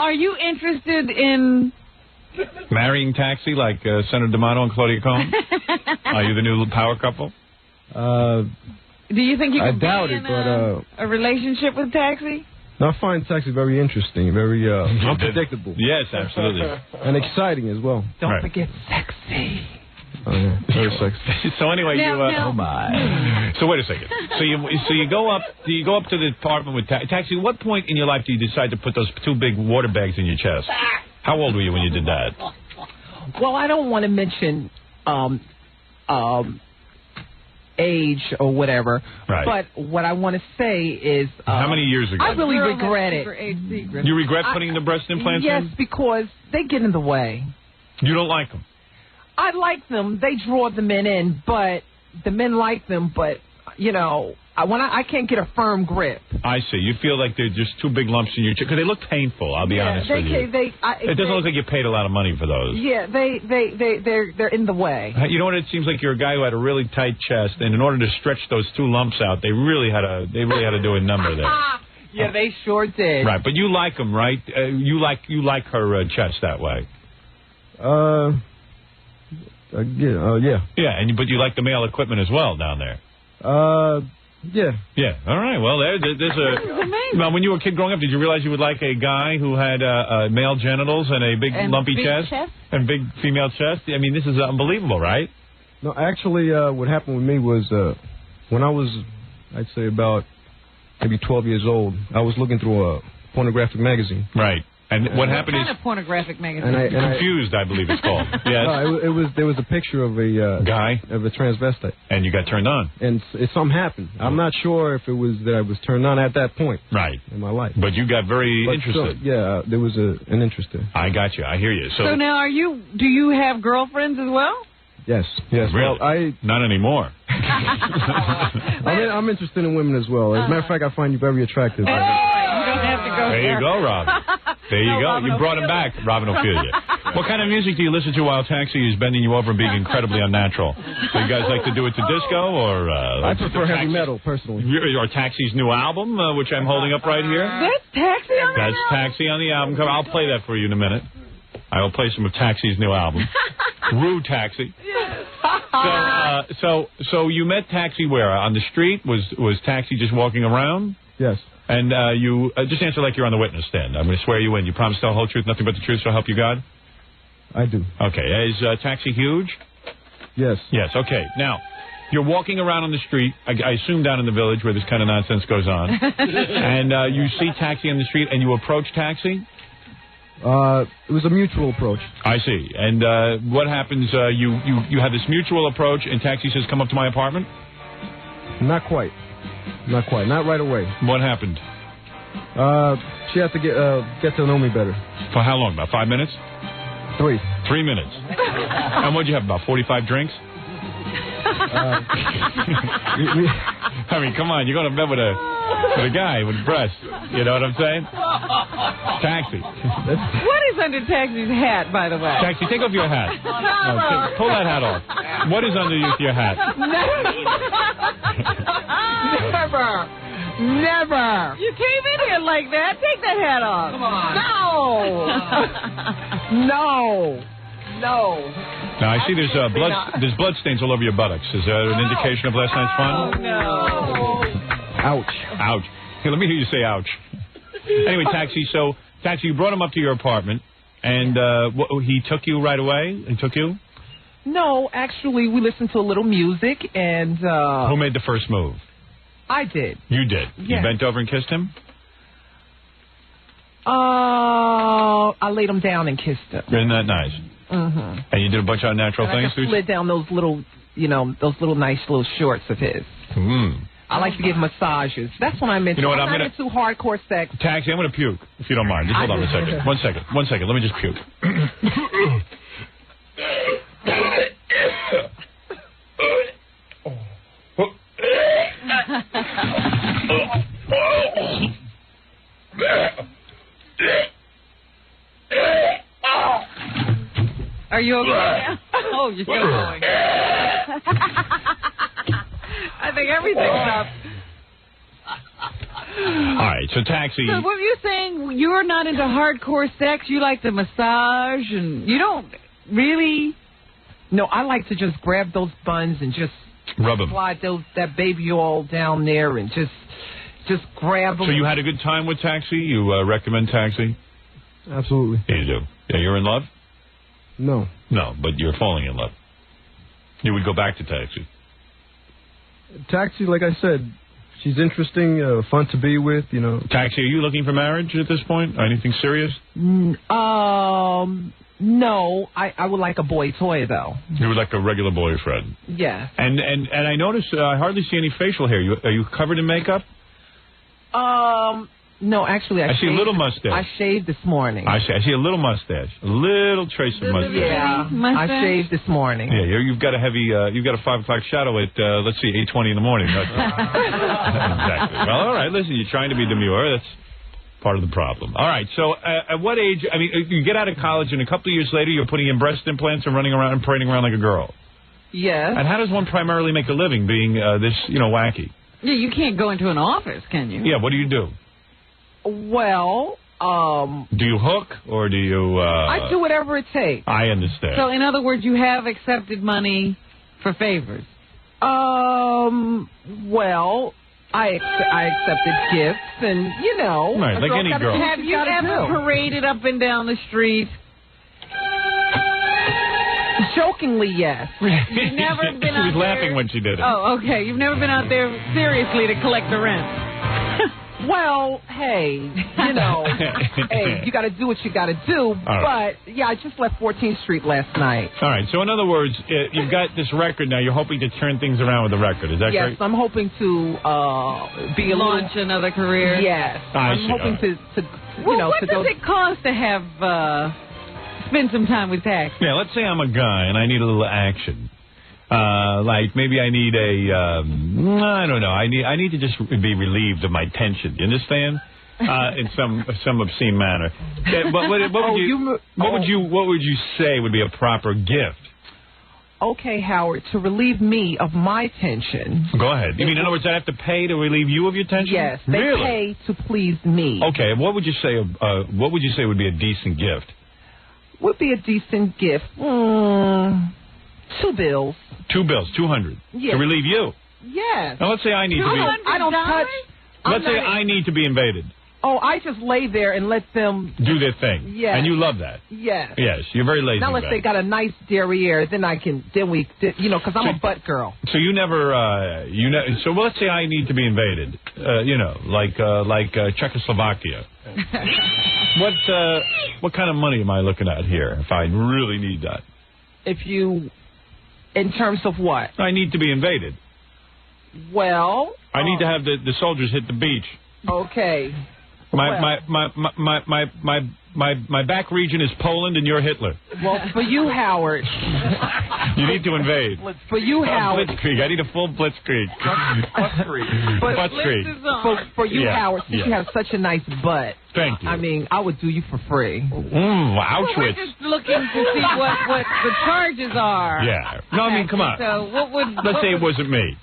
are you interested in... marrying Taxi like Senator D'Amato and Claudia Cohn? Are you the new power couple? Do you think you could be doubt in a relationship with Taxi? No, I find Taxi very interesting, very unpredictable. Yes, absolutely. And exciting as well. Don't forget sexy. Oh, yeah. Very sexy. So anyway, oh my. So wait a second. So you go up. Do you go up to the apartment with Taxi? What point in your life do you decide to put those two big water bags in your chest? How old were you when you did that? Well, I don't want to mention age or whatever. Right. But what I want to say is... how many years ago? I really regret it. You regret putting the breast implants in? Yes, because they get in the way. You don't like them? I like them. They draw the men in, but the men like them, but, I can't get a firm grip. I see. You feel like they're just two big lumps in your chest. Because they look painful, I'll be honest with you. It doesn't look like you paid a lot of money for those. Yeah, they're in the way. You know what? It seems like you're a guy who had a really tight chest, and in order to stretch those two lumps out, they really had to do a number there. Yeah, they sure did. Right, but you like them, right? You like her chest that way. Yeah. Yeah, but you like the male equipment as well down there. Yeah. Yeah. All right. Well, there's a. Now, when you were a kid growing up, did you realize you would like a guy who had male genitals and a big lumpy chest? and big female chest. I mean, this is unbelievable, right? No, actually, what happened with me was when I was, I'd say about maybe 12 years old, I was looking through a pornographic magazine. Right. And what happened kind of pornographic magazine? Confused, I believe it's called. Yes. No, there was a picture of a guy, of a transvestite, and you got turned on. And something happened. I'm not sure if it was that I was turned on at that point, right, in my life. But you got very interested. So, there was an interest there. I got you. I hear you. So now, do you have girlfriends as well? Yes. Yes. Really? Well, not anymore. I'm interested in women as well. As a matter of fact, I find you very attractive. You don't have to go there. You go, Rob. There you go. Robin You brought him back. Robin will feel you. What kind of music do you listen to while Taxi is bending you over and being incredibly unnatural? So you guys like to do it to disco, or I prefer heavy metal, personally. Or Taxi's new album, which I'm holding up right here. That's Taxi on the album? That's Taxi on the album cover. I'll play that for you in a minute. I will play some of Taxi's new album. Rude Taxi. So you met Taxi where? On the street? Was Taxi just walking around? Yes. And you just answer like you're on the witness stand. I'm going to swear you in. You promise to tell the whole truth, nothing but the truth, so help you God? I do. Okay. Is Taxi huge? Yes. Yes. Okay. Now, you're walking around on the street, I assume down in the village where this kind of nonsense goes on, and you see Taxi on the street, and you approach Taxi? It was a mutual approach. I see. And what happens? You have this mutual approach, and Taxi says, "Come up to my apartment." Not quite. Not quite. Not right away. What happened? She had to get to know me better. For how long? About 5 minutes? 3. 3 minutes. And what'd you have? About 45 drinks? I mean, come on. You're going to bed with a guy with breasts. You know what I'm saying? Taxi. What is under Taxi's hat, by the way? Taxi, take off your hat. Pull that hat off. What is underneath your hat? Never. You came in here like that. Take that hat off. Come on. No. Now, I see there's blood stains all over your buttocks. Is that an indication of last night's fun? Oh, no. Ouch. Hey, let me hear you say ouch. Anyway, Taxi, you brought him up to your apartment, and he took you right away? He took you? No, actually, we listened to a little music, and... Who made the first move? I did. You did? Yes. You bent over and kissed him? I laid him down and kissed him. Isn't that nice? Mm-hmm. And you did a bunch of unnatural things? I slid down those little, nice little shorts of his. I like to give massages. That's what I meant. You know what? I'm not into hardcore sex. Taxi, I'm going to puke, if you don't mind. Just hold on a second. One second. Let me just puke. Are you okay? Oh, you're still going. I think everything's up. All right, so Taxi. So what were you saying? You're not into hardcore sex? You like the massage, and you don't really... No, I like to just grab those buns and just rub them. Slide that baby oil down there and just grab them. So you had a good time with Taxi? You recommend Taxi? Absolutely. Yeah, you do. Yeah, you're in love? No. No, but you're falling in love. You would go back to Taxi. Taxi, like I said, she's interesting, fun to be with, Taxi, are you looking for marriage at this point? Anything serious? No. I would like a boy toy, though. You would like a regular boyfriend? Yeah. And I noticed I hardly see any facial hair. Are you covered in makeup? No, actually, I see a little mustache. I shaved this morning. I see a little mustache, a little trace of mustache. Yeah, I shaved this morning. Yeah, you've got a heavy, you've got a 5 o'clock shadow at 8:20 in the morning. Exactly. Well, all right. Listen, you're trying to be demure. That's part of the problem. All right. So, at what age? I mean, you get out of college, and a couple of years later, you're putting in breast implants and running around and parading around like a girl. Yes. And how does one primarily make a living being this, wacky? Yeah, you can't go into an office, can you? Yeah. What do you do? Well, do you hook or do you... I do whatever it takes. I understand. So, in other words, you have accepted money for favors? Well, I accepted gifts and, Right, like any girl. Have you ever paraded up and down the street Jokingly, yes. You've never been She out was laughing when she did it. Oh, okay. You've never been out there seriously to collect the rent. Well, hey, you know, hey, you got to do what you got to do. right. But, yeah, I just left 14th Street last night. All right. So, in other words, you've got this record now. You're hoping to turn things around with the record. Is that yes, correct? I'm hoping to be a launch another career. Yes. I'm hoping to well, know, what to does go. it cost to have spend some time with Tax? Yeah, let's say I'm a guy and I need a little action. Like maybe I need I don't know. I need to just be relieved of my tension. You understand? In some obscene manner. Yeah, but what would you say would be a proper gift? Okay, Howard, to relieve me of my tension. Go ahead. You mean in other words, I have to pay to relieve you of your tension? Yes, they really? pay to please me. Okay, what would you say? What would you say would be a decent gift? Would be a decent gift. 2 bills. 2 bills, 200 yes. to relieve you. Yes. Now let's say I need to be. I don't touch. Let's say I need to be invaded. Oh, I just lay there and let them do their thing. Yes. And you love that. Yes. Yes, you're very lazy. Now, unless they got a nice derriere, then because I'm a butt girl. So you never, so let's say I need to be invaded, like Czechoslovakia. What kind of money am I looking at here if I really need that? In terms of what? I need to be invaded. Well, I need to have the soldiers hit the beach. Okay. My back region is Poland and you're Hitler. Well, for you, Howard. You need to invade. For you, Howard. Blitzkrieg. I need a full blitzkrieg. Blitzkrieg. For you, Howard, since you have such a nice butt. Thank you. I mean, I would do you for free. Auschwitz. Well, we're just looking to see what the charges are. Yeah. No, I mean, come on. So Let's say it wasn't me.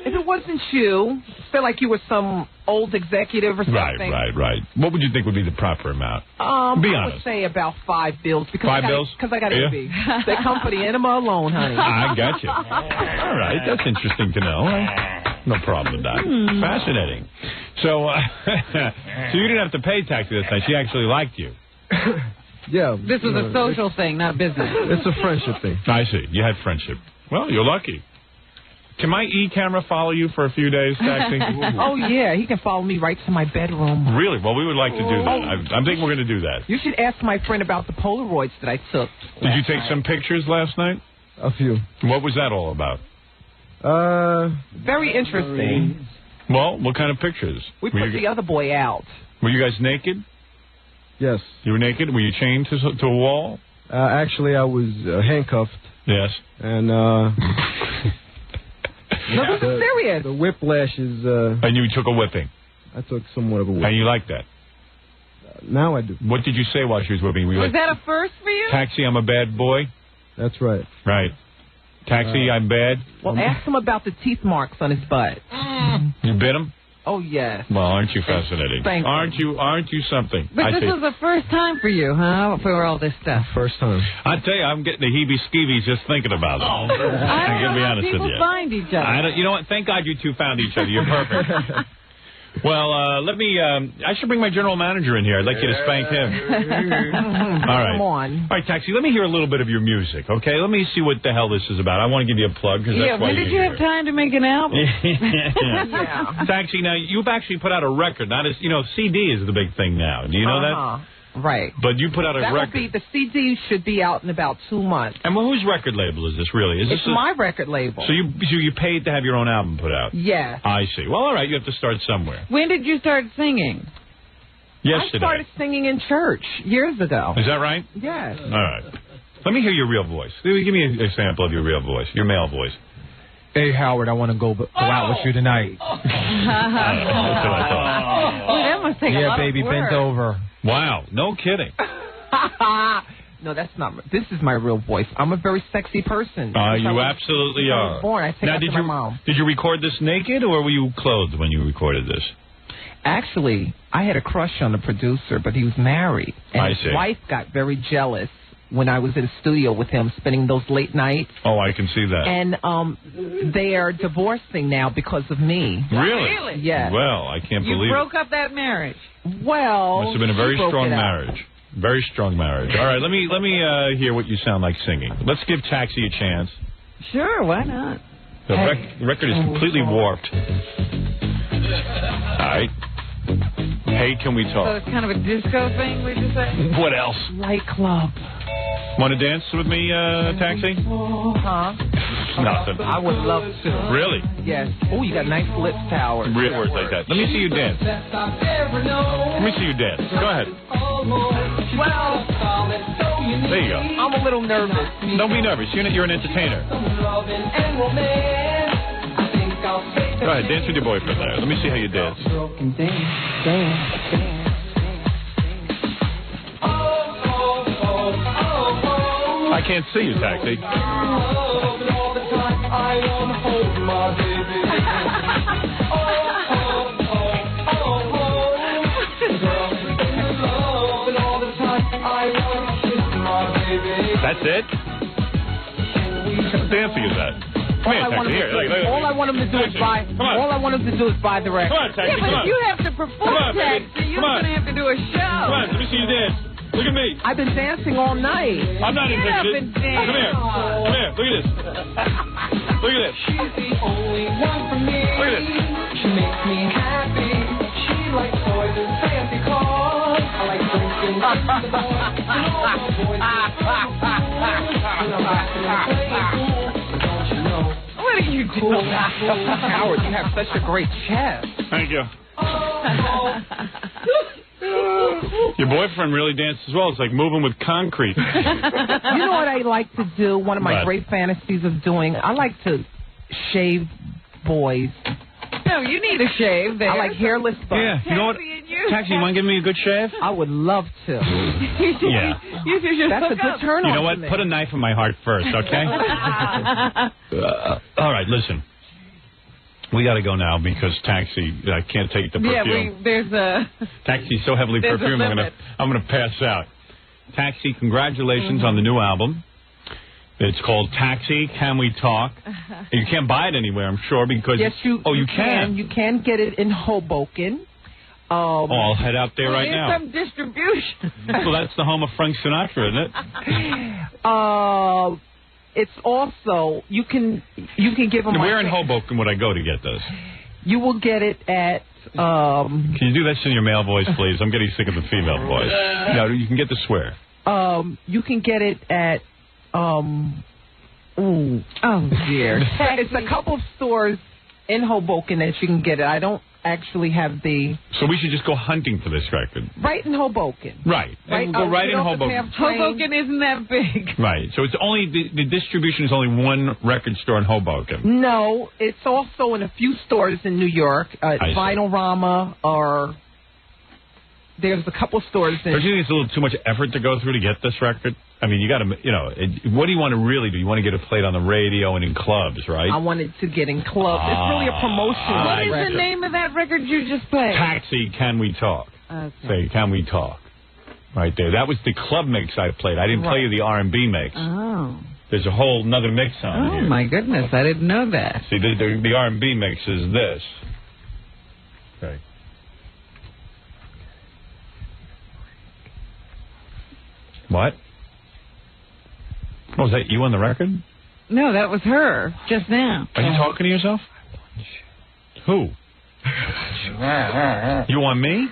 If it wasn't you, feel like you were some old executive or something. Right. What would you think would be the proper amount? Be honest. I would say about 5 bills. Because 5 bills? Because I got to be. They come for the enema alone, honey. I got you. All right. That's interesting to know. No problem with that. Fascinating. So, so you didn't have to pay taxi this night. She actually liked you. Yeah. This was a social thing, not business. It's a friendship thing. I see. You had friendship. Well, you're lucky. Can my e-camera follow you for a few days, Taxi? Oh, yeah. He can follow me right to my bedroom. Really? Well, we would like to do that. I think we're going to do that. You should ask my friend about the Polaroids that I took. Did you take some pictures last night? A few. What was that all about? Very interesting. Well, what kind of pictures? We put the other boy out. Were you guys naked? Yes. You were naked? Were you chained to a wall? Actually, I was handcuffed. Yes. And, no, this is serious. The whiplash is... and you took a whipping? I took somewhat of a whipping. And you like that? Now I do. What did you say while she was whipping? Was that a first for you? Taxi, I'm a bad boy? That's right. Right. Taxi, I'm bad? Well, ask him about the teeth marks on his butt. You bit him? Oh, yes. Well, aren't you fascinating? Thank you. Aren't you something? But this was the first time for you, huh? For all this stuff. First time. I tell you, I'm getting the heebie-skeevies just thinking about it. I don't know how people find each other. You know what? Thank God you two found each other. You're perfect. Well, let me... I should bring my general manager in here. I'd like you to spank him. All right. Come on. All right, Taxi, let me hear a little bit of your music, okay? Let me see what the hell this is about. I want to give you a plug, because that's why when did you have time to make an album? Yeah. Taxi, now, you've actually put out a record. Not as, CD is the big thing now. Do you know that? Right. But you put out a record. The CD should be out in about 2 months. And whose record label is this, really? It's my record label. So you paid to have your own album put out? Yes. I see. Well, all right, you have to start somewhere. When did you start singing? Yesterday. I started singing in church years ago. Is that right? Yes. All right. Let me hear your real voice. Give me a sample of your real voice, your male voice. Hey, Howard, I want to go out with you tonight. That's what I thought. Well, that must take a lot baby, of work. bent over. Wow, no kidding. No, that's not. This is my real voice. I'm a very sexy person. You absolutely are. I was born. I take after my mom. Did you record this naked, or were you clothed when you recorded this? Actually, I had a crush on the producer, but he was married. And I his see. wife got very jealous when I was in the studio with him, spending those late nights. Oh, I can see that. And they are divorcing now because of me. Really? Yes. Well, I can't believe You broke up that marriage. Well, must have been a very strong marriage. Very strong marriage. All right, let me hear what you sound like singing. Let's give Taxi a chance. Sure, why not? The record is completely warped. All right. Hey, can we So talk? it's kind of a disco thing, we just say? What else? Light club. Want to dance with me, Taxi? Huh? Nothing. I would love to. Really? Yes. Oh, you got nice lips, Howard. Real words like that. Let me see you dance. Let me see you dance. Go ahead. Well, There you go. I'm a little nervous. Don't be nervous. You're an entertainer. Go ahead, dance with your boyfriend there. Let me see how you dance. I can't see you, Taxi. That's it? What dancing is that? Come here, Taxi. Here. All I want him to do is buy. All I want him to do is buy the record. Come on, Taxi. Yeah, but Come if on. you have to perform, Come on, baby. Taxi, you're Come on. going to have to do a show. Come on, let me see you dance. Look at me. I've been dancing all night. I'm not Get up interested. and dance. Come here. Come here. Look at this. Look at this. She's the only one for me. Look at this. She makes me happy. She likes toys and fancy cars. I like drinking in the bar. And all the boys and I'm back in the playgroom. But don't you know? What are you doing? Howard, you have such a great chest. Thank you. Your boyfriend really dances as well. It's like moving with concrete. You know what I like to do? One of my What? great fantasies of doing. I like to shave boys. No, you need a shave there. I like hairless butts. Yeah, you know what? Taxi, you want to give me a good shave? I would love to. Yeah. You should That's a hook good up. turn on. You know what? for me. Put a knife in my heart first, okay? All right, listen. We got to go now because Taxi, I can't take the Yeah, perfume. there's a... Taxi's so heavily There's a perfumed, limit. I'm gonna pass out. Taxi, congratulations on the new album. It's called Taxi, Can We Talk? You can't buy it anywhere, I'm sure, because... Yes, you. Oh, you can? You can get it in Hoboken. I'll head out there right There's now. some distribution. Well, that's the home of Frank Sinatra, isn't it? It's also you can give them. Where in Hoboken would I go to get this? You will get it at. Can you do this in your male voice, please? I'm getting sick of the female voice. No, you can get the swear. You can get it at. Oh dear. It's a couple of stores in Hoboken that you can get it. I don't actually have the. So we should just go hunting for this record. Right in Hoboken. Right. Right, And we'll go right in Hoboken. Hoboken isn't that big. Right. So it's only the distribution is only one record store in Hoboken. No, it's also in a few stores in New York. Vinylrama, or there's a couple stores in. Don't you think it's a little too much effort to go through to get this record? I mean, you got to, what do you want to really do? You want to get it played on the radio and in clubs, right? I wanted to get in clubs. It's really a promotion. What is the name of that record you just played? Taxi, Can We Talk? Okay. Say, Can We Talk? Right there. That was the club mix I played. I didn't play you the R&B mix. Oh. There's a whole nother mix on Oh, here. my goodness. I didn't know that. See, the R&B mix is this. Okay. What? Oh, is that you on the record? No, that was her just now. Are you talking to yourself? Who? You want me?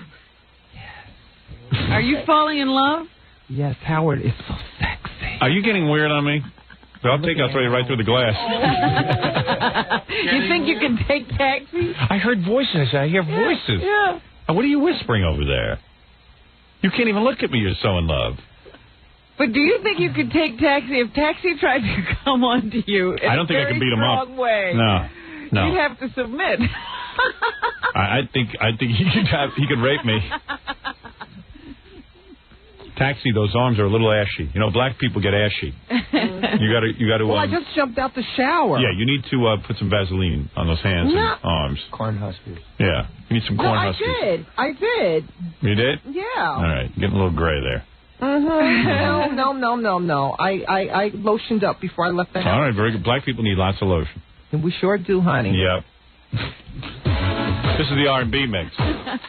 Are you falling in love? Yes, Howard is so sexy. Are you getting weird on me? I'll throw you right through the glass. You think you can take Taxi? I heard voices. I hear voices. Yeah. What are you whispering over there? You can't even look at me. You're so in love. But do you think you could take Taxi if Taxi tried to come on to you in I don't think I a very can beat him up. strong way? No. You'd have to submit. I think he could rape me. Taxi, those arms are a little ashy. You know, black people get ashy. You got to. Well, I just jumped out the shower. Yeah, you need to put some Vaseline on those hands and arms. Cornhuskers. Yeah, you need some cornhuskers. I did. You did? Yeah. All right, getting a little gray there. Mm-hmm. No. I lotioned up before I left the house. All right, very good. Black people need lots of lotion. And we sure do, honey. Yep. This is the R&B mix.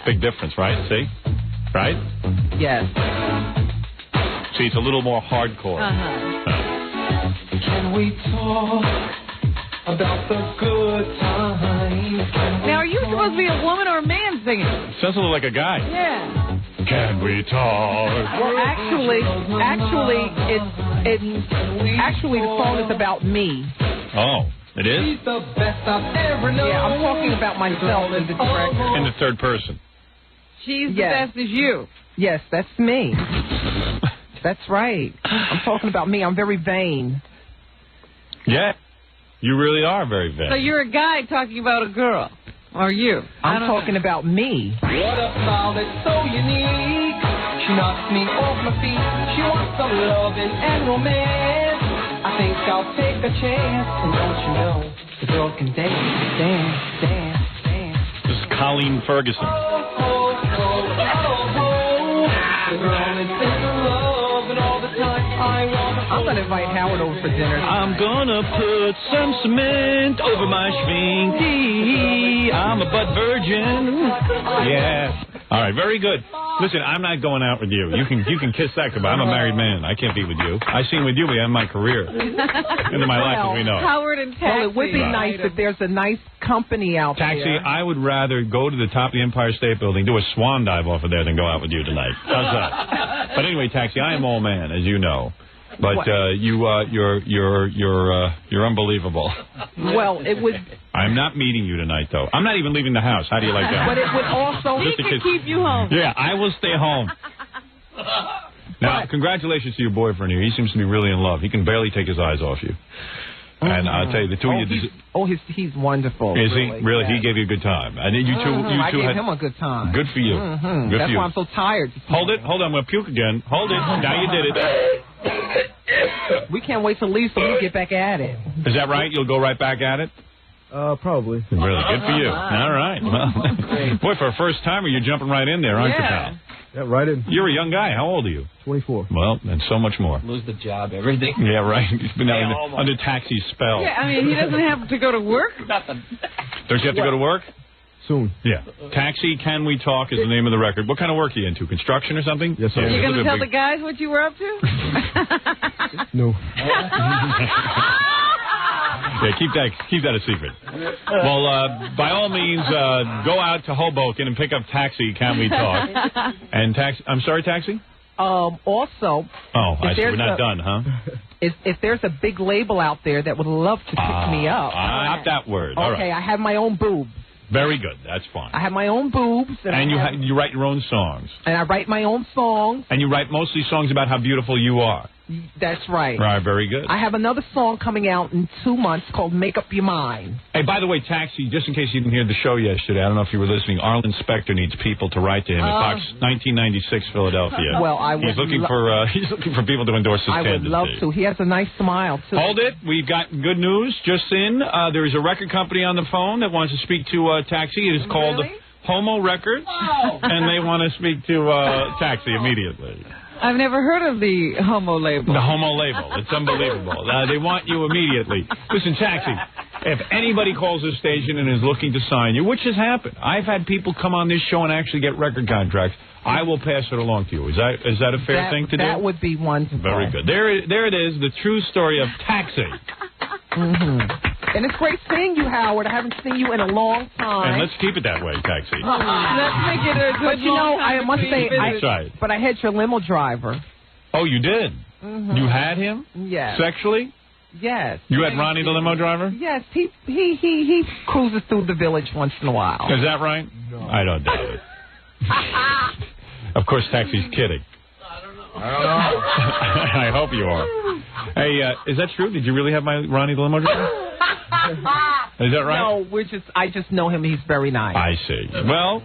Big difference, right? See? Right? Yes. See, it's a little more hardcore. Can we talk about the good times? Now, are you supposed to be a woman or a man singing? Sounds a little like a guy. Yeah. Can we talk? Well, actually, the song is about me. Oh, it is? She's the best I've ever known. Yeah, I'm talking about myself in the record. In the third person. She's the best as you. Yes, that's me. That's right. I'm talking about me. I'm very vain. Yeah. You really are very vain. So you're a guy talking about a girl. Or you. I'm talking about me. What a style that's so unique. She knocks me off my feet. She wants some loving and romance. I think I'll take a chance. And don't you know, the girl can dance, dance, dance, dance. This is Colleen Ferguson. The girl is in love and all the time I want. I'm going to invite Howard over for dinner. I'm gonna put some cement over my schminky. I'm a butt virgin. Yeah. All right, very good. Listen, I'm not going out with you. You can kiss that goodbye. I'm a married man. I can't be with you. I seen with you, we end my career. Into my life, as we know. Howard and Taxi. Well, it would be nice if there's a nice company out Taxi, there. I would rather go to the top of the Empire State Building, do a swan dive off of there than go out with you tonight. How's that? But anyway, Taxi, I am all man, as you know. But you're unbelievable. Well, it would. I'm not meeting you tonight, though. I'm not even leaving the house. How do you like that? But it would also. He can keep you home. Yeah, I will stay home. Now, congratulations to your boyfriend here. He seems to be really in love. He can barely take his eyes off you. And I'll tell you, the two of you. He's wonderful. Is really, he? Really? Yeah. He gave you a good time. And you two, I gave him a good time. Good for you. Good That's for you. why I'm so tired. Hold it. Hold on. I'm going to puke again. Hold it. Now you did it. We can't wait to leave so we can get back at it. Is that right? You'll go right back at it? Probably. Really? Good for you. All right. Well, boy, for a first timer, you're jumping right in there, aren't you, pal? Yeah, right in. You're a young guy. How old are you? 24. Well, and so much more. Lose the job, everything. Yeah, right. He's been under Taxi's spell. Yeah, I mean, he doesn't have to go to work. Nothing. Does he have to go to work? Soon. Yeah. Taxi, Can We Talk is the name of the record. What kind of work are you into? Construction or something? Yes, sir. You're going to tell the guys what you were up to? No. Yeah, keep that a secret. Well, by all means, go out to Hoboken and pick up Taxi, Can We Talk? And I'm sorry, Taxi? Also. Oh, I see. We're not done, huh? If there's a big label out there that would love to pick me up. Not that word. Okay, All right. I have my own boobs. Very good. That's fine. I have my own boobs. And you write your own songs. And I write my own songs. And you write mostly songs about how beautiful you are. That's right. Right, very good. I have another song coming out in 2 months called Make Up Your Mind. Hey, by the way, Taxi, just in case you didn't hear the show yesterday, I don't know if you were listening, Arlen Specter needs people to write to him at Fox 1996 Philadelphia. Well, he's looking for people to endorse his candidacy. I would love to. He has a nice smile, too. Hold it. We've got good news just in. There's a record company on the phone that wants to speak to Taxi. It is called Homo Records, and they want to speak to Taxi immediately. I've never heard of the Homo label. The Homo label. It's unbelievable. They want you immediately. Listen, Taxi, if anybody calls this station and is looking to sign you, which has happened, I've had people come on this show and actually get record contracts. I will pass it along to you. Is that a fair thing to do? That would be wonderful. Very good. There it is, the true story of Taxi. And it's great seeing you, Howard. I haven't seen you in a long time. And let's keep it that way, Taxi. Let's make it a good But you know, I must say, but I had your limo driver. Oh, you did? You had him? Yes. Sexually? Yes. You had Ronnie the limo driver? Yes, he cruises through the village once in a while. Is that right? No. I don't doubt it. Of course, Taxi's kidding. I don't know. I hope you are. Hey, is that true? Did you really have my Ronnie the limo driver? Is that right? No, I just know him. He's very nice. I see. Well,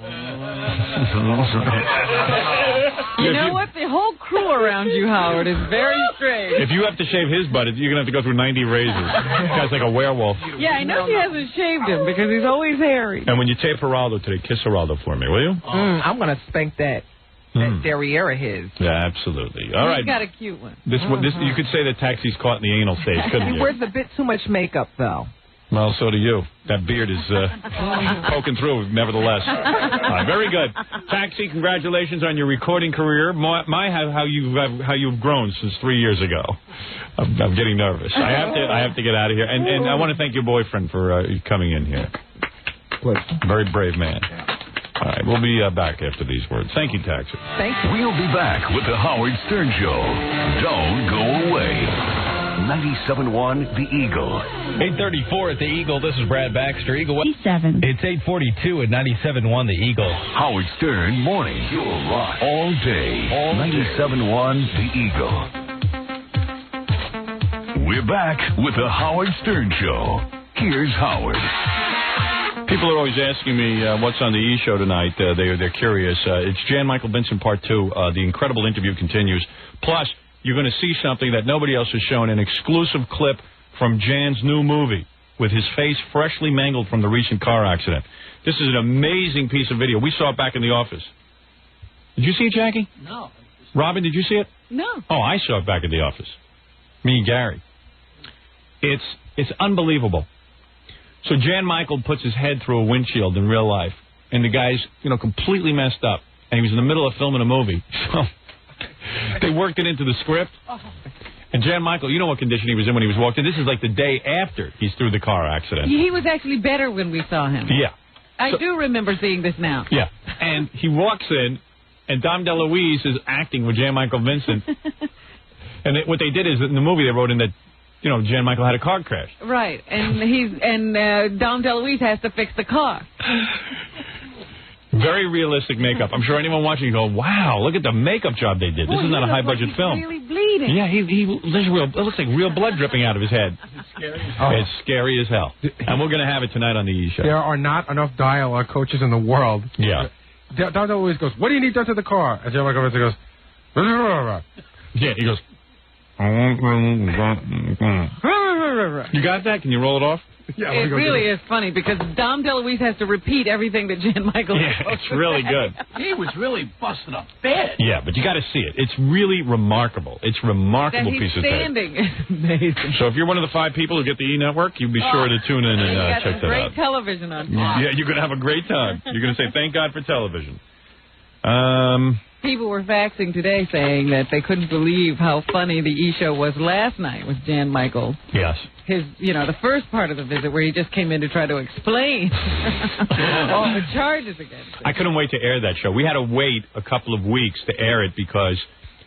you know what? The whole crew around you, Howard, is very strange. If you have to shave his butt, you're gonna have to go through 90 razors. This guy's like a werewolf. Yeah, I know she hasn't shaved him because he's always hairy. And when you tape Geraldo today, kiss Geraldo for me, will you? I'm gonna spank that derriere of his. Yeah, absolutely. All right. He's got a cute one. This you could say that Taxi's caught in the anal stage, couldn't you? He wears a bit too much makeup, though. Well, so do you. That beard is poking through, nevertheless. Very good. Taxi, congratulations on your recording career. How you've grown since 3 years ago. I'm getting nervous. I have to get out of here. And I want to thank your boyfriend for coming in here. Very brave man. All right, we'll be back after these words. Thank you, Taxi. Thank you. We'll be back with the Howard Stern Show. Don't go away. 97.1 The Eagle. 8:34 at The Eagle. This is Brad Baxter. Eagle. It's 8:42 at 97.1 The Eagle. Howard Stern morning. You'll rock all day. 97.1 The Eagle. We're back with the Howard Stern Show. Here's Howard. People are always asking me what's on the E! Show tonight. They're curious. It's Jan Michael Vincent Part 2. The incredible interview continues. Plus, you're going to see something that nobody else has shown, an exclusive clip from Jan's new movie with his face freshly mangled from the recent car accident. This is an amazing piece of video. We saw it back in the office. Did you see it, Jackie? No. Robin, did you see it? No. Oh, I saw it back at the office. Me and Gary. It's unbelievable. So Jan Michael puts his head through a windshield in real life, and the guy's, completely messed up, and he was in the middle of filming a movie. So they worked it into the script. And Jan Michael, you know what condition he was in when he was walked in. This is like the day after he's through the car accident. He was actually better when we saw him. Yeah. I do remember seeing this now. Yeah. And he walks in, and Dom DeLuise is acting with Jan Michael Vincent. And what they did is, in the movie, they wrote in that, Jan Michael had a car crash. Right. And Dom DeLuise has to fix the car. Very realistic makeup. I'm sure anyone watching will go, wow, look at the makeup job they did. This is not a high-budget film. Really bleeding. Yeah, it looks like real blood dripping out of his head. It's scary as hell. And we're going to have it tonight on the E! Show. There are not enough dialogue coaches in the world. Yeah. Don always goes, what do you need done to the car? And Jan Michael Vincent goes, yeah, he goes, you got that? Can you roll it off? Yeah, it really is funny because Dom DeLuise has to repeat everything that Jan Michael Yeah, it's really good. He was really busted up bad. Yeah, but you got to see it. It's really remarkable. It's a remarkable piece of tape. Standing is amazing. So if you're one of the 5 people who get the E! Network, you'll be sure to tune in and check that out. Great television on. Yeah, you're going to have a great time. You're going to say, thank God for television. People were faxing today saying that they couldn't believe how funny the E! Show was last night with Jan Michael. Yes. His, the first part of the visit where he just came in to try to explain all the charges against him. I couldn't wait to air that show. We had to wait a couple of weeks to air it because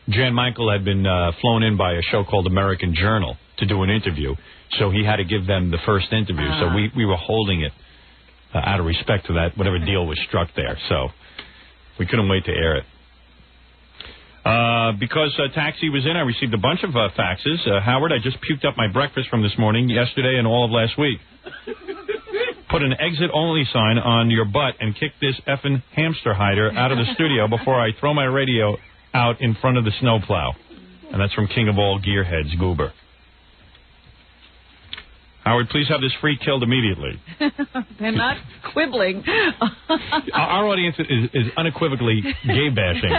Jan Michael had been flown in by a show called American Journal to do an interview. So he had to give them the first interview. So we were holding it out of respect to that, whatever deal was struck there. So we couldn't wait to air it. Because Taxi was in, I received a bunch of faxes. Howard, I just puked up my breakfast from this morning, yesterday, and all of last week. Put an exit-only sign on your butt and kick this effing hamster hider out of the studio before I throw my radio out in front of the snowplow. And that's from King of All Gearheads, Goober. Howard, please have this freak killed immediately. They're not quibbling. Our audience is unequivocally gay bashing.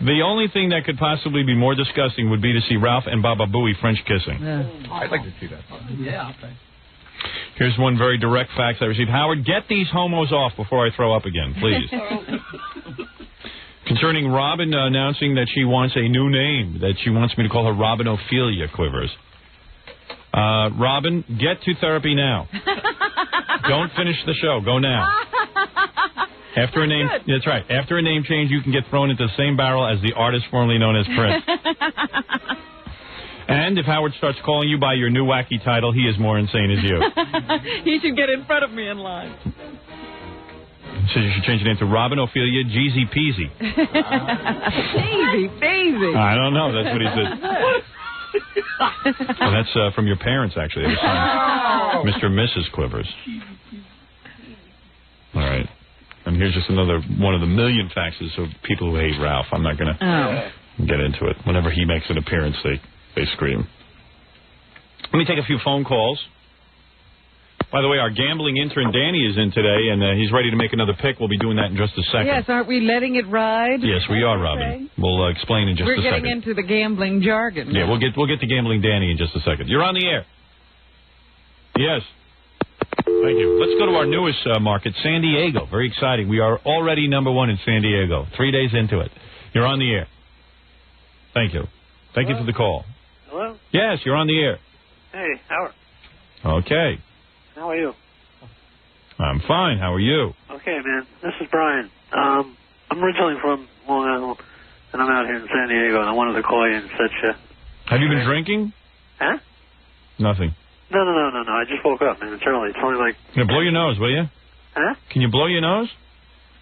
The only thing that could possibly be more disgusting would be to see Ralph and Baba Booey French kissing. I'd like to see that. Yeah, okay. Here's one very direct fax I received. Howard, get these homos off before I throw up again, please. Concerning Robin announcing that she wants a new name, that she wants me to call her Robin Ophelia Quivers. Robin, get to therapy now. Don't finish the show. Go now. After a name, that's right. After a name change, you can get thrown into the same barrel as the artist formerly known as Prince. And if Howard starts calling you by your new wacky title, he is more insane as you. He should get in front of me in line. So you should change your name to Robin Ophelia Jeezy Peasy. Peasy. I don't know. That's what he said. Well, that's from your parents, actually. Mr. and Mrs. Quivers. All right. And here's just another one of the million faxes of people who hate Ralph. I'm not going to get into it. Whenever he makes an appearance, they scream. Let me take a few phone calls. By the way, our gambling intern, Danny, is in today, and he's ready to make another pick. We'll be doing that in just a second. Yes, aren't we letting it ride? Yes, we are, Robin. We'll explain in just a second. We're getting into the gambling jargon. Yeah, we'll get to gambling Danny in just a second. You're on the air. Yes. Thank you. Let's go to our newest market, San Diego. Very exciting. We are already number one in San Diego. 3 days into it. You're on the air. Thank you. Thank you for the call. Hello? Yes, you're on the air. Hey, Howard. Okay. How are you? I'm fine. How are you? Okay, man. This is Brian. I'm originally from Long Island, and I'm out here in San Diego, and I wanted to call you and such. Have you been drinking? Huh? Nothing. No. I just woke up, man. It's early. It's only like... Can you blow your nose, will you? Huh? Can you blow your nose?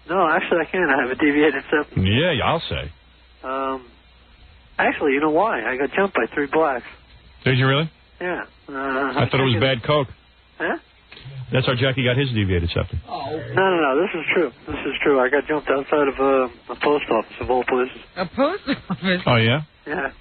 No, actually, I can't. I have a deviated septum. Yeah, I'll say. Actually, you know why? I got jumped by 3 blacks. Did you really? Yeah. I thought it was bad coke. Huh? That's how Jackie got his deviated septum. No. This is true. This is true. I got jumped outside of a post office, of all places. A post office? Oh, yeah? Yeah.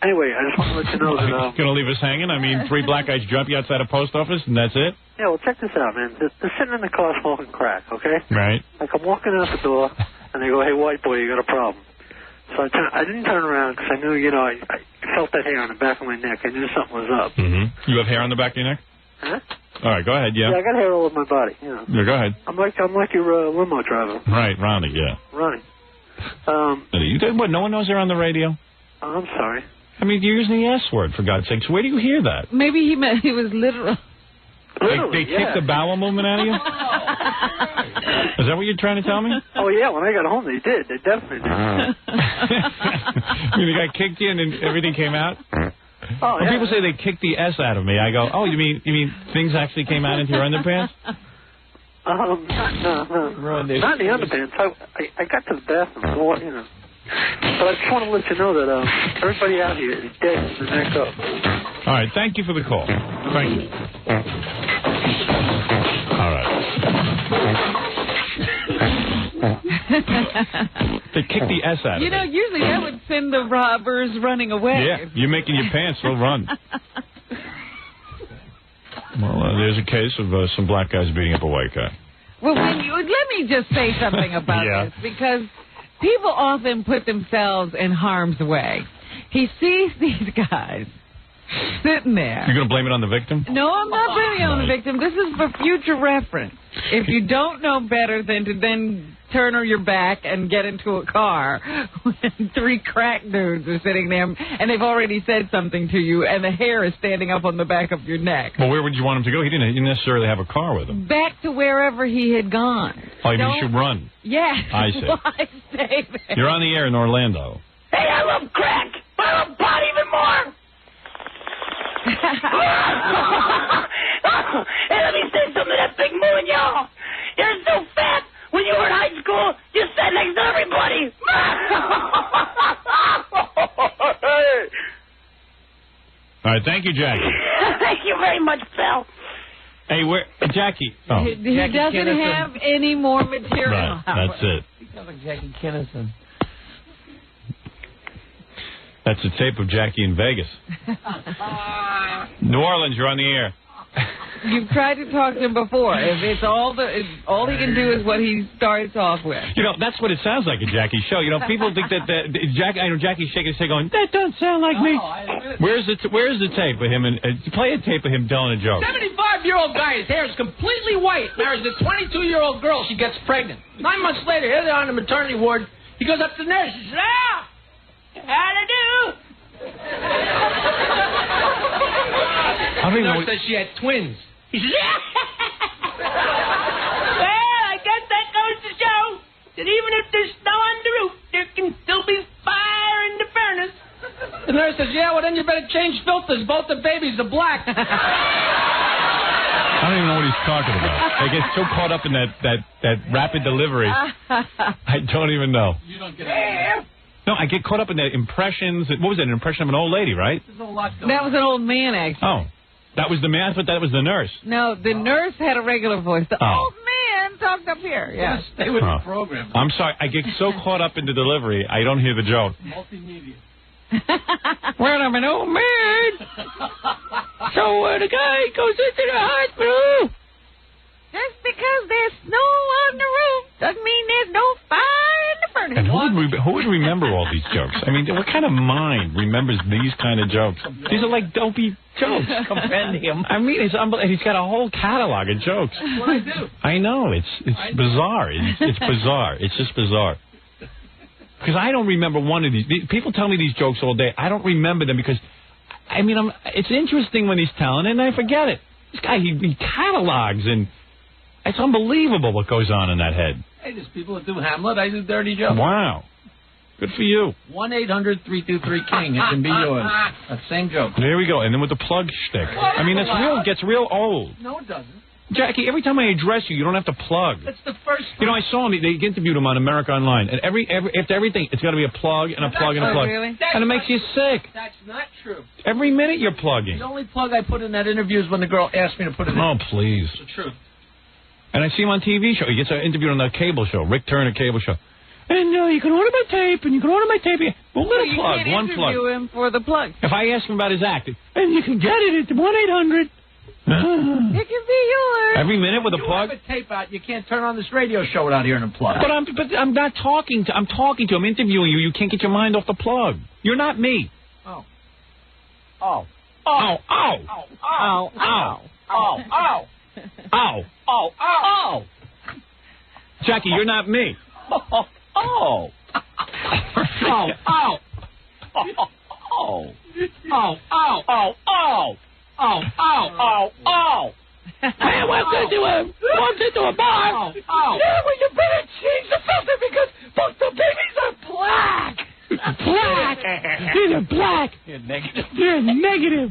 Anyway, I just want to let you know that... Going to leave us hanging? I mean, 3 black guys jump you outside a post office, and that's it? Yeah, well, check this out, man. They're sitting in the car smoking crack, okay? Right. Like, I'm walking out the door, and they go, hey, white boy, you got a problem. So I didn't turn around because I knew, I felt that hair on the back of my neck. I knew something was up. Mm-hmm. You have hair on the back of your neck? Huh? All right, go ahead, yeah. Yeah, I got hair all over my body, Yeah, go ahead. I'm like your limo driver. Right, Ronnie, yeah. Ronnie. What, no one knows they're on the radio? Oh, I'm sorry. I mean, you're using the S word, for God's sakes. Where do you hear that? Maybe he meant he was literal. Literally, they kicked the bowel movement out of you? Is that what you're trying to tell me? Oh, yeah, when I got home, they did. They definitely did. You mean the guy kicked you and then everything came out? Oh, when people say they kicked the S out of me, I go, oh, you mean things actually came out into your underpants? No. Not in the underpants. I got to the bathroom, so, But I just want to let you know that everybody out here is dead from the neck up. All right, thank you for the call. Thank you. All right. They kicked the S out of me. Usually that would send the robbers running away. Yeah, you're making your pants, they'll run. Well, there's a case of some black guys beating up a white guy. Well, let me just say something about this, because people often put themselves in harm's way. He sees these guys sitting there. You're going to blame it on the victim? No, I'm not blaming it on the victim. This is for future reference. If you don't know better than to then turn on your back and get into a car when 3 crack dudes are sitting there and they've already said something to you and the hair is standing up on the back of your neck. Well, where would you want him to go? He didn't necessarily have a car with him. Back to wherever he had gone. Oh, you mean he should run? Yes. I see. Why stay there? You're on the air in Orlando. Hey, I love crack, but I love pot even more. Hey, let me say something to that big moon, y'all. You're so fat. When you were in high school, you sat next to everybody. All right, thank you, Jackie. Thank you very much, pal. Hey, Jackie? Oh. He doesn't have any more material. Right, that's it. He sounds like Jackie Kennison. That's a tape of Jackie in Vegas. New Orleans, you're on the air. You've tried to talk to him before. If it's all he can do is what he starts off with. That's what it sounds like at Jackie's show. People think that I know Jackie's shaking his head going, that doesn't sound like me. Where's the tape of him? And play a tape of him telling a joke. 75-year-old guy, his hair is completely white, marries a 22-year-old girl, she gets pregnant. 9 months later, here they are on the maternity ward. He goes up to the nurse. He says, how to do? The nurse says she had twins. He says, well, I guess that goes to show that even if there's snow on the roof, there can still be fire in the furnace. The nurse says, yeah, well, then you better change filters. Both the babies are black. I don't even know what he's talking about. I get so caught up in that rapid delivery. I don't even know. You don't get it. No, I get caught up in the impressions. What was that, an impression of an old lady, right? That was an old man, actually. Oh. That was the man? I thought that was the nurse. No, the nurse had a regular voice. The old man talked up here. Yeah. Stay with the program. I'm sorry. I get so caught up in the delivery, I don't hear the joke. Multimedia. Well, I'm an old man. So the guy goes into the hospital. Just because there's snow on the roof doesn't mean there's no fire in the furnace. And who who would remember all these jokes? I mean, what kind of mind remembers these kind of jokes? These are like dopey jokes. Compendium. I mean, it's unbelievable. He's got a whole catalog of jokes. That's what I do. I know. It's bizarre. It's bizarre. It's just bizarre. Because I don't remember one of these. People tell me these jokes all day. I don't remember them because, I mean, it's interesting when he's telling it, and I forget it. This guy, he catalogs, and it's unbelievable what goes on in that head. Hey, there's people that do Hamlet. I do dirty jokes. Wow. Good for you. 1-800-323-KING. It can be yours. That same joke. There we go. And then with the plug shtick. I mean, it gets real old. No, it doesn't. Jackie, every time I address you, you don't have to plug. That's the first. You know, I saw him. They interviewed him on America Online, and after everything, it's got to be a plug and a plug and a plug, really? and it makes you sick. That's not true. Every minute you're plugging. The only plug I put in that interview is when the girl asked me to put it in. Oh, please. It's the truth. And I see him on TV show. He gets interviewed on the cable show, Rick Turner cable show. And you can order my tape, and you can order my tape. Well, little plug, one plug. You him for the plug. If I ask him about his act, and you can get it at 1-800. It can be yours. Every minute with a plug. You have a tape out. You can't turn on this radio show without hearing a plug. But I'm not talking to. I'm talking to. I'm interviewing you. You can't get your mind off the plug. You're not me. Oh. Oh. Oh. Oh. Oh. Oh. Oh. Oh. Oh. Oh. Oh. Jackie, you're not me. Oh. Oh. Oh. Oh. Oh. Oh. Oh. Oh. Oh. Oh, oh, oh. I walked into a bar. Oh. Yeah, well, you better change the filter because both the babies are black. Black. These are black. You're negative. They're negative.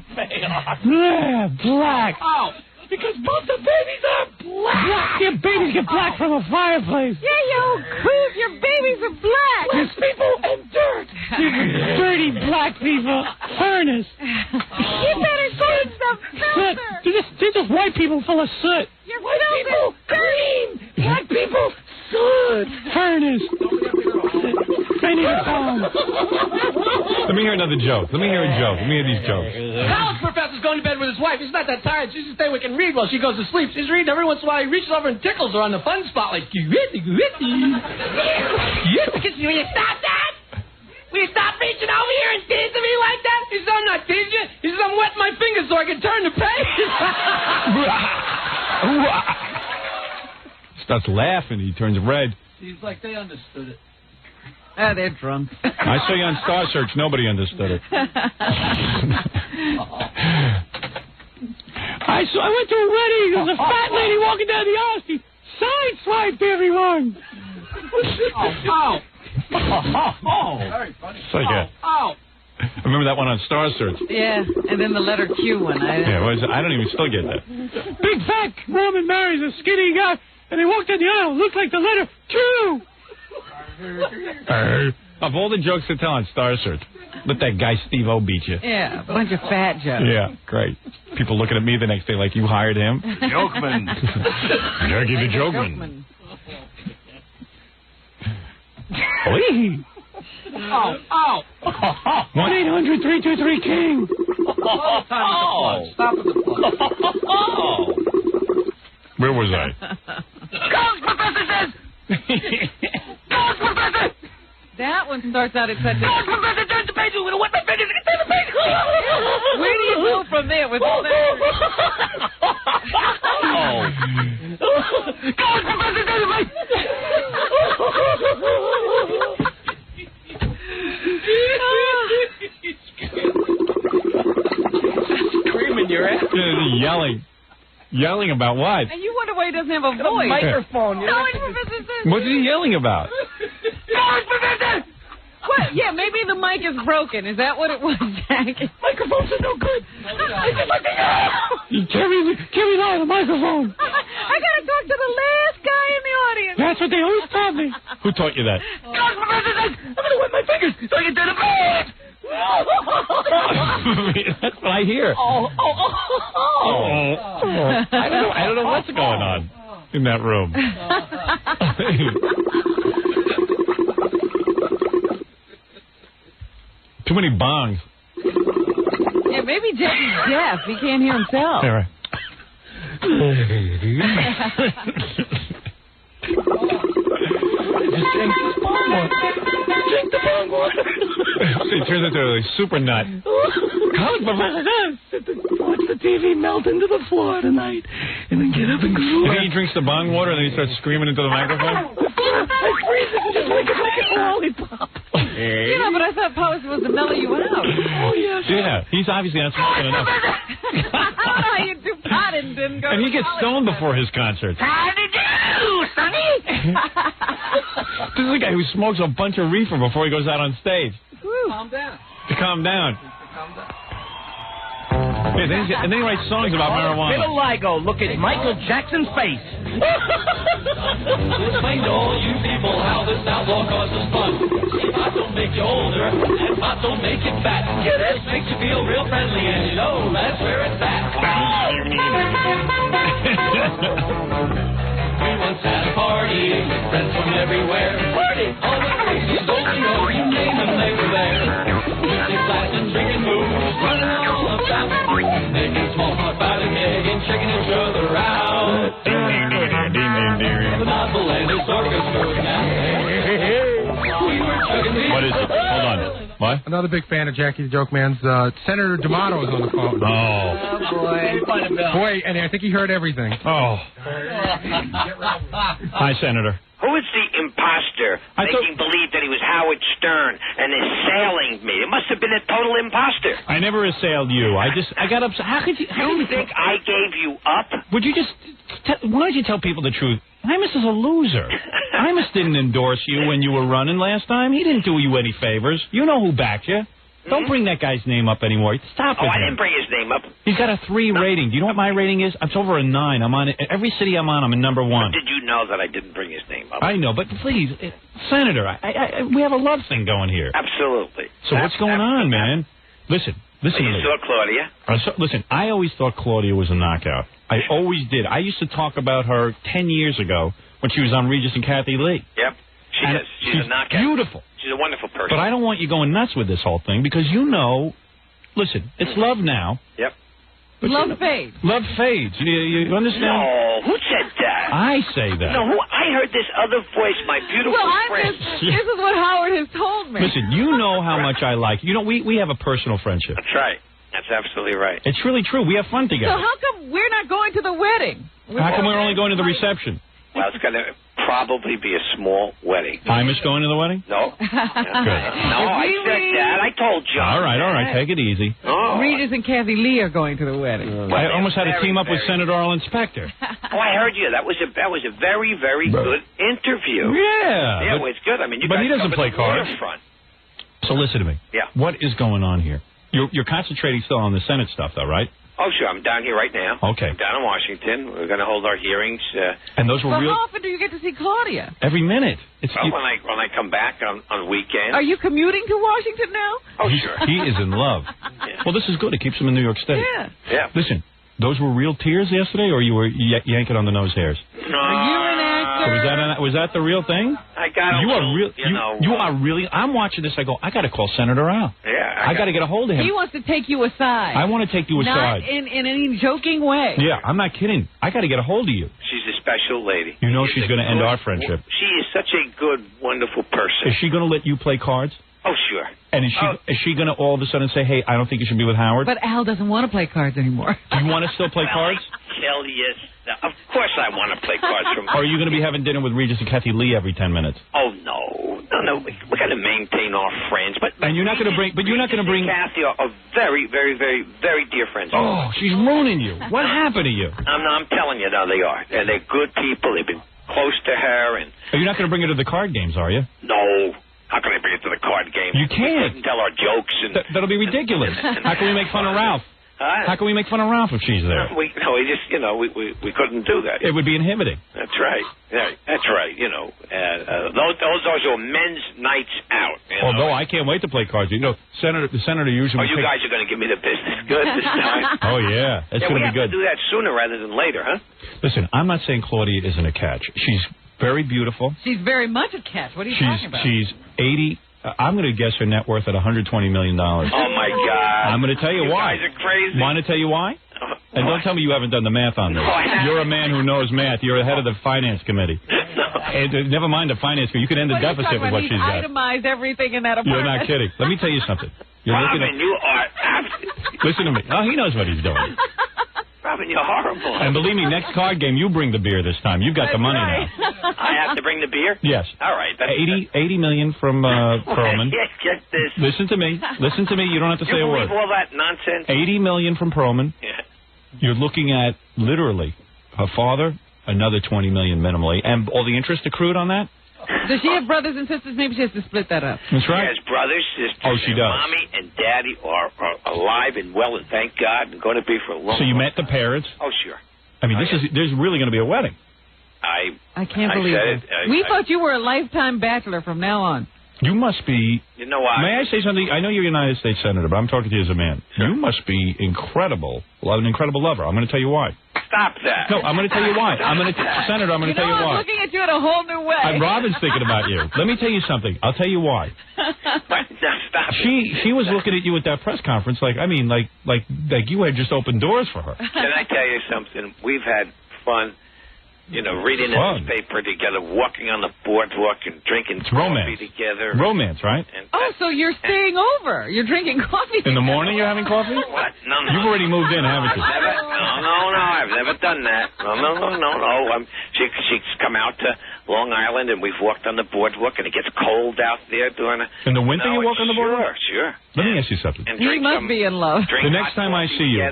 Yeah, black. Oh. Because both the babies are black. Your babies get black from a fireplace. Yeah, you cool. Your babies are black. There's people and dirt. Dirty black people. Furnace. You better change the filter. They're just white people full of soot. Your White people, green. Black people, soot. Furnace. I need a phone. Let me hear another joke. Let me hear a joke. Let me hear these jokes. College professor's going to bed with his wife. He's not that tired. She just stay awake and read while she goes to sleep. She's reading every once in a while. He reaches over and tickles her on the fun spot like, Will you stop that? Will you stop reaching over here and teasing me like that? He says, I'm not teasing you. He says, I'm wetting my fingers so I can turn the page. Starts laughing. He turns red. He's like, they understood it. Ah, they're drunk. I saw you on Star Search. Nobody understood it. I went to a wedding. There was a fat lady walking down the aisle. She sideswiped everyone. Oh. Very funny. It's like I remember that one on Star Search. Yeah, and then the letter Q one. Yeah, I don't even still get that. Big fat woman marries a skinny guy, and they walked down the aisle. Looked like the letter Q. Of all the jokes to tell on Star Search, let that guy Steve-O beat you. Yeah, a bunch of fat jokes. Yeah, great. People looking at me the next day like, you hired him? Jokeman. Jackie the Jokeman. Oh. 1-800-323-KING. Stop at the plug. Where was I? College professor says. College professor. That one starts out at such a... College professor turns the page. I'm gonna wet my fingers and turn the page. Where do you go from there with all that? College professor turns the page. Screaming your ass. Yelling about what? And you wonder why he doesn't have a voice. Microphone. What's he yelling about? College professor. What? Yeah, maybe the mic is broken. Is that what it was, Jack? Microphones are no good. I just like to carry on the microphone. I gotta talk to the last guy in the audience. That's what they always taught me. Who taught you that? College professor says, I'm gonna wet my fingers so I can turn the page. That's what I hear. I don't know what's going on in that room. Too many bongs. Yeah, maybe Jackie's deaf. He can't hear himself. Yeah, right. Just drink this bong water. Drink the bong water. So he turns into a super nut. Watch the TV melt into the floor tonight, and then get up and go to And work. then he drinks the bong water, and then he starts screaming into the microphone. I freeze it and just like a lollipop. You know, but I thought Power was supposed to mellow you out. Oh, yes. Yeah, he's obviously not smoking enough. You do pot and didn't go. And he gets stoned before his concerts. How did you do, Sonny? This is a guy who smokes a bunch of reefer before he goes out on stage. Calm down. To calm down. Calm down. Yeah, and then he writes songs about marijuana. Vitiligo, look at Michael Jackson's face. Explain to all you people how this outlaw causes fun. See, pot don't make you older, and pot don't make you fat. This makes you feel real friendly, and you know that's where it's at. We once had a party with friends from everywhere. Party! All the crazy don't you know, you name them, they were there. Music blasting, drinking moves, running all about. Making small talk about a gig and checking each other out. The novel and his orchestra now. We were chugging these. What is it? Hold on. What? Another big fan of Jackie the Joke Man's. Senator D'Amato is on the phone. Oh. Boy, and I think he heard everything. Oh. Hi, Senator. Who is the imposter making believe that he was Howard Stern and assailing me? It must have been a total imposter. I never assailed you. I got upset. How could you? You think I gave you up? Would you just? Why don't you tell people the truth? Imus is a loser. Imus didn't endorse you when you were running last time. He didn't do you any favors. You know who backed you. Don't bring that guy's name up anymore. Stop it. I didn't bring his name up. He's got a 3 rating. Do you know what my rating is? It's over a 9. I'm on every city I'm on. I'm in number 1. Did you know that I didn't bring his name up? I know, but please, Senator, we have a love thing going here. Absolutely. So what's going on, man? Listen You to me. saw Claudia? Listen, I always thought Claudia was a knockout. I always did. I used to talk about her 10 years ago when she was on Regis and Kathy Lee. Yep. She is. She's a knockout. Beautiful. She's a wonderful person. But I don't want you going nuts with this whole thing because you know, listen, it's love now. Yep. But love fades. Love fades. You understand? No, who said that? I say that. No, I heard this other voice, my beautiful friend. This is what Howard has told me. Listen, you know how much I like you. You know, we have a personal friendship. That's right. That's absolutely right. It's really true. We have fun together. So how come we're not going to the wedding? How come we're only going to the reception? Well, it's going to probably be a small wedding. Imus going to the wedding? No. Good. No, I said that. I told you. All right. Take it easy. Oh. Regis and Kathy Lee are going to the wedding. I almost had to team up with Senator Arlen Specter. Oh, I heard you. That was a very, very good interview. Yeah. Yeah, well, it's good. I mean, you but guys he doesn't covered play the cards. waterfront. So listen to me. Yeah. What is going on here? You're concentrating still on the Senate stuff, though, right? Oh, sure. I'm down here right now. Okay. I'm down in Washington. We're going to hold our hearings. And those were Well, real. how often do you get to see Claudia? Every minute. Well, when I come back on weekends. Are you commuting to Washington now? Oh, sure. He is in love. Well, this is good. It keeps him in New York State. Yeah. Yeah. Listen, those were real tears yesterday, or you were yanking on the nose hairs? No. Are you an actor? Was that the real thing? I got you a are little, real. You are really. I'm watching this. I go. I got to call Senator Al. Yeah. I got to get a hold of him. He wants to take you aside. I want to take you aside. Not in any joking way. Yeah, I'm not kidding. I got to get a hold of you. She's a special lady. You know she's going to end our friendship. She is such a good, wonderful person. Is she going to let you play cards? Oh, sure. And is she going to all of a sudden say, hey, I don't think you should be with Howard? But Al doesnn't want to play cards anymore. Do you want to still play cards? Hell yes. Of course I want to play cards from. Or are you going to be having dinner with Regis and Kathy Lee every 10 minutes? Oh, no. We're going to maintain our friends. But you're not going to bring. But you're not going to bring. Kathy are very, very, very, very dear friends. Oh, she's ruining you. What happened to you? I'm telling you, no, they are. They're good people. They've been close to her. And you're not going to bring her to the card games, are you? No. How can I bring it to the card game? You can't. We couldn't tell our jokes. That'll be ridiculous. How can we make fun of Ralph? How can we make fun of Ralph if she's there? We couldn't do that. It would be inhibiting. That's right. Yeah, that's right. Those are men's nights out. Although I can't wait to play cards. You know, the senator usually. Oh, you guys are going to give me the business good this time. Oh yeah, it's going to be good. We have to do that sooner rather than later, huh? Listen, I'm not saying Claudia isn't a catch. She's very beautiful. She's very much a catch. What are you talking about? She's 80. I'm going to guess her net worth at $120 million. Oh, my God. I'm going to tell you why. You guys are crazy. Want to tell you why? And don't tell me you haven't done the math on this. No, I haven't. You're a man who knows math. You're the head of the finance committee. No. Never mind the finance. You can end the deficit with what she's got. Itemized everything in that apartment. You're not kidding. Let me tell you something. Robin, you are... Listen to me. Oh, he knows what he's doing. Robin, you're horrible. And believe me, next card game, you bring the beer this time. You've got the money now. I have to bring the beer? Yes. All right. 80 million from Perlman. Yes, get this. Listen to me. Listen to me. You don't have to say a word. You believe all that nonsense? 80 million from Perlman. Yeah. You're looking at, literally, her father, another 20 million minimally. And all the interest accrued on that? Does she have brothers and sisters? Maybe she has to split that up. That's right. She has brothers, sisters. Oh, she and does. Mommy and Daddy are alive and well, and thank God, and going to be for a long So you long met the parents? Oh, sure. I mean, there's really going to be a wedding. I can't believe said it. We thought you were a lifetime bachelor from now on. You must be... You know what? May I say something? I know you're a United States Senator, but I'm talking to you as a man. Sure. You must be incredible, an incredible lover. I'm going to tell you why. Stop that. No, I'm going to tell you why. Senator, I'm going to tell you why. I'm looking at you in a whole new way. Robin's thinking about you. Let me tell you something. I'll tell you why. Stop. She was looking at you at that press conference like you had just opened doors for her. Can I tell you something? We've had fun. Reading the newspaper together, walking on the boardwalk, and drinking coffee together. Romance, right? So you're staying over. You're drinking coffee in the morning. You're having coffee? What? No. You've already moved in, haven't you? No. I've never done that. No. She's come out to Long Island, and we've walked on the boardwalk, and it gets cold out there during. In the winter, you walk on the boardwalk? Sure. Let me ask you something. You must be in love. The next time I see you,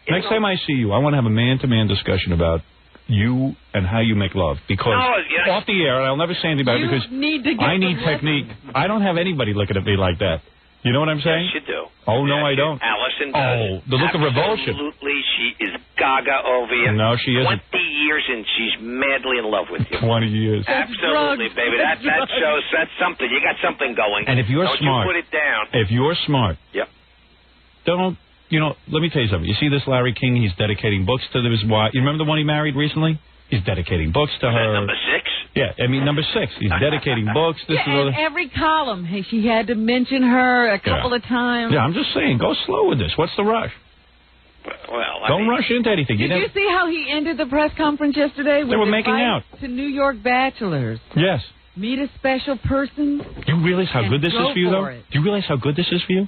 time I see you, I want to have a man-to-man discussion about you and how you make love. Because off the air, and I'll never say anything about it because I need technique. I don't have anybody looking at me like that. You know what I'm saying? Yes, you do. Oh, no, I don't. Allison does. Oh, the look of revulsion. Absolutely, she is gaga over you. No, she isn't. 20 years and she's madly in love with you. 20 years. Absolutely, baby. That shows that's something. You got something going. And if you're smart, you put it down. If you're smart, yep. Don't. Let me tell you something. You see this Larry King? He's dedicating books to his wife. You remember the one he married recently? He's dedicating books to her. Number 6? Yeah, number 6. He's dedicating books. And every column, she had to mention her a couple of times. Yeah, I'm just saying, go slow with this. What's the rush? Well, don't rush into anything. Did you see how he ended the press conference yesterday? They were making out. To New York bachelors. Yes. Meet a special person. Do you realize how good this is for you, though? Do you realize how good this is for you?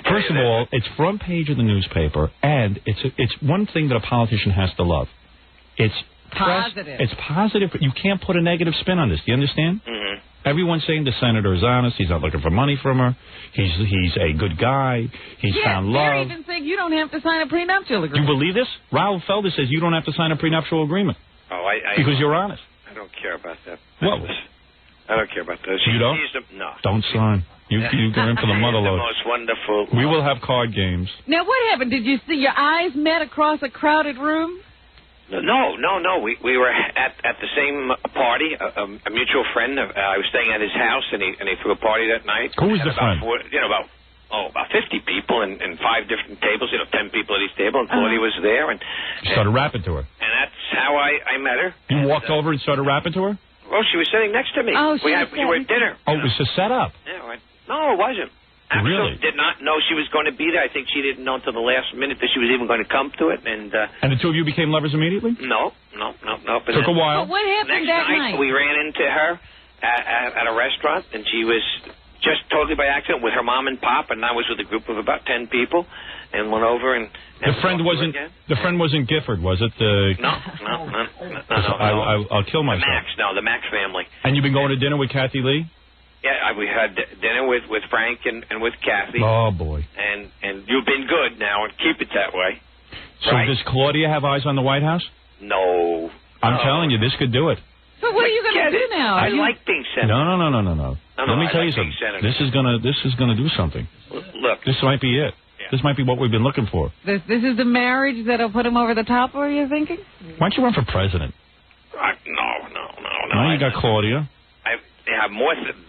First of all, it's front page of the newspaper, and it's one thing that a politician has to love. It's positive. It's positive, but you can't put a negative spin on this. Do you understand? Mm-hmm. Everyone's saying the senator is honest. He's not looking for money from her. He's a good guy. He's found love. They're even saying you don't have to sign a prenuptial agreement. Do you believe this? Raul Felder says you don't have to sign a prenuptial agreement. Because you're honest. I don't care about that. What? I don't care about that. You don't? No. Don't sign. You go in for the motherload. The most wonderful. We will have card games. Now, what happened? Did you see your eyes met across a crowded room? No. We were at the same party. A mutual friend. I was staying at his house, and he threw a party that night. Who was the friend? About 50 people and 5 different tables. 10 people at each table, and Claudia was there. And started rapping to her. And that's how I met her. You walked over and started rapping to her? Well, she was sitting next to me. Oh, we were at dinner. Oh, it was a setup. Yeah. No, it wasn't. Really? Did not know she was going to be there. I think she didn't know until the last minute that she was even going to come to it. And the two of you became lovers immediately? No. But took a while. But what happened next that night? We ran into her at a restaurant, and she was just totally by accident with her mom and pop, and I was with a group of about 10 people, and went over and the friend wasn't Gifford, was it? No. I'll kill myself. The Max family. And you've been going to dinner with Kathy Lee? Yeah, we had dinner with Frank and with Kathy. Oh boy! And you've been good now, and keep it that way. So does Claudia have eyes on the White House? No. I'm telling you, this could do it. So what are you going to do now? I like being senator. No. Let me tell you something. This is gonna do something. Look, this might be it. Yeah. This might be what we've been looking for. This is the marriage that'll put him over the top. What are you thinking? Why don't you run for president? No. Now you got Claudia. I have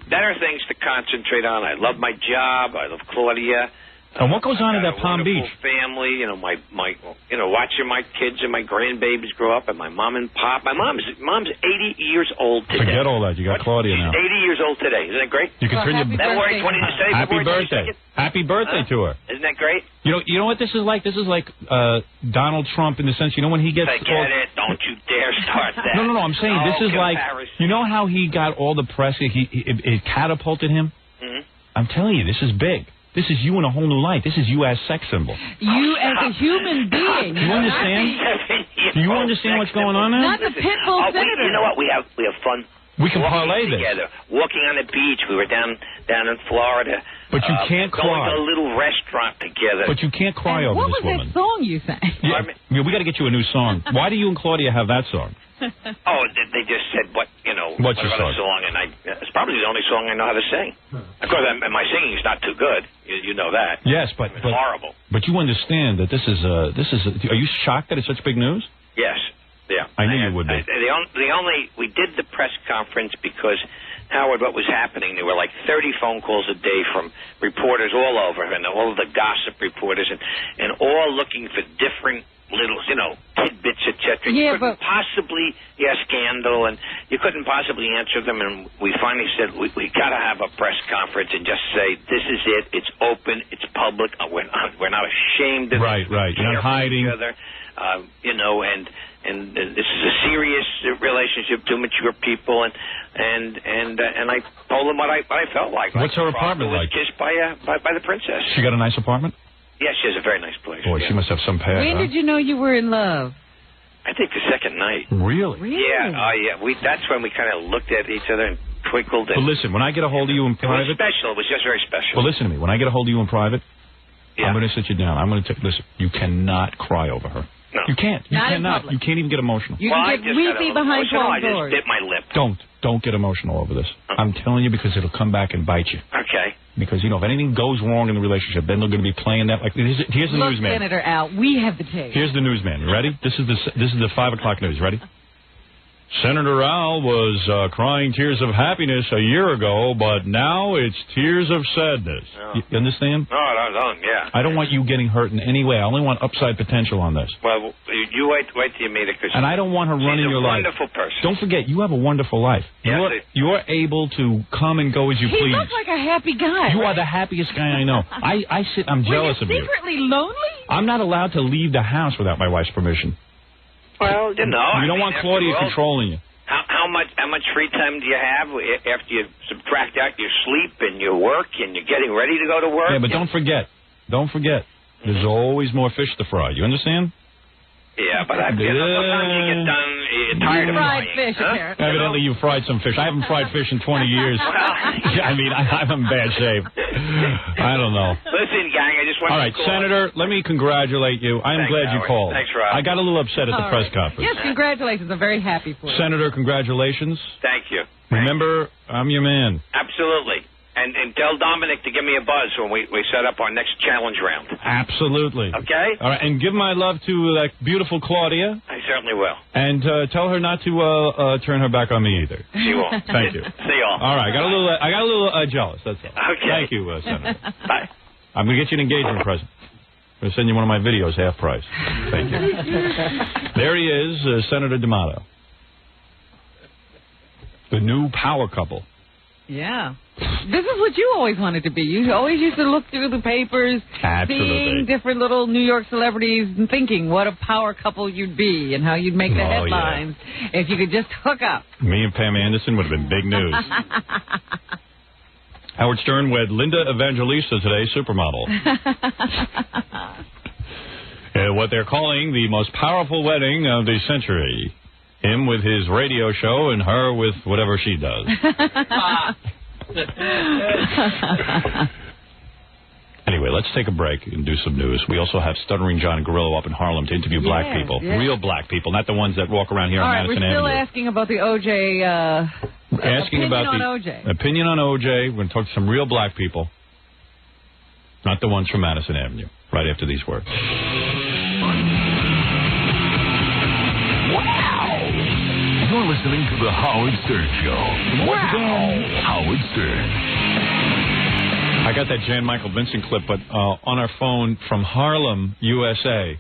better things to concentrate on. I love my job. I love Claudia. And what goes on at that Palm Beach? Family, watching my kids and my grandbabies grow up, and my mom and pop. My mom's 80 years old today. Forget all that. You got Claudia now. 80 years old today. Isn't that great? You can turn your February 27th. Happy birthday. Happy birthday to her. Isn't that great? You know what this is like? This is like Donald Trump in the sense, when he gets Forget it. Don't you dare start that. No. I'm saying this is like, you know how he got all the press? It catapulted him. Mm-hmm. I'm telling you, this is big. This is you in a whole new light. This is you as sex symbol. You as a human being. Do you understand? Do you understand what's going on now? Not the pit bull senator. You know what? We have fun. We can walking parlay this. together, walking on the beach. We were down in Florida. But you can't going cry. to a little restaurant together. But you can't cry over What this was woman. that song you sang? Yeah, we got to get you a new song. Why do you and Claudia have that song? Oh, they just said What's your other song? and it's probably the only song I know how to sing. Of course, my singing is not too good. You know that. Yes, but horrible. But you understand that this is. Are you shocked that it's such big news? Yes. Yeah. I knew you would be. We did the press conference because, Howard, what was happening, there were like 30 phone calls a day from reporters all over, and all of the gossip reporters, and all looking for different little, tidbits, etc. Yeah, you couldn't possibly, scandal, and you couldn't possibly answer them, and we finally said, we got to have a press conference and just say, this is it, it's open, it's public, we're not ashamed of it. Right, you're not hiding. Each other, and this is a serious relationship, two mature people, and I told them what I felt like. What's her apartment like? Kissed by the princess. She got a nice apartment? Yes, she has a very nice place. Boy, she must have some pad. When did you know you were in love? I think the second night. Really? Yeah. That's when we kind of looked at each other and twinkled. But listen, when I get a hold of you in it was private, special. It was just very special. Well, listen to me. When I get a hold of you in private, I'm going to sit you down. I'm going to listen. You cannot cry over her. No. You can't. You Not in cannot. public. You can't even get emotional. You can get weepy behind closed I just doors. bit my lip. Don't get emotional over this. I'm telling you, because it'll come back and bite you. Okay. Because, if anything goes wrong in the relationship, then they're going to be playing that. Like, here's the Look, newsman. Senator Al, we have the tape. Here's the newsman. You ready? This is the 5 o'clock news. Ready? Senator Al was crying tears of happiness a year ago, but now it's tears of sadness. Oh. You understand? No, yeah. I don't want you getting hurt in any way. I only want upside potential on this. Well, you wait till you meet her. And I don't want her running your life. She's a wonderful person. Don't forget, you have a wonderful life. Yes, You're able to come and go as you he please. looks like a happy guy. You are the happiest guy I know. I'm jealous of you. Secretly lonely? I'm not allowed to leave the house without my wife's permission. Well, You don't want Claudia controlling you. How much free time do you have after you subtract out your sleep and your work and you're getting ready to go to work? Yeah, but don't forget, there's always more fish to fry. You understand? Yeah, but sometimes you get done tired of fried frying. fish, apparently. Evidently, you fried some fish. I haven't fried fish in 20 years. I'm in bad shape. I don't know. Listen, gang, I just want All right, Senator, let me congratulate you. I'm glad you called. Thanks, Rob. I got a little upset at the press conference. Yes, congratulations. I'm very happy for you. Senator, congratulations. Thank you. Remember, I'm your man. Absolutely. And tell Dominic to give me a buzz when we set up our next challenge round. Absolutely. Okay? All right, and give my love to that beautiful Claudia. I certainly will. And tell her not to turn her back on me either. She won't. Thank you. See y'all. All right, I got a little jealous, that's all. Okay. Thank you, Senator. Bye. I'm going to get you an engagement present. I'm going to send you one of my videos, half price. Thank you. There he is, Senator D'Amato. The new power couple. Yeah. This is what you always wanted to be. You always used to look through the papers, seeing different little New York celebrities and thinking what a power couple you'd be and how you'd make the headlines if you could just hook up. Me and Pam Anderson would have been big news. Howard Stern wed Linda Evangelista today, supermodel. What they're calling the most powerful wedding of the century. Him with his radio show and her with whatever she does. Anyway, let's take a break and do some news. We also have Stuttering John Gorillo up in Harlem to interview black people. Yes. Real black people, not the ones that walk around here on Madison we're still Avenue. asking about the O.J. Asking about on the O.J. opinion on O.J. We're going to talk to some real black people, not the ones from Madison Avenue, right after these words. You're listening to The Howard Stern Show. Once again, Howard Stern. I got that Jan Michael Vincent clip, but on our phone from Harlem, USA,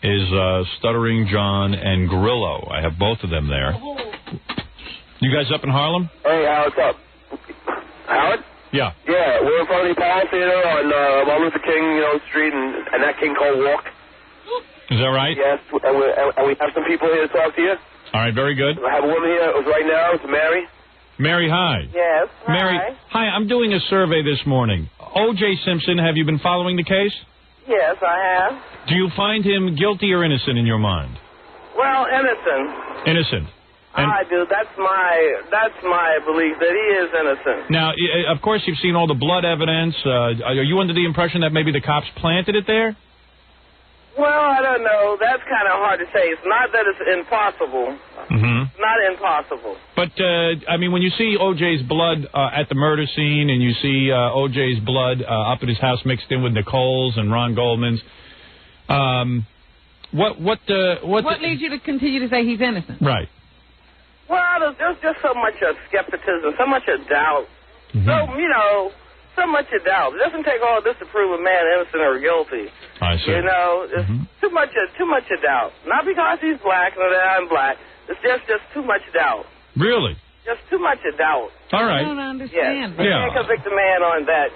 is Stuttering John and Gorillo. I have both of them there. You guys up in Harlem? Hey, Howard, what's up? Howard? Yeah. Yeah, we're in front of the Power Theater on Martin Luther King, Street and that King Cole Walk. Is that right? Yes, and we have some people here to talk to you. All right, very good. I have a woman here right now. It's Mary. Mary, hi. Yes. Mary, hi. I'm doing a survey this morning. O.J. Simpson, have you been following the case? Yes, I have. Do you find him guilty or innocent in your mind? Well, innocent. Innocent. And I do. That's my belief that he is innocent. now, of course, you've seen all the blood evidence. Are you under the impression that maybe the cops planted it there? Well, I don't know. That's kind of hard to say. It's not that it's impossible. Mm-hmm. It's not impossible. But, I mean, when you see O.J.'s blood at the murder scene and you see O.J.'s blood up at his house mixed in with Nicole's and Ron Goldman's, what leads you to continue to say he's innocent? Right. Well, there's just so much skepticism, so much doubt. Mm-hmm. So much doubt. It doesn't take all this to prove a man innocent or guilty. I see. It's too much doubt. Not because he's black or that I'm black. It's just too much doubt. Really? Just too much doubt. All right. I don't understand. Yes. You can't convict a man on that,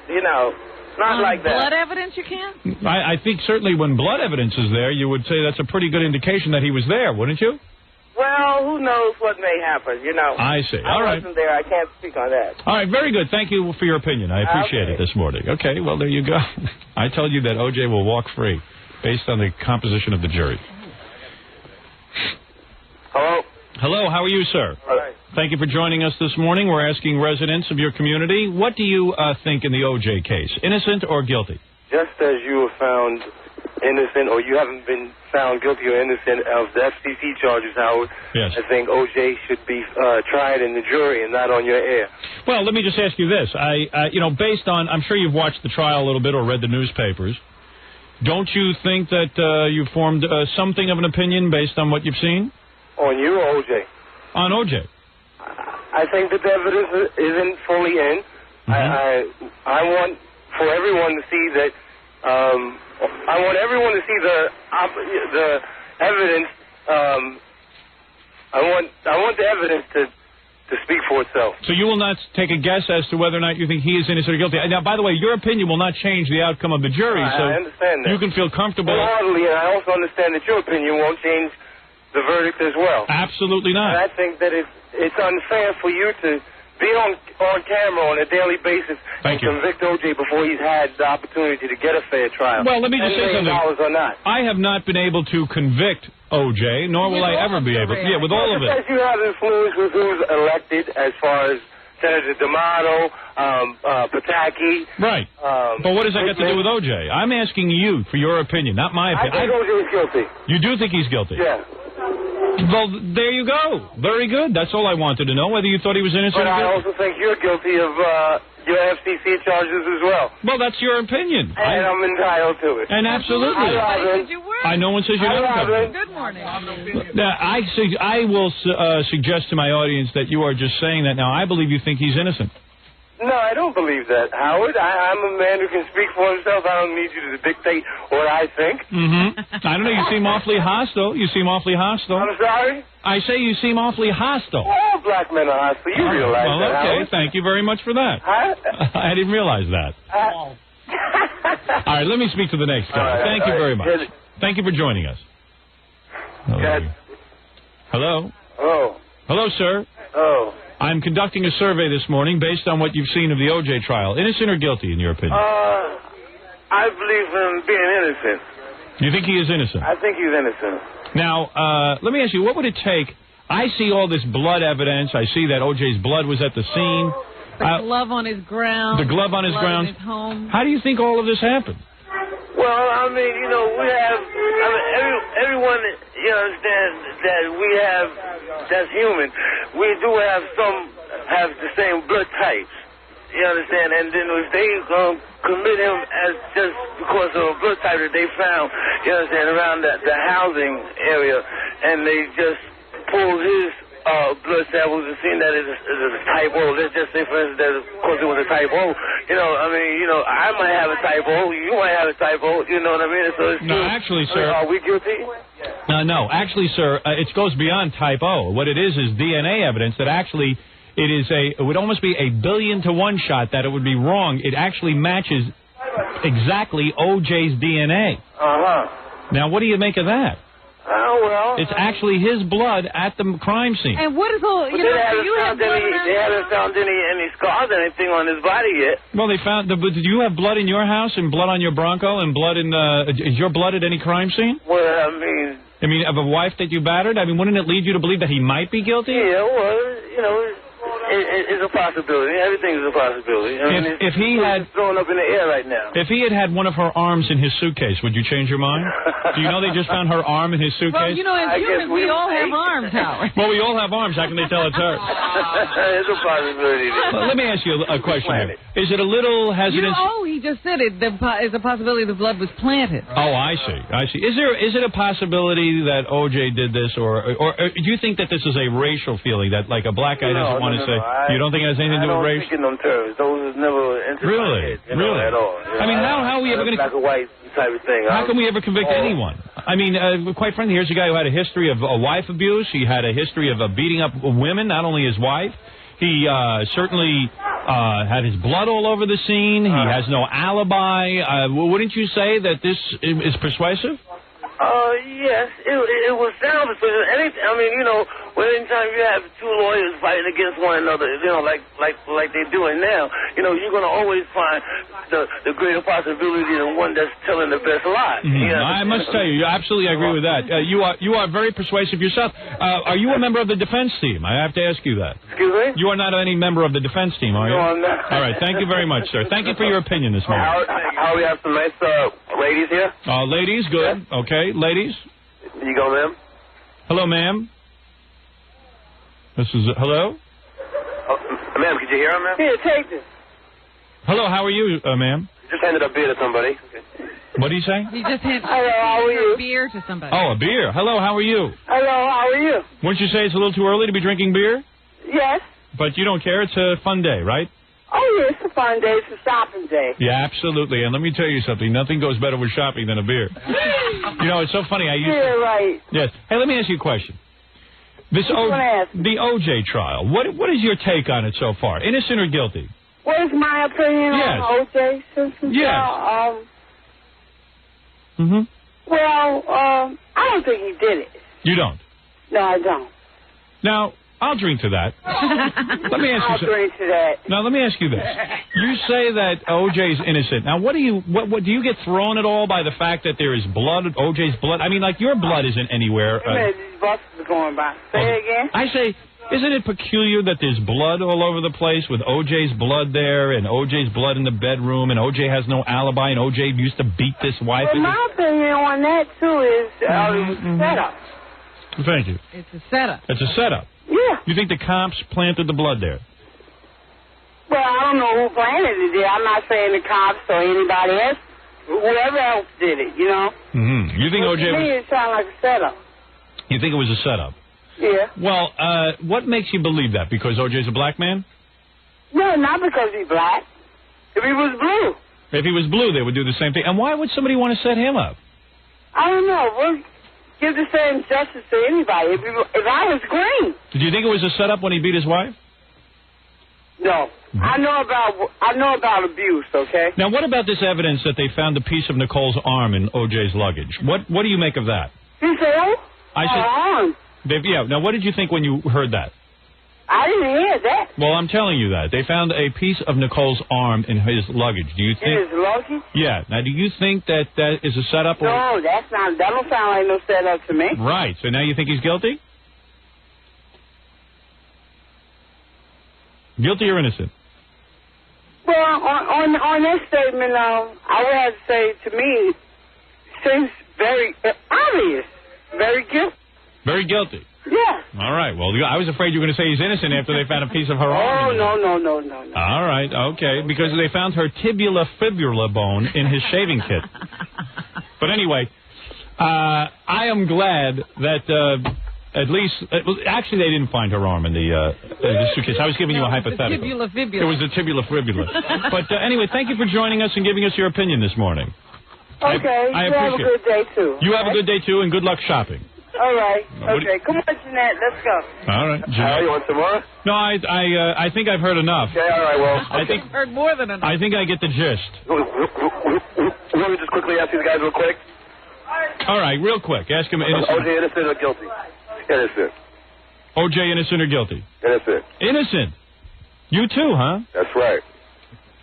Not on like that. Blood evidence you can? I think certainly when blood evidence is there, you would say that's a pretty good indication that he was there, wouldn't you? Well, who knows what may happen, I see. All right. I wasn't there. I can't speak on that. All right, very good. Thank you for your opinion. I appreciate it this morning. Okay, well, there you go. I told you that O.J. will walk free based on the composition of the jury. Hello? Hello, how are you, sir? All right. Thank you for joining us this morning. We're asking residents of your community, what do you think in the O.J. case? Innocent or guilty? Just as you were found innocent, or you haven't been found guilty or innocent of the FCC charges, Howard, yes. I think O.J. should be tried in the jury and not on your air. Well, let me just ask you this. Based on, I'm sure you've watched the trial a little bit or read the newspapers. Don't you think that you've formed something of an opinion based on what you've seen? On you or O.J.? On O.J. I think that the evidence isn't fully in. Mm-hmm. I want for everyone to see that. I want everyone to see the evidence. I want the evidence to speak for itself. So you will not take a guess as to whether or not you think he is innocent or guilty. Now, by the way, your opinion will not change the outcome of the jury. So I understand that. You can feel comfortable. Wholeheartedly, and I also understand that your opinion won't change the verdict as well. Absolutely not. And I think that it's unfair for you to be on camera on a daily basis and convict O.J. before he's had the opportunity to get a fair trial. Well, let me just say something. $10 million or not. I have not been able to convict O.J., nor will I ever be able to. Yeah, with all of it. Because you have influence with who's elected as far as Senator D'Amato, Pataki. Right. But what does that got to do with O.J.? I'm asking you for your opinion, not my opinion. I think O.J. is guilty. You do think he's guilty? Yeah. Well, there you go. Very good. That's all I wanted to know, whether you thought he was innocent but or guilty. I also think you're guilty of your FCC charges as well. Well, that's your opinion. And I'm entitled to it. And absolutely. No one says you don't. Good morning. Now, I will suggest to my audience that you are just saying that now. I believe you think he's innocent. No, I don't believe that, Howard. I'm a man who can speak for himself. I don't need you to dictate what I think. Mm-hmm. I don't know. You seem awfully hostile. I'm sorry? I say you seem awfully hostile. All black men are hostile. You realize well, that, okay. Howard? Thank you very much for that. Huh? I didn't realize that. All right, let me speak to the next guy. Thank you very much. Thank you for joining us. Hello? Oh. Hello, sir. Oh. I'm conducting a survey this morning based on what you've seen of the O.J. trial. Innocent or guilty, in your opinion? I believe him being innocent. You think he is innocent? I think he's innocent. Now, let me ask you, what would it take? I see all this blood evidence. I see that O.J.'s blood was at the scene. The glove on his ground. The glove on his ground. In his home. How do you think all of this happened? Well, I mean, we have, everyone, understand that we have, that's human. We do have the same blood types. You understand? And then if they commit him as just because of a blood type that they found, you understand, around the housing area, and they just pulled his blood samples and seen that it's a type O. Let's just say, for instance, that of course it was a type O. I might have a type O. You might have a type O. You know what I mean? So it's no, actually, sir. Are we guilty? No, actually, sir, it goes beyond type O. What it is DNA evidence that actually it would almost be a 1,000,000,000 to 1 shot that it would be wrong. It actually matches exactly O.J.'s DNA. Uh-huh. Now, what do you make of that? Oh, well. It's actually his blood at the crime scene. And what is all, But they haven't found any scars or anything on his body yet. Well, they found. But do you have blood in your house and blood on your Bronco and blood in? Is your blood at any crime scene? Well, I mean, of a wife that you battered. I mean, wouldn't it lead you to believe that he might be guilty? Yeah, well, you know, it's a possibility. Everything is a possibility. I mean, If he had thrown up in the air right now. If he had one of her arms in his suitcase, would you change your mind? Do you know they just found her arm in his suitcase? Well, you know, as humans, we all have arms, Howard. Well, we all have arms. How can they tell it's her? It's a possibility. Well, let me ask you a question here. Is it a little hesitant? He just said it. There is a possibility the blood was planted. Oh, I see. Is it a possibility that O.J. did this, or do you think that this is a racial feeling that like a black guy doesn't want to say? You don't think it has anything to do with race? I don't think in them terms. Those is never entered Really? my head, really? At all. I mean, how are we ever going to? Black or white type of thing. How can we ever convict anyone? I mean, quite frankly, here's a guy who had a history of wife abuse. He had a history of beating up women, not only his wife. He certainly had his blood all over the scene. He has no alibi. Wouldn't you say that this is persuasive? Yes, it was sound persuasive. I mean, you know, anytime you have two lawyers fighting against one another, you know, like they're doing now, you know, you're going to always find the greater possibility than one that's telling the best lie. Mm-hmm. You know? I must tell you, absolutely agree with that. You are very persuasive yourself. Are you a member of the defense team? I have to ask you that. Excuse me? You are not any member of the defense team, are you? No, I'm not. All right, thank you very much, sir. Thank you for your opinion this morning. How we have some nice ladies here? Ladies, good. Yeah. Okay, ladies. You go, ma'am. Hello, ma'am. This is hello. Oh, ma'am, could you hear him, ma'am? Here, take this. Hello, how are you, ma'am? Just handed a beer to somebody. What do you say? He just handed a beer to somebody. Oh, a beer. Hello, how are you? Hello, how are you? Wouldn't you say it's a little too early to be drinking beer? Yes. But you don't care. It's a fun day, right? Oh, yeah, it's a fun day. It's a shopping day. Yeah, absolutely. And let me tell you something. Nothing goes better with shopping than a beer. You know, it's so funny. Right. Yes. Hey, let me ask you a question. The O.J. trial. What is your take on it so far? Innocent or guilty? What is my opinion on O.J. Simpson? Yes. Well, I don't think he did it. You don't? No, I don't. Now, I'll drink to that. Let me ask you something. I'll drink to that. Now, let me ask you this. You say that O.J.'s innocent. Now, what do you get thrown at all by the fact that there is blood, O.J.'s blood? I mean, like, your blood isn't anywhere. These buses are going by. Say it again? I say, isn't it peculiar that there's blood all over the place with O.J.'s blood there and O.J.'s blood in the bedroom and O.J. has no alibi and O.J. used to beat this wife? Well, my opinion on that, too, is it was a setup. Thank you. It's a setup. It's a setup. Yeah. You think the cops planted the blood there? Well, I don't know who planted it there. I'm not saying the cops or anybody else. Whoever else did it, you know? Mm-hmm. You think O.J. To me, it sounded like a setup. You think it was a setup? Yeah. Well, what makes you believe that? Because O.J.'s a black man? No, not because he's black. If he was blue. If he was blue, they would do the same thing. And why would somebody want to set him up? I don't know. We'll give the same justice to anybody. If I was green. Did you think it was a setup when he beat his wife? No. I know about abuse, okay? Now, what about this evidence that they found a piece of Nicole's arm in O.J.'s luggage? What do you make of that? He said, arm. Yeah. Now, what did you think when you heard that? I didn't hear that. Well, I'm telling you that. They found a piece of Nicole's arm in his luggage. Do you think... In his luggage? Yeah. Now, do you think that is a setup? Or... No, that don't sound like no setup to me. Right. So now you think he's guilty? Guilty or innocent? Well, on this statement, I would have to say, to me, seems very obvious. Very guilty. Very guilty. Yeah. All right. Well, I was afraid you were going to say he's innocent after they found a piece of her arm. Oh, no. All right. Okay. Because they found her tibula fibula bone in his shaving kit. But anyway, I am glad that at least... actually, they didn't find her arm in the suitcase. I was giving you a hypothetical. Tibula fibula. It was the tibula fibula. But anyway, thank you for joining us and giving us your opinion this morning. Okay. I you have a good day, too. You have a good day, too, and good luck shopping. All right. Okay. Come on, Jeanette. Let's go. All right. Jeanette. You want some more? No, I think I've heard enough. Okay, all right, well. I think I've heard more than enough. I think I get the gist. Let me just quickly ask these guys real quick. All right, real quick. Ask him innocent. O.J. innocent or guilty? Innocent. O.J. innocent or guilty? Innocent. Innocent. You too, huh? That's right.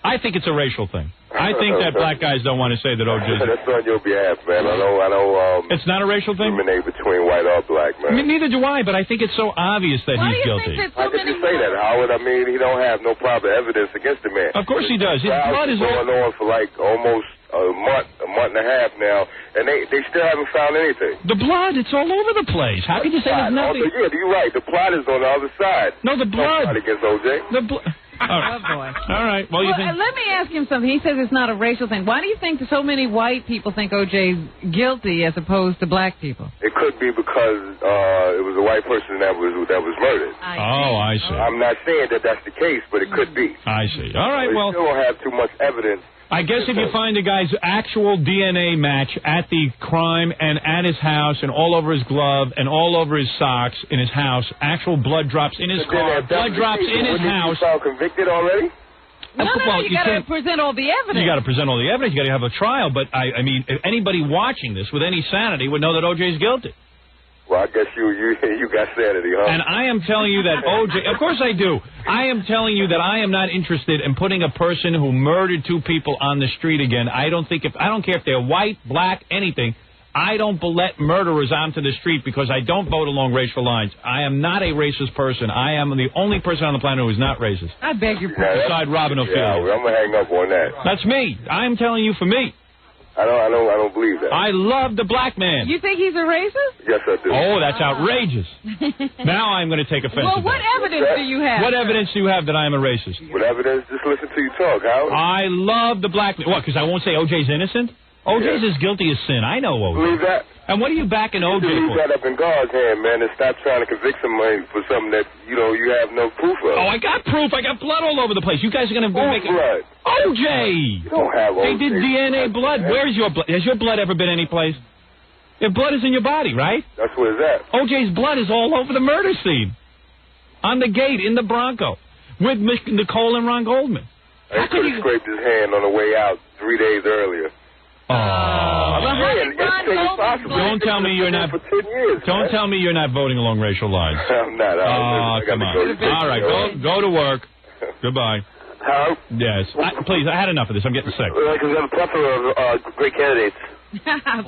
I think it's a racial thing. I think that black guys don't want to say that O.J. That's on your behalf, man. I know. It's not a racial thing? Discriminate between white or black, man. Neither do I, but I think it's so obvious that he's guilty. How could you say that, Howard? I mean, he don't have no proper evidence against the man. Of course he does. His blood is going on for like almost a month and a half now, and they still haven't found anything. The blood, it's all over the place. How can you say there's nothing? Yeah, you're right. The plot is on the other side. No, the blood. Against O.J. The blood. All right. Oh, boy. All right. Well, you think... Let me ask him something. He says it's not a racial thing. Why do you think so many white people think O.J.'s guilty as opposed to black people? It could be because it was a white person that was murdered. I see. I'm not saying that that's the case, but it could be. I see. All right. Well, still don't have too much evidence. I guess if you find a guy's actual DNA match at the crime and at his house and all over his glove and all over his socks in his house, actual blood drops in his car, blood drops in his house. You found convicted already? No, you got to present all the evidence. You got to present all the evidence. You got to have a trial. But I mean, if anybody watching this with any sanity would know that O.J.'s guilty. Well, I guess you got sanity, huh? And I am telling you that O.J. Of course I do. I am telling you that I am not interested in putting a person who murdered two people on the street again. I don't care if they're white, black, anything. I don't let murderers onto the street because I don't vote along racial lines. I am not a racist person. I am the only person on the planet who is not racist. I beg your pardon. Beside Robin O'Phillips. Yeah, I'm gonna hang up on that. That's me. I'm telling you for me. I don't believe that. I love the black man. You think he's a racist? Yes, I do. Oh, that's outrageous. Now I'm going to take offense. Well, what evidence do you have? What evidence do you have that I am a racist? What evidence? Just listen to you talk, Howard. I love the black man. What, because I won't say O.J.'s innocent? O.J.'s as guilty as sin. I know O.J. Believe that? And what are you backing O.J. Leave for? that up in God's hand, man, and stop trying to convict somebody for something that, you have no proof of. Oh, I got proof. I got blood all over the place. You guys are going to make it. Blood? O.J. You don't have O.J. They did DNA blood. Where's your blood? Has your blood ever been any place? Your blood is in your body, right? That's where it's at. O.J.'s blood is all over the murder scene. On the gate, in the Bronco, with Nicole and Ron Goldman. He could have scraped his hand on the way out 3 days earlier. Don't tell me you're not. For 10 years, don't tell me you're not voting along racial lines. I'm not. Oh, come on. All right, go to work. Goodbye. How? Yes. Please, I had enough of this. I'm getting sick. Because we have a plethora of great candidates.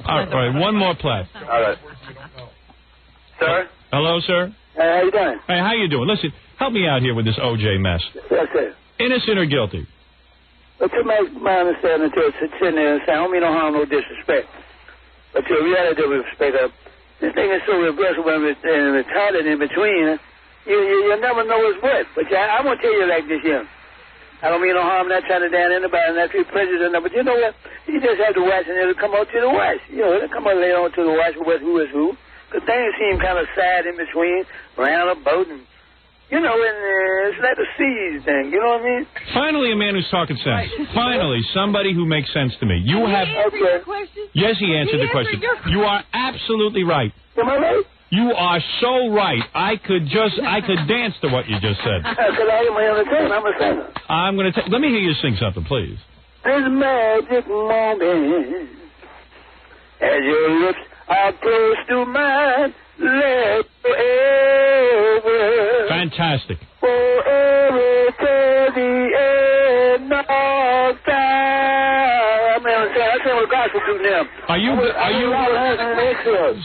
All right, one more play. All right. Sir? Hello, sir? How you doing? Hey, how you doing? Listen, help me out here with this O.J. mess. Yes, sir. Innocent or guilty? Well, to my understanding, to sit there and say, I don't mean no harm, no disrespect. But to reality with respect, this thing is so regressive and retarded in between, you'll never know what's what. But I'm going to tell you like this here. I don't mean no harm, not trying to down anybody, not feel prejudice, but you know what? You just have to watch and it'll come out to the watch. It'll come out later on to the watch with who is who. Because things seem kind of sad in between, around a boat and... and it's like the seas thing, you know what I mean? Finally, a man who's talking sense. Finally, somebody who makes sense to me. You have. Your question? Yes, he answered the question. You are absolutely right. Am I right? You are so right. I could dance to what you just said. Because I am my entertainer. I'm a singer. I'm going to let me hear you sing something, please. This magic moment, as your lips are close to mine, let forever. Fantastic. Forever to the end of time. I sing with gospel too now. Are you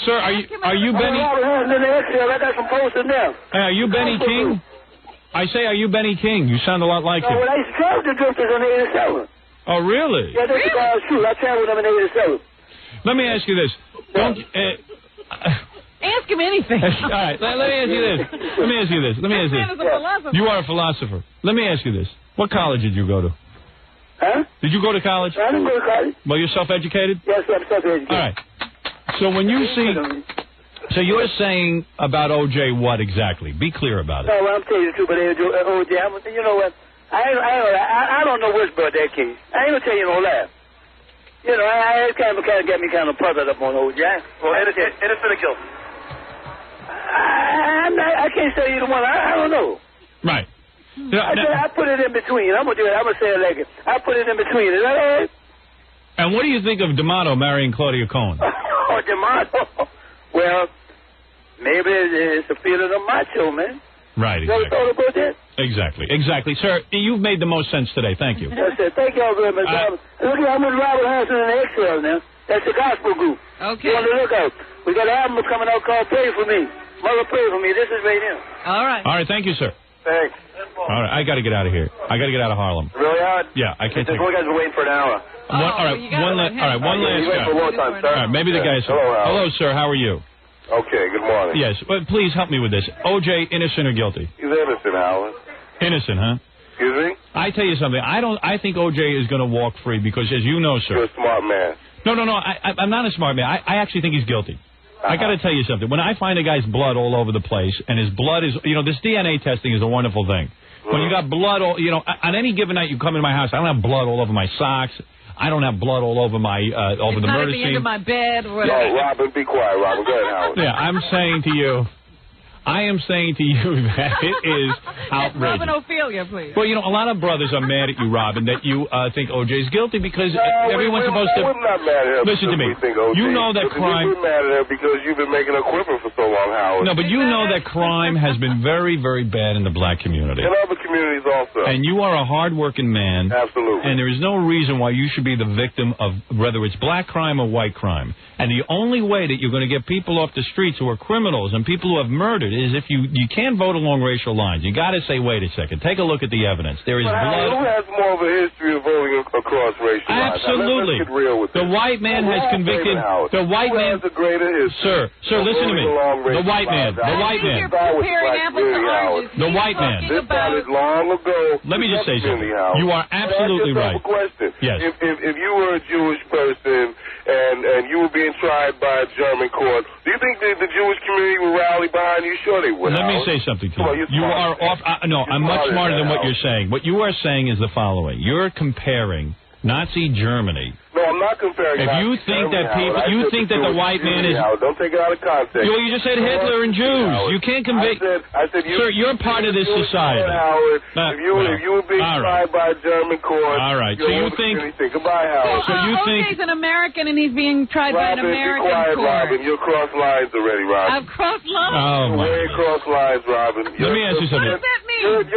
sir? Are you Benny? I got some posters now. Hey, are you Benny King? I say, are you Benny King? You sound a lot like him. Well, I used to travel with the Drifters in 87. Oh, really? Yeah, that's the guy's true. I traveled with them in 87. Let me ask you this. Don't. Ask him anything. All right, let me ask you this. You are a philosopher. Let me ask you this. What college did you go to? Huh? Did you go to college? I didn't go to college. Well, you're self-educated? Yes, I'm self-educated. All right. So when you see... So you're saying about O.J. what exactly? Be clear about it. No, well, I'm telling you the truth, but O.J., you know what? I don't know what's about that case. I ain't going to tell you no lie. It kind of got me kind of puzzled up on O.J. Well, innocent or guilty? I can't say either one. I don't know. Right. I put it in between. I'm going to do it. I'm going to say it like it. I put it in between. Is that all right? And what do you think of D'Amato marrying Claudia Cohen? Oh, want the macho. Well, maybe it's a feeling of macho, man. Right, You ever thought about that? Exactly. Sir, you've made the most sense today. Thank you. Yes, sir. Thank y'all very much. Look, I'm with Robert Hanson and the X-Files now. That's the gospel group. Okay. You on the lookout. We got an album coming out called Pray For Me. Mother, pray for me. This is right here. All right. All right, thank you, sir. Thanks. All right, I got to get out of here. I got to get out of Harlem. Really hard? Yeah, I can't This take one guy's been waiting for an hour. One last You wait guy. for a long time, sir. All right, maybe the guy. Hello, sir. How are you? Okay, good morning. Yes, but please help me with this. O.J. innocent or guilty? He's innocent, Howard. Innocent, huh? Excuse me? I tell you something. I think O.J. is going to walk free because, as you know, sir. You're a smart man. No. I'm not a smart man. I actually think he's guilty. I got to tell you something. When I find a guy's blood all over the place, and his blood is, this DNA testing is a wonderful thing. When you got blood, on any given night you come into my house, I don't have blood all over my socks. I don't have blood all over my over the murder scene. It's not at the end of my bed. Or no, Robin, be quiet, Robin. Go ahead, Howard. Yeah, I am saying to you that it is outrageous. Robin Ophelia, please. Well, a lot of brothers are mad at you, Robin, that you think O.J.'s guilty because everyone's supposed to... We're not mad at her. Listen to me. You know that crime... We're mad at her because you've been making her quiver for so long, Howard. No, but you know that crime has been very, very bad in the black community. In other communities also. And you are a hard-working man. Absolutely. And there is no reason why you should be the victim of whether it's black crime or white crime. And the only way that you're going to get people off the streets who are criminals and people who have murdered is if you can't vote along racial lines. You got to say, wait a second, take a look at the evidence. There is blood. Who has more of a history of voting across racial lines? Absolutely. Let's get real with the this. white man has convicted. The white man. Who has a greater history? Sir, listen to me. The white man. The white man. The white man. This started long ago. Let me just say something. You are absolutely right. Yes. If you were a Jewish person and you were being tried by a German court, do you think the Jewish community would rally behind you? Sure they would. Let me say something to you. You are off. No, I'm much smarter than what you're saying. What you are saying is the following. You're comparing Nazi Germany. No, I'm not comparing. If you think that people, you think that the white man is. Don't take it out of context. Well, you just said Hitler and Jews. You can't convict. I said sir, you're part of this society. Howard, if you were being tried by a German court, all right. So you think? Goodbye, Howard. So you think? O.J.'s an American and he's being tried by an American be quiet, court. Robin. You're crossed lines already, Robin. I've crossed lines. Oh my. Way crossed lines, Robin. Let me ask you something. What does that mean?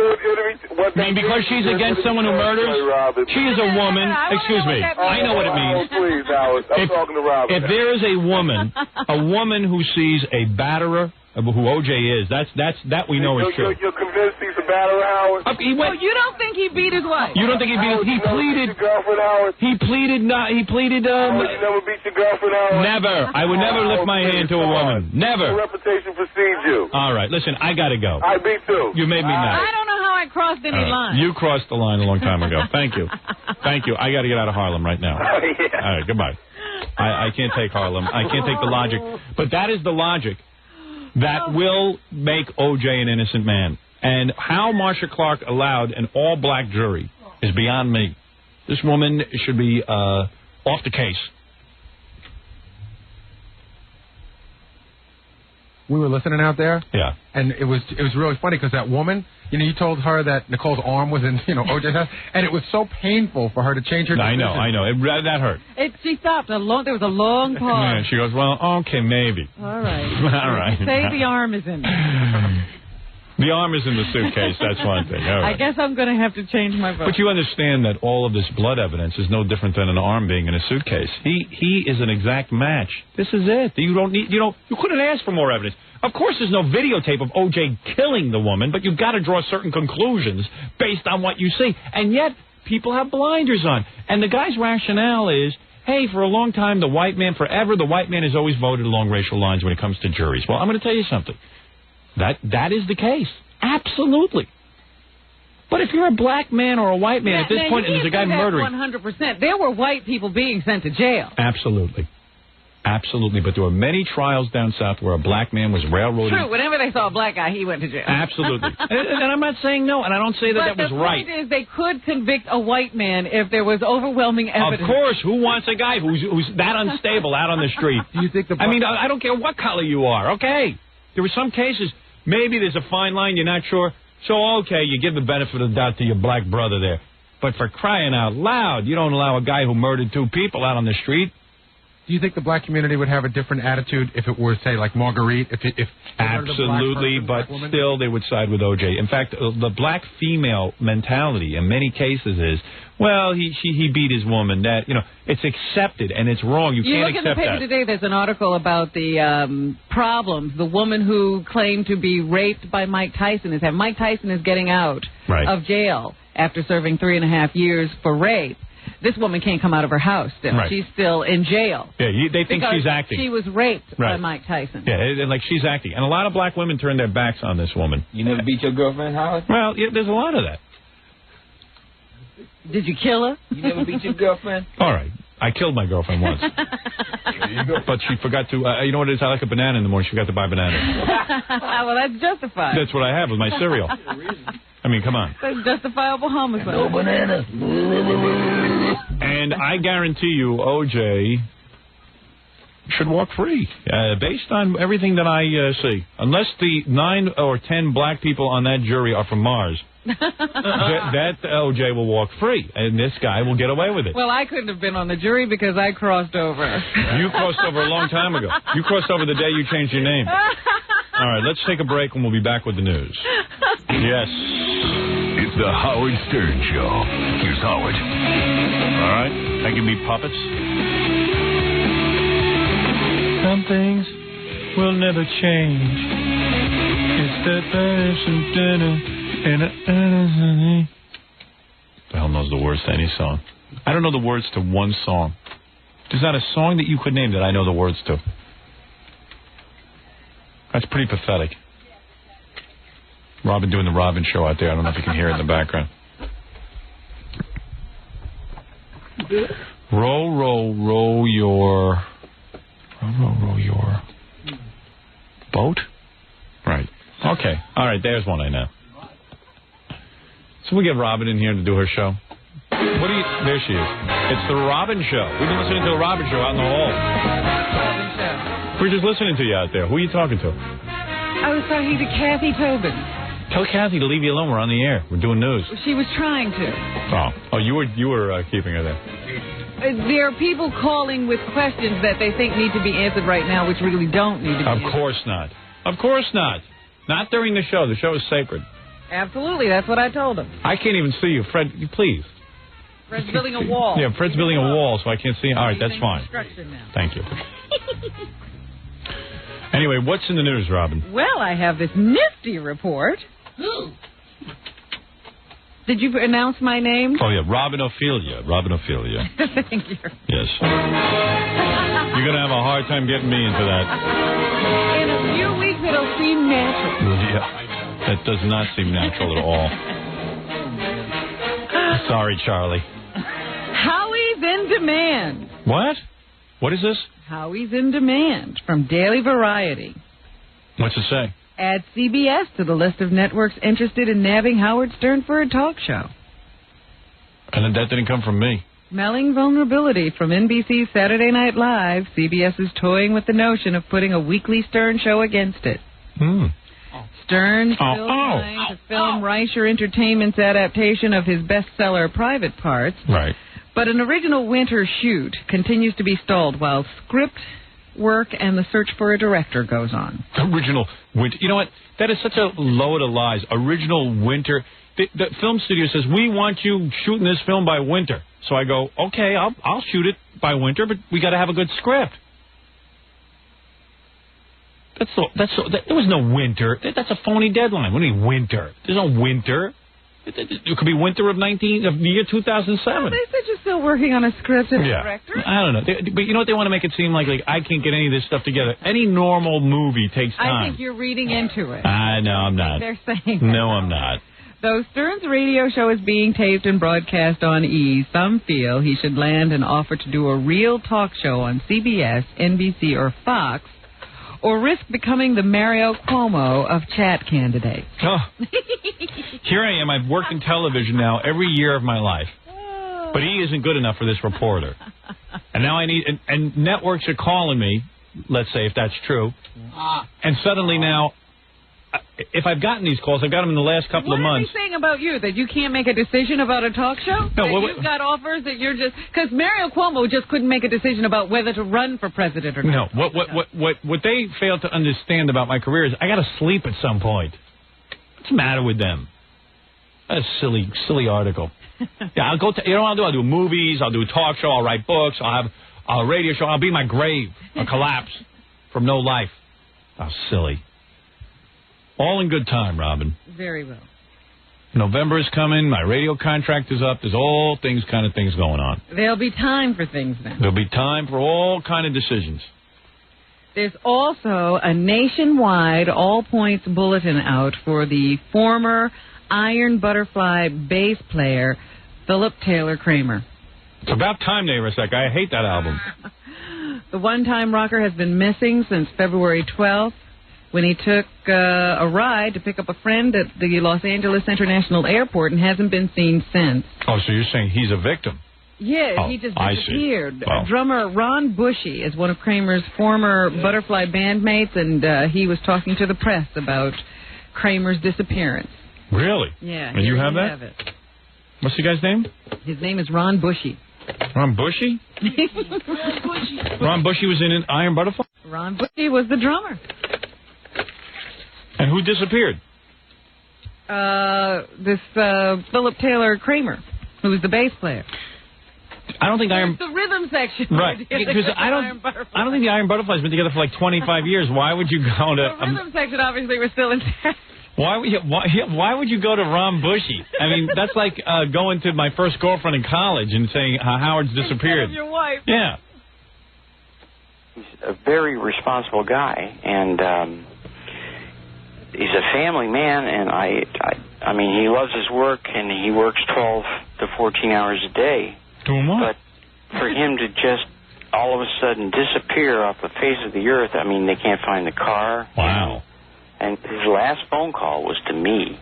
I mean, because she's against someone who murders, she is a woman. Excuse me. I know what it means. Please, Howard. I'm talking to Robin. If there is a woman who sees a batterer, who O.J. is, that we know is true. You're convinced he's a batterer, Howard? He went. You don't think he beat his wife? You don't think he beat his? He pleaded. Howard? He pleaded not. He pleaded. Howard, you never beat your girlfriend, Howard? Never. I would never lift my hand to a woman. Never. Your reputation precedes you. All right. Listen, I gotta go. I beat too. You made me mad. I don't know how I crossed any line. You crossed the line a long time ago. Thank you. Thank you. I got to get out of Harlem right now. Yeah. All right. Goodbye. I can't take Harlem. I can't take the logic. But that is the logic that will make O.J. an innocent man. And how Marsha Clark allowed an all-black jury is beyond me. This woman should be off the case. We were listening out there. Yeah. And it was really funny because that woman, you told her that Nicole's arm was in, O.J.'s house, and it was so painful for her to change her decision. I know. That hurt. She stopped. There was a long pause. Yeah, she goes, well, okay, maybe. All right. All right. Say the arm is in there. The arm is in the suitcase. That's one thing. All right. I guess I'm going to have to change my vote. But you understand that all of this blood evidence is no different than an arm being in a suitcase. He is an exact match. This is it. You couldn't ask for more evidence. Of course, there's no videotape of O.J. killing the woman, but you've got to draw certain conclusions based on what you see. And yet, people have blinders on. And the guy's rationale is, hey, for a long time, the white man has always voted along racial lines when it comes to juries. Well, I'm going to tell you something. That is the case. Absolutely. But if you're a black man or a white man at this point and there's a guy murdering... 100%. There were white people being sent to jail. Absolutely. But there were many trials down south where a black man was railroaded. True. Whenever they saw a black guy, he went to jail. Absolutely. and I'm not saying no, and I don't say that was right. But the point is they could convict a white man if there was overwhelming evidence. Of course. Who wants a guy who's that unstable out on the street? Do you think I mean, I don't care what color you are. Okay. There were some cases, maybe there's a fine line, you're not sure. So, okay, you give the benefit of the doubt to your black brother there. But for crying out loud, you don't allow a guy who murdered 2 people out on the street. Do you think the black community would have a different attitude if it were, say, like Marguerite? If Absolutely, but still they would side with O.J. In fact, the black female mentality in many cases is, well, he beat his woman. That, you know, it's accepted and it's wrong. You can't accept that. You look in the paper today. There's an article about the problems. The woman who claimed to be raped by Mike Tyson is Mike Tyson is getting out of jail after serving 3.5 years for rape. This woman can't come out of her house still. Right. She's still in jail. Yeah, they think she's acting. She was raped by Mike Tyson. Yeah, and like she's acting. And a lot of black women turn their backs on this woman. You never beat your girlfriend, Howard? Well, yeah, there's a lot of that. Did you kill her? You never beat your girlfriend? All right. I killed my girlfriend once. But she forgot to, you know what it is? I like a banana in the morning. She forgot to buy bananas. Well, that's justified. That's what I have with my cereal. I mean, come on. That's justifiable homicide. No banana. And I guarantee you, O.J. should walk free, based on everything that I see. Unless the 9 or 10 black people on that jury are from Mars. that O.J. will walk free, and this guy will get away with it. Well, I couldn't have been on the jury because I crossed over. You crossed over a long time ago. You crossed over the day you changed your name. All right, let's take a break, and we'll be back with the news. Yes. It's the Howard Stern Show. Here's Howard. All right, I can be puppets. Some things will never change. It's the person. The hell knows the words to any song? I don't know the words to one song. There's not a song that you could name that I know the words to. That's pretty pathetic. Robin doing the Robin show out there. I don't know if you can hear it in the background. Row, row, row your... Row your... boat? Right. Okay. All right, there's one I know. So we get Robin in here to do her show. There she is. It's the Robin Show. We've been listening to the Robin Show out in the hall. Robin Show. We're just listening to you out there. Who are you talking to? I was talking to Kathy Tobin. Tell Kathy to leave you alone. We're on the air. We're doing news. She was trying to. Oh, you were keeping her there. There are people calling with questions that they think need to be answered right now, which really don't need to be answered. Of course not. Of course not. Not during the show. The show is sacred. Absolutely. That's what I told him. I can't even see you. Fred, please. Fred's building a wall. Yeah, Fred's building a wall, so I can't see. All right, that's fine. Thank you. Anyway, what's in the news, Robin? Well, I have this nifty report. Did you announce my name? Oh, yeah, Robin Ophelia. Robin Ophelia. Thank you. Yes. You're going to have a hard time getting me into that. In a few weeks, it'll seem natural. Yeah. That does not seem natural at all. Sorry, Charlie. Howie's in demand. What? What is this? Howie's in demand from Daily Variety. What's it say? Add CBS to the list of networks interested in nabbing Howard Stern for a talk show. And that didn't come from me. Smelling vulnerability from NBC's Saturday Night Live, CBS is toying with the notion of putting a weekly Stern show against it. Stern still trying to film Reicher Entertainment's adaptation of his bestseller Private Parts. Right. But an original winter shoot continues to be stalled while script work and the search for a director goes on. Original winter. You know what? That is such a load of lies. Original winter. The film studio says, we want you shooting this film by winter. So I go, okay, I'll shoot it by winter, but we got to have a good script. There was no winter. That's a phony deadline. What do you mean winter? There's no winter. It could be winter of the year 2007. Well, they said you're still working on a script and a director. I don't know. But you know what they want to make it seem like I can't get any of this stuff together. Any normal movie takes time. I think you're reading into it. I know I'm not. They're saying no, I'm not. Though Stern's radio show is being taped and broadcast on E! Some feel he should land an offer to do a real talk show on CBS, NBC, or Fox, or risk becoming the Mario Cuomo of chat candidates. Oh. Here I am. I've worked in television now every year of my life. But he isn't good enough for this reporter. And now I need... And networks are calling me, let's say, if that's true. And suddenly now, if I've gotten these calls, I've got them in the last couple of months. What are they saying about you? That you can't make a decision about a talk show? No, that you've got offers that you're just... Because Mario Cuomo just couldn't make a decision about whether to run for president or not. No, what they fail to understand about my career is I got to sleep at some point. What's the matter with them? That's a silly article. Yeah, I'll go to... You know what I'll do? I'll do movies, I'll do a talk show, I'll write books, I'll have a radio show, I'll be in my grave, I'll collapse from no life. How silly. All in good time, Robin. Very well. November is coming. My radio contract is up. There's all things going on. There'll be time for things then. There'll be time for all kind of decisions. There's also a nationwide all-points bulletin out for the former Iron Butterfly bass player, Philip Taylor Kramer. It's about time they arrest that guy. I hate that album. The one-time rocker has been missing since February 12th. When he took a ride to pick up a friend at the Los Angeles International Airport and hasn't been seen since. Oh, so you're saying he's a victim? Yeah, he just disappeared. Wow. Drummer Ron Bushy is one of Kramer's former Butterfly bandmates, and he was talking to the press about Kramer's disappearance. Really? Yeah. And you have that? Have it. What's the guy's name? His name is Ron Bushy. Ron Bushy? Ron Bushy was in an Iron Butterfly? Ron Bushy was the drummer. And who disappeared? This Philip Taylor Kramer, who was the bass player. I don't think the rhythm section. Right. Because I don't think the Iron Butterfly's been together for like 25 years. Why would you go to... The rhythm section obviously was still intact. Why would you go to Ron Bushy? I mean, that's like going to my first girlfriend in college and saying Howard's disappeared. Instead of your wife. Yeah. He's a very responsible guy, and he's a family man, and I mean, he loves his work, and he works 12 to 14 hours a day. Doing what? But for him to just all of a sudden disappear off the face of the earth, I mean, they can't find the car. Wow. And his last phone call was to me.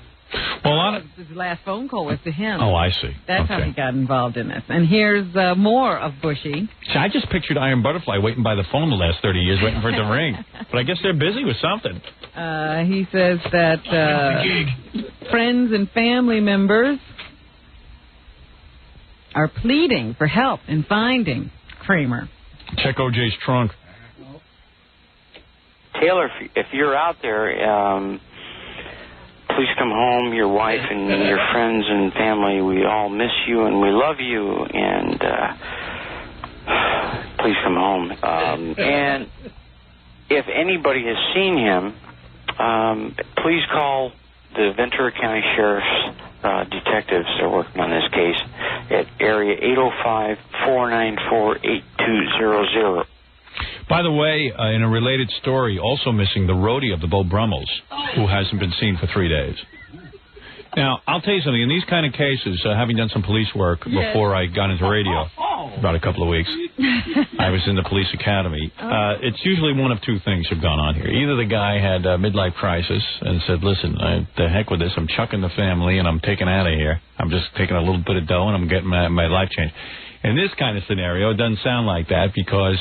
Well, his last phone call was to him. Oh, I see. That's how he got involved in this. And here's more of Bushy. See, I just pictured Iron Butterfly waiting by the phone the last 30 years, waiting for it to ring. But I guess they're busy with something. He says that friends and family members are pleading for help in finding Kramer. Check O.J.'s trunk. Taylor, if you're out there, please come home. Your wife and your friends and family, we all miss you and we love you. And please come home. And if anybody has seen him, please call the Ventura County Sheriff's detectives that are working on this case at area 805-494-8200. By the way, in a related story, also missing the roadie of the Bo Brummels, who hasn't been seen for 3 days. Now, I'll tell you something. In these kind of cases, having done some police work before I got into radio, about a couple of weeks, I was in the police academy. It's usually one of two things have gone on here. Either the guy had a midlife crisis and said, listen, the heck with this. I'm chucking the family and I'm taking out of here. I'm just taking a little bit of dough and I'm getting my life changed. In this kind of scenario, it doesn't sound like that because...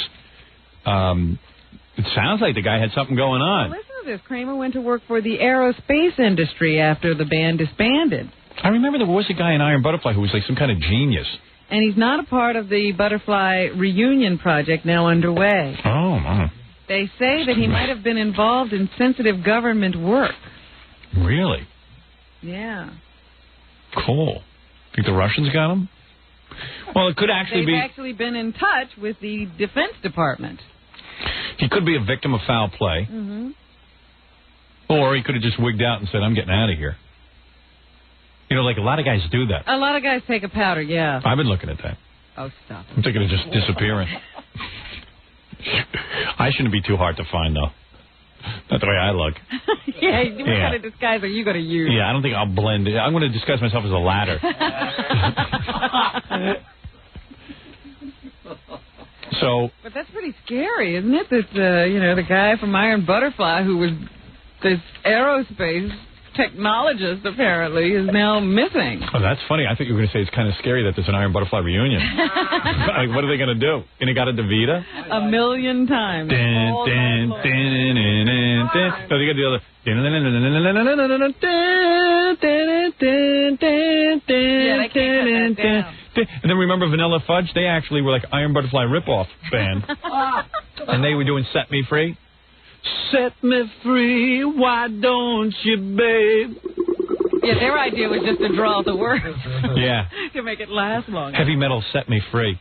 it sounds like the guy had something going on. Well, listen to this. Kramer went to work for the aerospace industry after the band disbanded. I remember there was a guy in Iron Butterfly who was like some kind of genius. And he's not a part of the Butterfly reunion project now underway. Oh, my. They say that he might have been involved in sensitive government work. Really? Yeah. Cool. Think the Russians got him? Well, it could actually They've actually been in touch with the Defense Department. He could be a victim of foul play. Mm-hmm. Or he could have just wigged out and said, I'm getting out of here. You know, like a lot of guys do that. A lot of guys take a powder, yeah. I've been looking at that. Oh, stop. I'm thinking of just disappearing. I shouldn't be too hard to find, though. Not the way I look. What kind of disguise are you going to use? Yeah, I don't think I'll blend in. I'm going to disguise myself as a ladder. But that's pretty scary, isn't it? That, the guy from Iron Butterfly who was this aerospace technologist, apparently, is now missing. Oh, that's funny. I think you were going to say it's kind of scary that there's an Iron Butterfly reunion. Like, what are they going to do? And he got a DeVita? 1,000,000 times. No, they got the other. And then remember Vanilla Fudge? They actually were like Iron Butterfly ripoff band. And they were doing Set Me Free. Set me free, why don't you, babe? Yeah, their idea was just to draw the words. Yeah. To make it last longer. Heavy metal Set Me Free.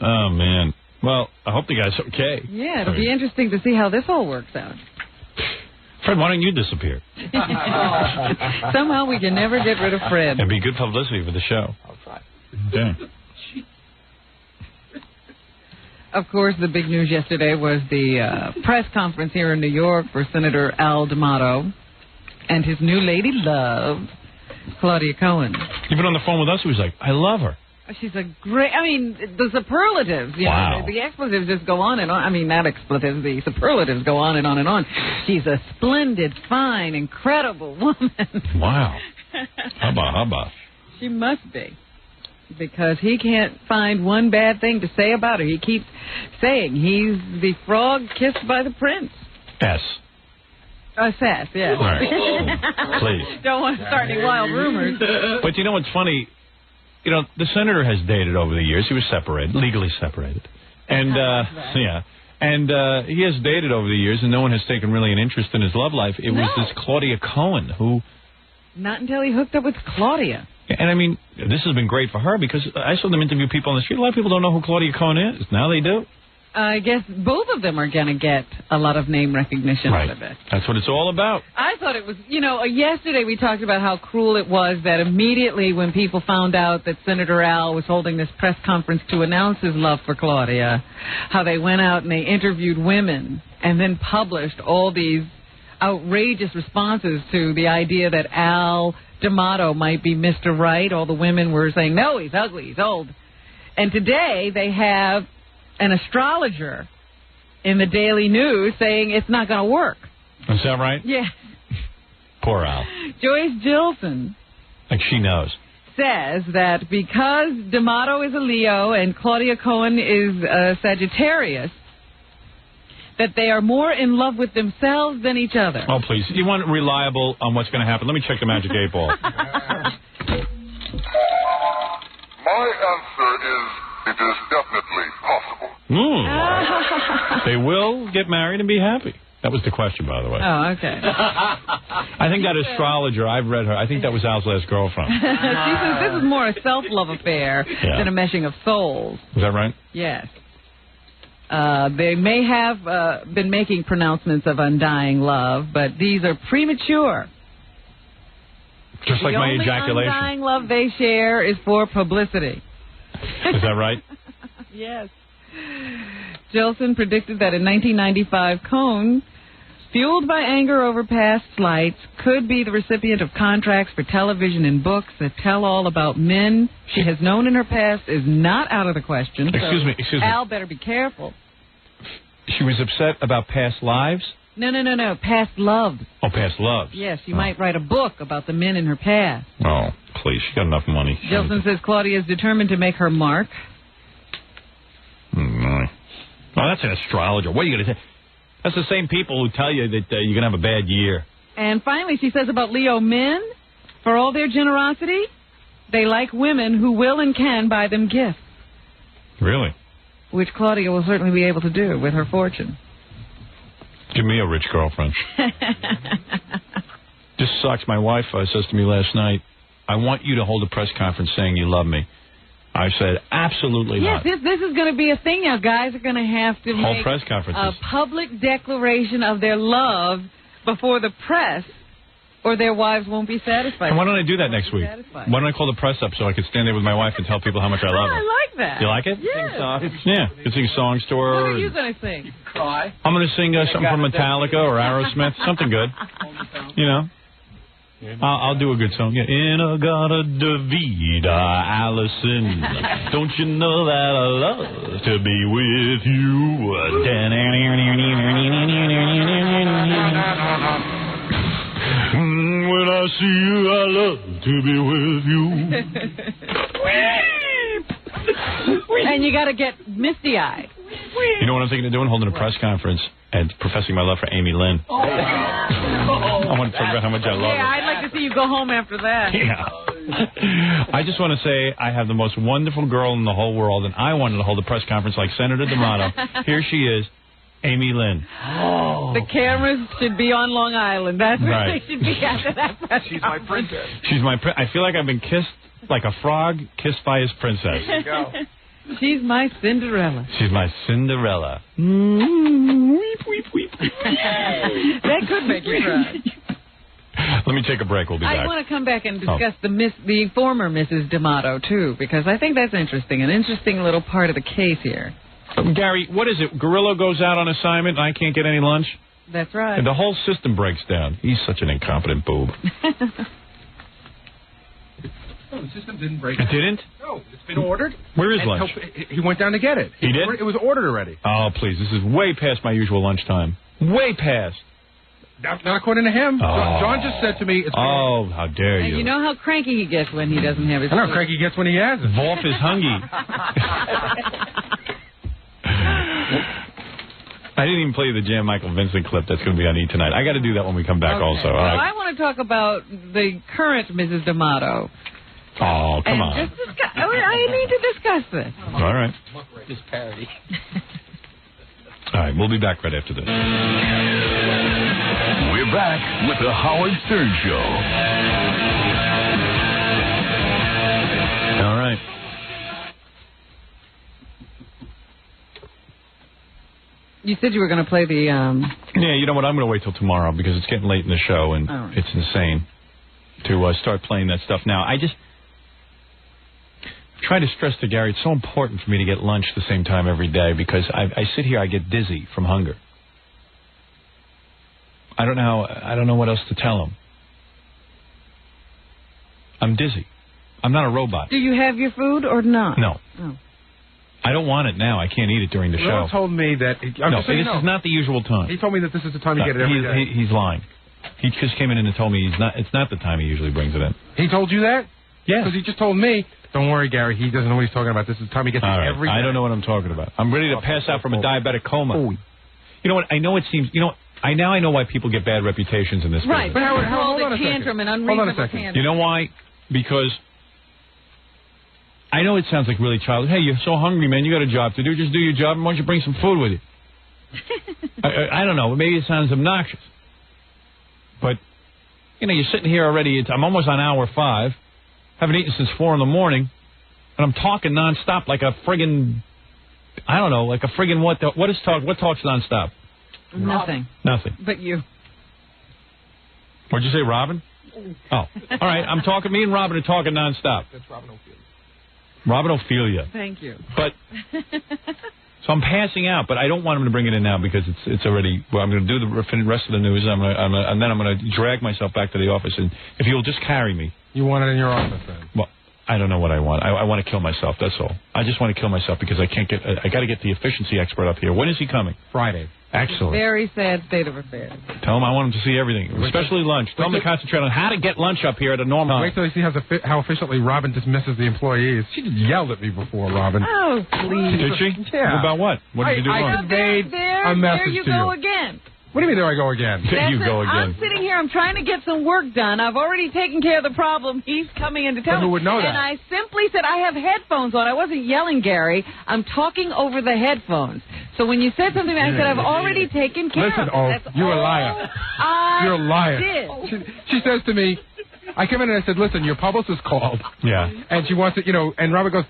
Oh, man. Well, I hope the guy's okay. Yeah, it'll be interesting to see how this all works out. Fred, why don't you disappear? Somehow we can never get rid of Fred. It'd be good publicity for the show. I'll try. Yeah. Of course, the big news yesterday was the press conference here in New York for Senator Al D'Amato and his new lady love, Claudia Cohen. You've been on the phone with us. He was like, I love her. She's a great, I mean, the superlatives, you know, the expletives just go on and on. I mean, not expletives, the superlatives go on and on and on. She's a splendid, fine, incredible woman. Wow. Hubba. She must be. Because he can't find one bad thing to say about her. He keeps saying he's the frog kissed by the prince. S. Sass, yeah. All right. Please. Don't want to start any wild rumors. But you know what's funny? You know, the senator has dated over the years. He was separated, legally separated. And, yeah. And he has dated over the years, and no one has taken really an interest in his love life. It was this Claudia Cohen who... Not until he hooked up with Claudia. And, I mean, this has been great for her because I saw them interview people on the street. A lot of people don't know who Claudia Cohen is. Now they do. I guess both of them are going to get a lot of name recognition out of it. That's what it's all about. I thought it was, you know, yesterday we talked about how cruel it was that immediately when people found out that Senator Al was holding this press conference to announce his love for Claudia, how they went out and they interviewed women and then published all these outrageous responses to the idea that Al D'Amato might be Mr. Right. All the women were saying, no, he's ugly, he's old. And today they have an astrologer in the Daily News saying it's not going to work. Is that right? Yeah. Poor Al. Joyce Gilson. Like she knows. Says that because D'Amato is a Leo and Claudia Cohen is a Sagittarius, that they are more in love with themselves than each other. Oh, please. You want reliable on what's going to happen? Let me check the Magic 8 Ball. My answer is it is definitely possible. They will get married and be happy. That was the question, by the way. Oh, okay. I think that astrologer, I've read her, I think that was Al's last girlfriend. She says this is more a self-love affair than a meshing of souls. Is that right? Yes. They may have been making pronouncements of undying love, but these are premature. Just like my ejaculation. The undying love they share is for publicity. Is that right? Yes. Gilson predicted that in 1995, Cohen, fueled by anger over past slights, could be the recipient of contracts for television and books that tell all about men she has known in her past is not out of the question. Excuse me. Al better be careful. She was upset about past lives? No. Past love. Oh, past loves. Yes, she might write a book about the men in her past. Oh, please. She got enough money. Gilson says Claudia is determined to make her mark. Oh, that's an astrologer. What are you going to say? That's the same people who tell you that you're going to have a bad year. And finally, she says about Leo men, for all their generosity, they like women who will and can buy them gifts. Really? Which Claudia will certainly be able to do with her fortune. Give me a rich girlfriend. This sucks. My wife says to me last night, I want you to hold a press conference saying you love me. I said, absolutely not. Yes, this is going to be a thing now. Guys are going to have to make press conferences. A public declaration of their love before the press, or their wives won't be satisfied. And why don't I do that next week? Why don't I call the press up so I can stand there with my wife and tell people how much I love her? I like that. You like it? Yes. Sing songs? Yeah, you can sing songs to her. What are you going to sing? Cry. I'm going to sing something from Metallica or Aerosmith, something good. You know. I'll do a good song. Yeah. Inagata Davida, Allison. Don't you know that I love to be with you? When I see you, I love to be with you. And you got to get misty-eyed. You know what I'm thinking of doing? Holding a press conference and professing my love for Amy Lynn. I want to talk about how much I love her. Yeah, I'd like to see you go home after that. Yeah. I just want to say I have the most wonderful girl in the whole world, and I wanted to hold a press conference like Senator D'Amato. Here she is, Amy Lynn. The cameras should be on Long Island. That's where Right. they should be after that press She's my princess. She's my I feel like I've been kissed like a frog kissed by his princess. There you go. She's my Cinderella. She's my Cinderella. Weep, weep, weep. That could make you cry. Let me take a break. We'll be back. I want to come back and discuss the former Mrs. D'Amato, too, because I think that's interesting, an interesting little part of the case here. Gary, what is it? Gorilla goes out on assignment and I can't get any lunch? That's right. And the whole system breaks down. He's such an incompetent boob. No, the system didn't break. It didn't? No, it's been ordered. Where is And lunch? He went down to get it. He did? It was ordered already. Oh, please. This is way past my usual lunchtime. Way past. Not according to him. Oh. John just said to me, it's Oh, how dare And you. you know how cranky he gets when he doesn't have his I know food. how cranky he gets when he has it. Wolf is hungry. I didn't even play the Jan Michael Vincent clip that's going to be on E! Tonight. I got to do that when we come back also. All Well, right. I want to talk about the current Mrs. D'Amato. Oh, come and on. Just I need to discuss this. All right. Just parody. All right. We'll be back right after this. We're back with the Howard Stern Show. All right. You said you were going to play the... Yeah, you know what? I'm going to wait till tomorrow because it's getting late in the show and All right. it's insane to start playing that stuff now. I just try to stress to Gary, it's so important for me to get lunch the same time every day because I sit here, I get dizzy from hunger. I don't know what else to tell him. I'm dizzy. I'm not a robot. Do you have your food or not? No. Oh. I don't want it now. I can't eat it during the show. Will told me that... This is not the usual time. He told me that this is the time you get it every day. He's lying. He just came in and told me it's not the time he usually brings it in. He told you that? Yeah. Because he just told me, don't worry, Gary, he doesn't know what he's talking about. This is the time he gets it every day. I don't know what I'm talking about. I'm ready to pass out from a diabetic coma. You know what? I know it seems... You know, I know why people get bad reputations in this Right, business. but hold on a tantrum and unreasonable tantrum. You know why? Because I know it sounds like really childish. Hey, you're so hungry, man. You got a job to do. Just do your job, and why don't you bring some food with you? I don't know. Maybe it sounds obnoxious. But, you know, you're sitting here already. I'm almost on hour 5. Haven't eaten since 4 in the morning. And I'm talking nonstop like a friggin', I don't know, like a friggin' what talks nonstop? Nothing. Nothing. But you. What'd you say, Robin? Oh, all right. I'm talking. Me and Robin are talking nonstop. That's Robin Ophelia. Robin Ophelia. Thank you. But so I'm passing out, but I don't want him to bring it in now because it's already. Well, I'm going to do the rest of the news. And then I'm going to drag myself back to the office. And if you'll just carry me. You want it in your office then? Well, I don't know what I want. I want to kill myself. That's all. I just want to kill myself because I can't get. I got to get the efficiency expert up here. When is he coming? Friday. Excellent. Very sad state of affairs. Tell him I want him to see everything, especially lunch. Tell him to concentrate on how to get lunch up here at a normal time. Wait till you see how efficiently Robin dismisses the employees. She just yelled at me before, Robin. Oh, please. Did she? Yeah. About what? What did you do wrong? I conveyed a message There you to go you. again. What do you mean there I go again? There you go I'm again. sitting here. I'm trying to get some work done. I've already taken care of the problem. He's coming in to tell But me. who would know that? And I simply said, I have headphones on. I wasn't yelling, Gary. I'm talking over the headphones. So when you said something, I said, I've already taken care Listen, of it. oh, That's you're a all liar. I You're a liar. did. She says to me, I come in and I said, listen, your publicist called. Yeah. And she wants to, and Robert goes,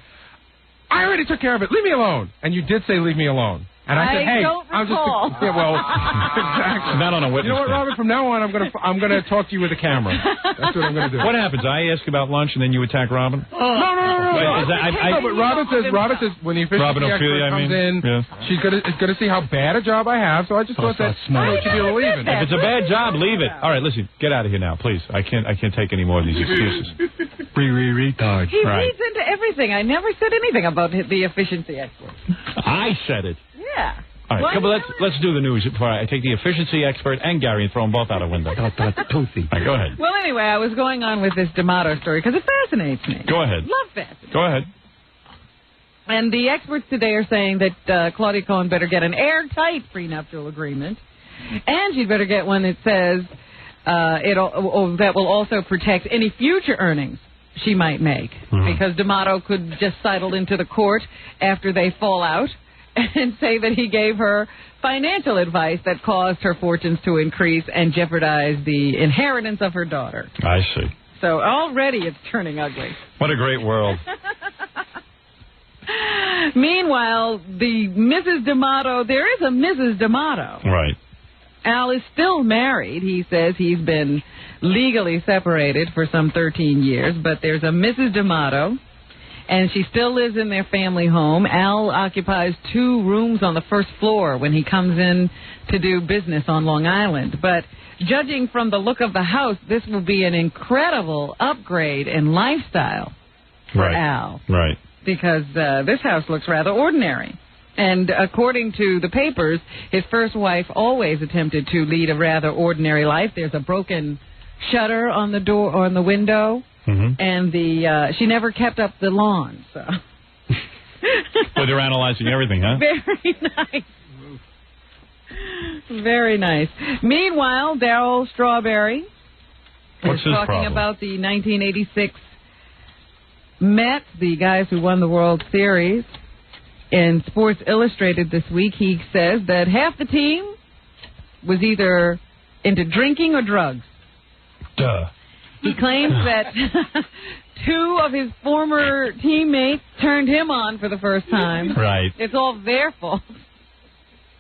I already took care of it. Leave me alone. And you did say leave me alone. And I said, hey, don't I'm just recall. yeah, well, exactly. Not on a witness You know what, stand. Robert? From now on, I'm gonna talk to you with a camera. That's what I'm gonna do. What happens? I ask about lunch and then you attack Robin? No. Wait, is that- No, but Robin says when the efficiency Robin Ophelia, expert comes in, yeah. she's gonna see how bad a job I have. So I just thought that should be a leave it. If it's a bad job, leave it. All right, listen, get out of here now, please. I can't take any more of these excuses. Retard. He Right. reads into everything. I never said anything about the efficiency expert. I said it. Yeah. All right, let's do the news before I take the efficiency expert and Gary and throw them both out a window. All right, go ahead. Well, anyway, I was going on with this D'Amato story because it fascinates me. Go ahead. Love fascinating. Go ahead. And the experts today are saying that Claudia Cohen better get an airtight prenuptial agreement, and she'd better get one that says that will also protect any future earnings she might make, because D'Amato could just sidle into the court after they fall out and say that he gave her financial advice that caused her fortunes to increase and jeopardize the inheritance of her daughter. I see. So already it's turning ugly. What a great world. Meanwhile, the Mrs. D'Amato, there is a Mrs. D'Amato. Right. Al is still married. He says he's been legally separated for some 13 years, but there's a Mrs. D'Amato, and she still lives in their family home. Al occupies 2 rooms on the first floor when he comes in to do business on Long Island. But judging from the look of the house, this will be an incredible upgrade in lifestyle for Al. Right. Because this house looks rather ordinary. And according to the papers, his first wife always attempted to lead a rather ordinary life. There's a broken shutter on the door or on the window, and she never kept up the lawn. So. Well, they're analyzing everything, huh? Very nice. Very nice. Meanwhile, Darryl Strawberry is talking about the 1986 Mets, the guys who won the World Series. In Sports Illustrated this week, he says that half the team was either into drinking or drugs. Duh. He claims that 2 of his former teammates turned him on for the first time. Right. It's all their fault.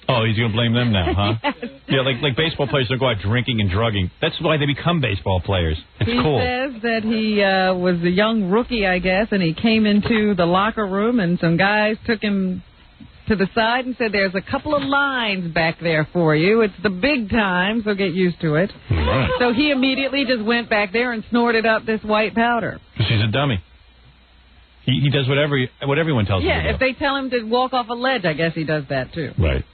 Oh, he's going to blame them now, huh? Yes. Yeah, like baseball players don't go out drinking and drugging. That's why they become baseball players. It's cool. He says that he was a young rookie, I guess, and he came into the locker room, and some guys took him to the side and said, there's a couple of lines back there for you. It's the big time, so get used to it. Right. So he immediately just went back there and snorted up this white powder. Because he's a dummy. He does what everyone tells him to do. Yeah, if they tell him to walk off a ledge, I guess he does that, too. Right.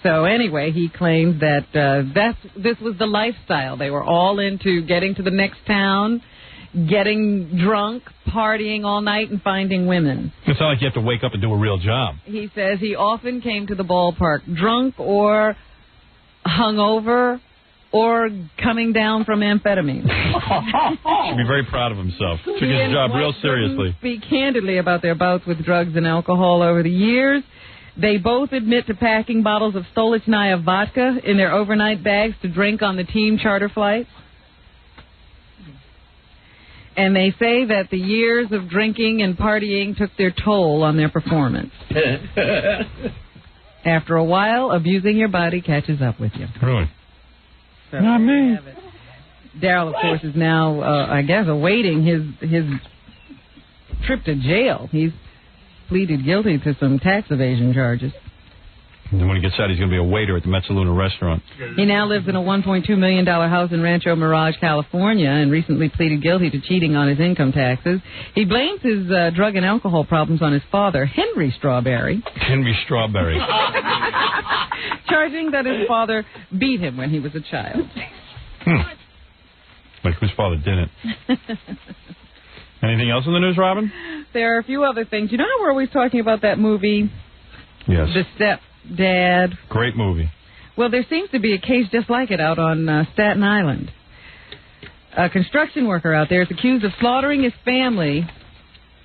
So anyway, he claims that this was the lifestyle. They were all into getting to the next town, getting drunk, partying all night, and finding women. It's not like you have to wake up and do a real job. He says he often came to the ballpark drunk or hungover or coming down from amphetamine. Should be very proud of himself. Took his job real seriously. Speak candidly about their bouts with drugs and alcohol over the years. They both admit to packing bottles of Stolichnaya vodka in their overnight bags to drink on the team charter flights. And they say that the years of drinking and partying took their toll on their performance. After a while, abusing your body catches up with you. Really? So not me. Darryl, of course, is now, I guess, awaiting his trip to jail. He's pleaded guilty to some tax evasion charges. And then when he gets out, he's going to be a waiter at the Mezzaluna restaurant. He now lives in a $1.2 million house in Rancho Mirage, California, and recently pleaded guilty to cheating on his income taxes. He blames his drug and alcohol problems on his father, Henry Strawberry. Henry Strawberry. Charging that his father beat him when he was a child. Like whose father didn't? Anything else in the news, Robin? There are a few other things. You know how we're always talking about that movie? Yes. The Stepdad. Great movie. Well, there seems to be a case just like it out on Staten Island. A construction worker out there is accused of slaughtering his family,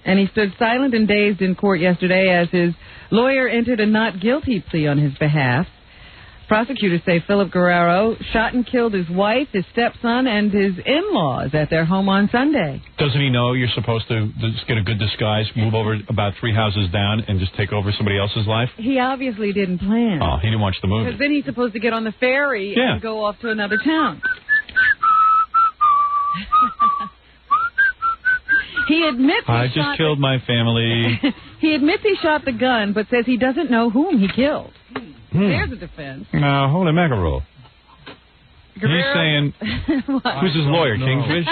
and he stood silent and dazed in court yesterday as his lawyer entered a not guilty plea on his behalf. Prosecutors say Philip Guerrero shot and killed his wife, his stepson, and his in-laws at their home on Sunday. Doesn't he know you're supposed to just get a good disguise, move over about 3 houses down, and just take over somebody else's life? He obviously didn't plan. Oh, he didn't watch the movie. Because then he's supposed to get on the ferry and go off to another town. He admits I just killed my family. He admits he shot the gun, but says he doesn't know whom he killed. There's a defense. Now, holy mackerel. He's saying, who's his lawyer, Kingfish?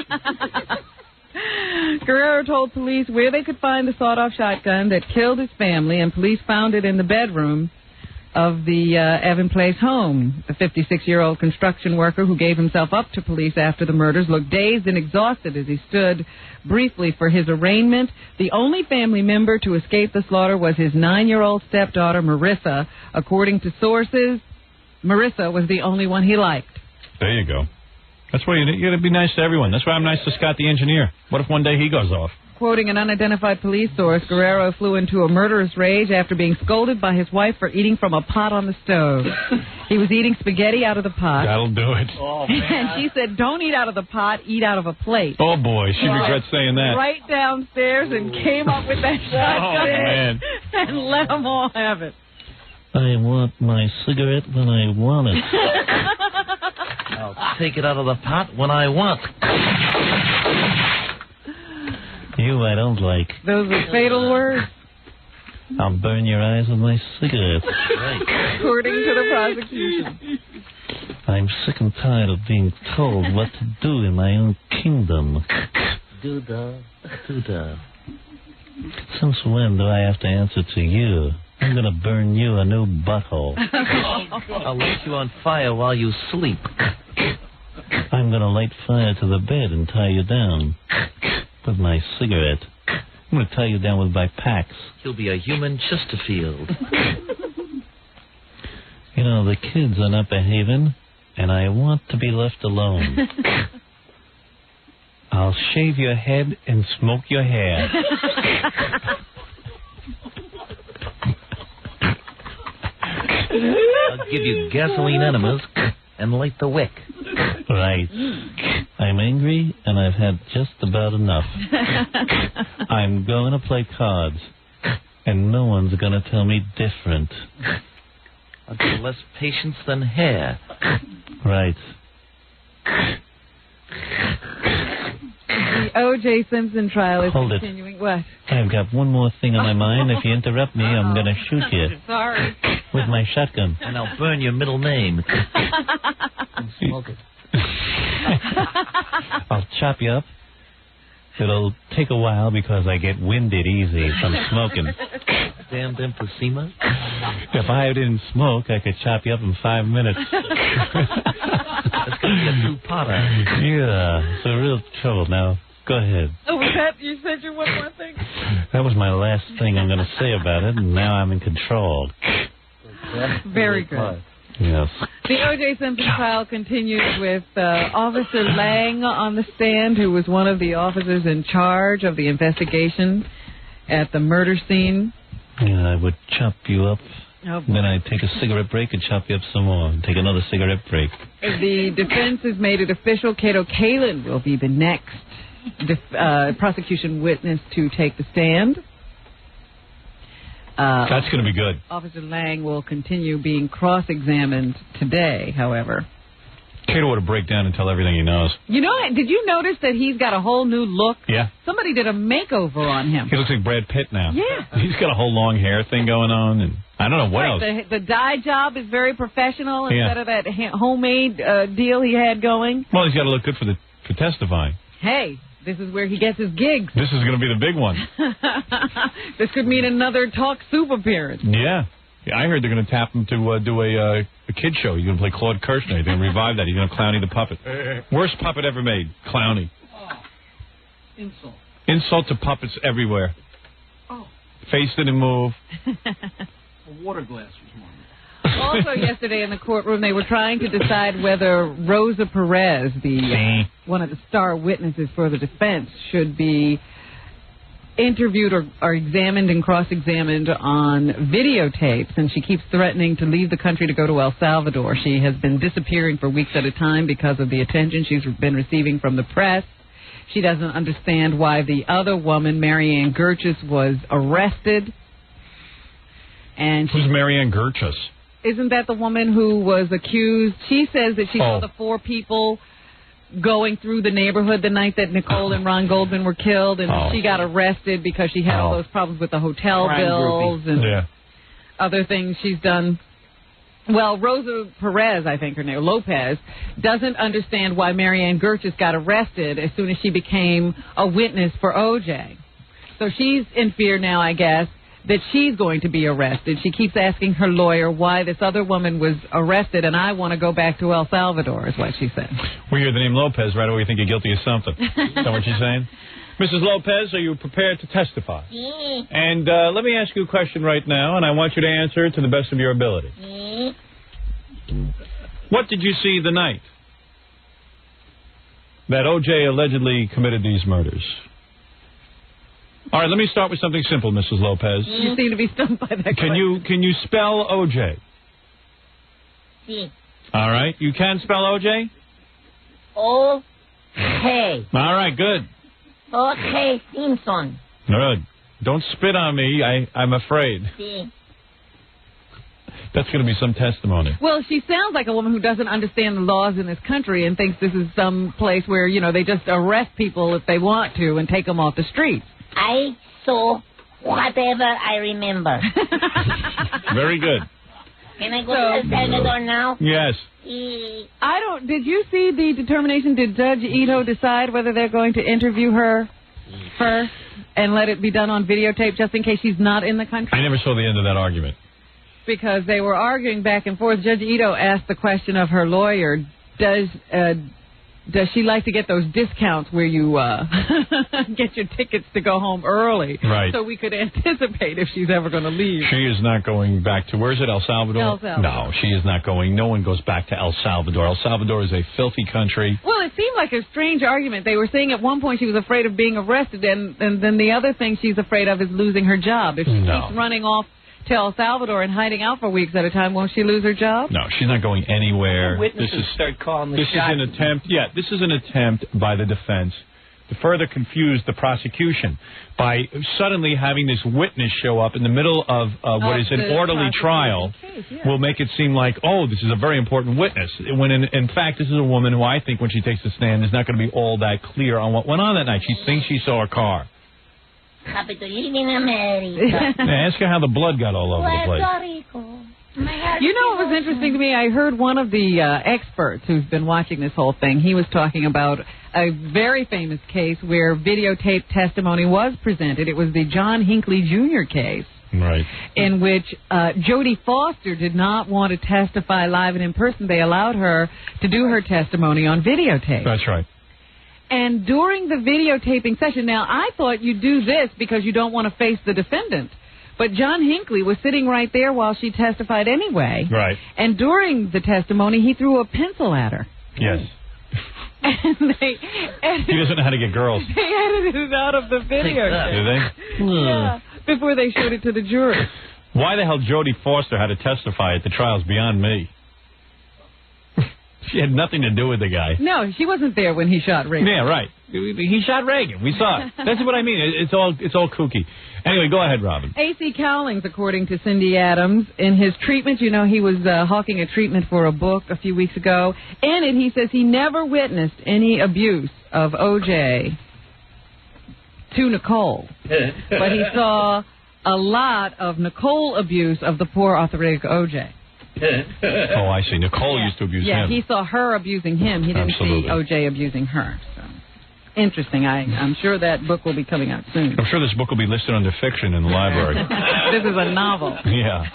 Guerrero told police where they could find the sawed-off shotgun that killed his family, and police found it in the bedroom of the Evan Place home. The 56-year-old construction worker who gave himself up to police after the murders looked dazed and exhausted as he stood briefly for his arraignment. The only family member to escape the slaughter was his 9-year-old stepdaughter, Marissa. According to sources, Marissa was the only one he liked. There you go. That's why you got to be nice to everyone. That's why I'm nice to Scott the engineer. What if one day he goes off? Quoting an unidentified police source, Guerrero flew into a murderous rage after being scolded by his wife for eating from a pot on the stove. He was eating spaghetti out of the pot. That'll do it. Oh, man. And she said, don't eat out of the pot, eat out of a plate. Oh, boy. She regrets saying that. Right downstairs and came up with that shotgun man. and let them all have it. I want my cigarette when I want it. I'll take it out of the pot when I want. You I don't like. Those are fatal words. I'll burn your eyes with my cigarette. Right. According to the prosecution. I'm sick and tired of being told what to do in my own kingdom. Do-da, do-da. Since when do I have to answer to you? I'm going to burn you a new butthole. I'll light you on fire while you sleep. I'm going to light fire to the bed and tie you down. With my cigarette. I'm going to tie you down with my packs. You'll be a human Chesterfield. You know, the kids are not behaving, and I want to be left alone. I'll shave your head and smoke your hair. I'll give you gasoline enemas and light the wick. Right. I'm angry, and I've had just about enough. I'm going to play cards, and no one's going to tell me different. I've got less patience than hair. Right. The O.J. Simpson trial is Hold continuing. What? I've got one more thing on my mind. If you interrupt me, I'm going to shoot you. Sorry. With my shotgun, and I'll burn your middle name. And smoke it. I'll chop you up. It'll take a while because I get winded easy from smoking. Damned emphysema. If I didn't smoke, I could chop you up in 5 minutes. That's going to be a two-potter. Yeah, it's a real trouble. Now, go ahead. Oh, was that, you said you one more thing? That was my last thing I'm going to say about it, and now I'm in control. Very good. Yes. The O.J. Simpson trial continues with Officer Lang on the stand, who was one of the officers in charge of the investigation at the murder scene. Yeah, I would chop you up. Oh, then I'd take a cigarette break and chop you up some more. And take another cigarette break. The defense has made it official. Cato Kalin will be the next prosecution witness to take the stand. That's going to be good. Officer Lang will continue being cross-examined today, however. Cato ought to break down and tell everything he knows. You know, did you notice that he's got a whole new look? Yeah. Somebody did a makeover on him. He looks like Brad Pitt now. Yeah. He's got a whole long hair thing going on, and I don't know what else. The dye job is very professional Yeah. instead of that homemade deal he had going. Well, he's got to look good for testifying. Hey, this is where he gets his gigs. This is going to be the big one. This could mean another Talk Soup appearance. Yeah. I heard they're going to tap him to do a kid show. You're going to play Claude Kirshner. They're going to revive that. He's going to Clowny the puppet. Worst puppet ever made, Clowny. Insult. Insult to puppets everywhere. Oh. Face didn't move. A water glass was more. Also yesterday in the courtroom, they were trying to decide whether Rosa Perez, one of the star witnesses for the defense, should be interviewed or examined and cross-examined on videotapes, and she keeps threatening to leave the country to go to El Salvador. She has been disappearing for weeks at a time because of the attention she's been receiving from the press. She doesn't understand why the other woman, Marianne Gerchus, was arrested. And who's Marianne Gerchus? Isn't that the woman who was accused? She says that she saw the 4 people going through the neighborhood the night that Nicole and Ron Goldman were killed, and she got arrested because she had all those problems with the hotel bills and other things she's done. Well, Rosa Perez, I think her name, Lopez, doesn't understand why Marianne Gerchus got arrested as soon as she became a witness for O.J. So she's in fear now, I guess, that she's going to be arrested. She keeps asking her lawyer why this other woman was arrested, and I want to go back to El Salvador, is what she said. We hear the name Lopez, right away you think you're guilty of something. Is that what you're saying? Mrs. Lopez, are you prepared to testify? And let me ask you a question right now, and I want you to answer it to the best of your ability. What did you see the night that O.J. allegedly committed these murders? All right, let me start with something simple, Mrs. Lopez. You seem to be stumped by that question. Can you spell O.J.? Sí. All right, you can spell O.J.? O.J. All right, good. O.J. Simpson. Good. Don't spit on me. I'm afraid. Sí. That's going to be some testimony. Well, she sounds like a woman who doesn't understand the laws in this country and thinks this is some place where, you know, they just arrest people if they want to and take them off the streets. I saw whatever I remember. Very good. Can I go to El Salvador now? Yes. Did you see the determination? Did Judge Ito decide whether they're going to interview her first and let it be done on videotape just in case she's not in the country? I never saw the end of that argument. Because they were arguing back and forth. Judge Ito asked the question of her lawyer, does she like to get those discounts where you get your tickets to go home early? Right. So we could anticipate if she's ever going to leave. She is not going back to, where is it, El Salvador? El Salvador. No, she is not going. No one goes back to El Salvador. El Salvador is a filthy country. Well, it seemed like a strange argument. They were saying at one point she was afraid of being arrested, and then the other thing she's afraid of is losing her job. If she keeps running off to El Salvador and hiding out for weeks at a time, won't she lose her job? No, she's not going anywhere. Witnesses start calling the shots. This is an attempt by the defense to further confuse the prosecution by suddenly having this witness show up in the middle of what is an orderly trial will make it seem like, oh, this is a very important witness. When in fact, this is a woman who I think when she takes the stand is not going to be all that clear on what went on that night. She thinks she saw a car. Happy to live in America. Ask her how the blood got all over the place. Puerto Rico. You know what was interesting to me? I heard one of the experts who's been watching this whole thing. He was talking about a very famous case where videotape testimony was presented. It was the John Hinckley Jr. case. Right. In which Jodie Foster did not want to testify live and in person. They allowed her to do her testimony on videotape. That's right. And during the videotaping session, now I thought you'd do this because you don't want to face the defendant. But John Hinckley was sitting right there while she testified anyway. Right. And during the testimony, he threw a pencil at her. Yes. And he doesn't know how to get girls. They edited it out of the video. Do they? Yeah. Before they showed it to the jury. Why the hell Jodie Foster had to testify at the trial is beyond me. She had nothing to do with the guy. No, she wasn't there when he shot Reagan. Yeah, right. He shot Reagan. We saw it. That's what I mean. It's all kooky. Anyway, go ahead, Robin. A.C. Cowlings, according to Cindy Adams, in his treatment, you know, he was hawking a treatment for a book a few weeks ago. In it, he says he never witnessed any abuse of O.J. to Nicole. But he saw a lot of Nicole abuse of the poor arthritic O.J. Oh, I see. Nicole used to abuse him. Yeah, he saw her abusing him. He didn't see O.J. abusing her. So. Interesting. I'm sure that book will be coming out soon. I'm sure this book will be listed under fiction in the library. This is a novel. Yeah.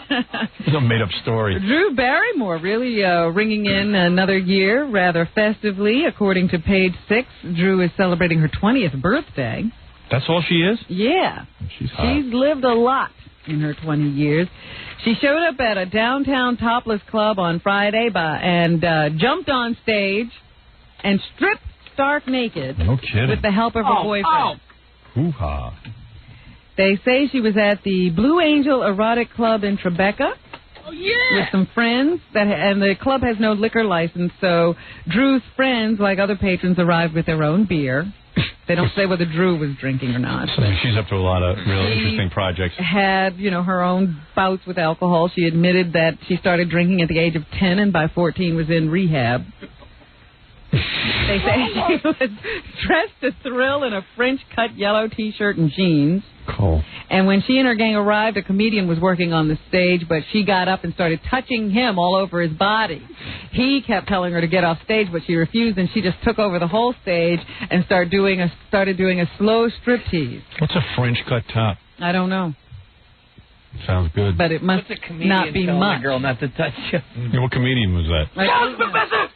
It's a made-up story. Drew Barrymore really ringing in another year rather festively. According to page 6, Drew is celebrating her 20th birthday. That's all she is? Yeah. She's hot. She's lived a lot in her 20 years. She showed up at a downtown topless club on Friday and jumped on stage and stripped stark naked. No kidding. With the help of her boyfriend. Hoo-ha. They say she was at the Blue Angel Erotic Club in Tribeca. Oh, yeah. With some friends, and the club has no liquor license, so Drew's friends, like other patrons, arrived with their own beer. They don't say whether Drew was drinking or not. So she's up to a lot of real interesting projects. Had, her own bouts with alcohol. She admitted that she started drinking at the age of 10 and by 14 was in rehab. They say she was dressed to thrill in a French-cut yellow T-shirt and jeans. Cool. And when she and her gang arrived, a comedian was working on the stage, but she got up and started touching him all over his body. He kept telling her to get off stage, but she refused, and she just took over the whole stage and started doing a slow striptease. What's a French-cut top? I don't know. Sounds good. But it must not be much. Girl not to touch you. Yeah, what comedian was that? Ghost Professor!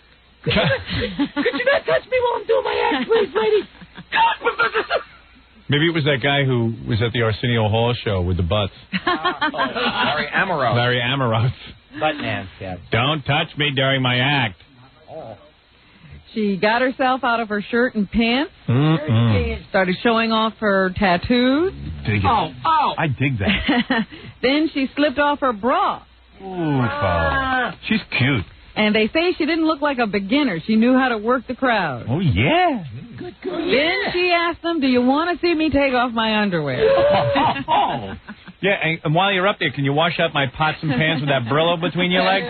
Could you not touch me while I'm doing my act, please, lady? Ghost Professor! Maybe it was that guy who was at the Arsenio Hall show with the butts. Larry Amaro. Larry Amaro. Butt man, yeah. Don't touch me during my act. Oh. She got herself out of her shirt and pants. Started showing off her tattoos. Dig it. I dig that. Then she slipped off her bra. Ooh, she's cute. And they say she didn't look like a beginner. She knew how to work the crowd. Oh, yeah. Good girl. Then she asked them, do you want to see me take off my underwear? Yeah, and while you're up there, can you wash out my pots and pans with that Brillo between your legs?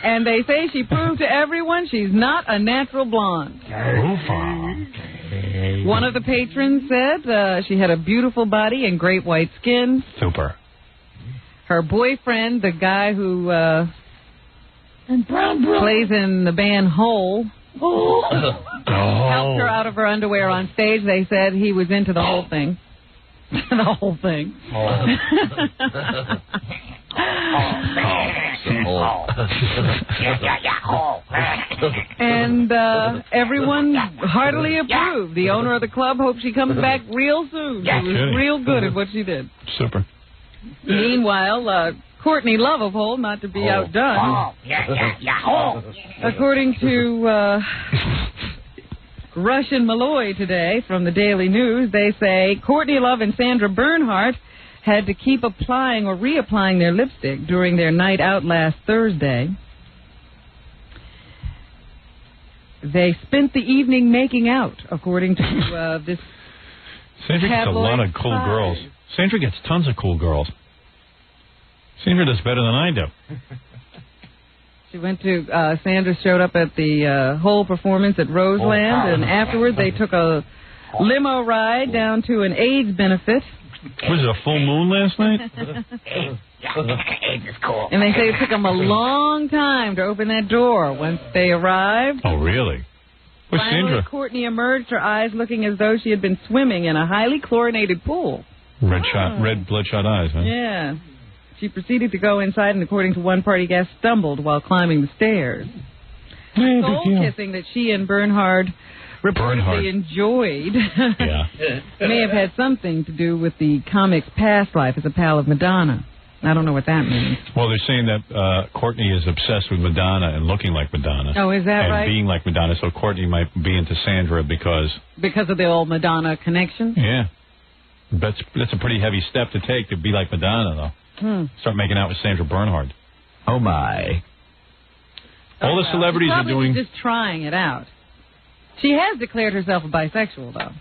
And they say she proved to everyone she's not a natural blonde. One of the patrons said she had a beautiful body and great white skin. Super. Her boyfriend, the guy who plays in the band Hole, helped her out of her underwear on stage. They said he was into the whole thing. The whole thing. And everyone heartily approved. The owner of the club hopes she comes back real soon. She was real good at what she did. Super. Meanwhile, Courtney Love of Hole, not to be outdone. According to Rush and Malloy today from the Daily News, they say Courtney Love and Sandra Bernhardt had to keep applying or reapplying their lipstick during their night out last Thursday. They spent the evening making out, according to this Sandra gets a lot of cool girls. Sandra gets tons of cool girls. Sandra does better than I do. She went to, Sandra showed up at the whole performance at Roseland, and afterward they took a limo ride down to an AIDS benefit. Was it a full moon last night? AIDS is cool. And they say it took them a long time to open that door once they arrived. Oh, really? Where's Finally, Sandra? Courtney emerged, her eyes looking as though she had been swimming in a highly chlorinated pool. Red bloodshot eyes, huh? Yeah. She proceeded to go inside and, according to one party guest, stumbled while climbing the stairs. Soul kissing that she and Bernhard reportedly enjoyed may have had something to do with the comic's past life as a pal of Madonna. I don't know what that means. Well, they're saying that Courtney is obsessed with Madonna and looking like Madonna. Oh, is that right? And being like Madonna, so Courtney might be into Sandra because of the old Madonna connection? Yeah. That's a pretty heavy step to take to be like Madonna, though. Start making out with Sandra Bernhard. Oh, my. All the celebrities are doing... just trying it out. She has declared herself a bisexual, though.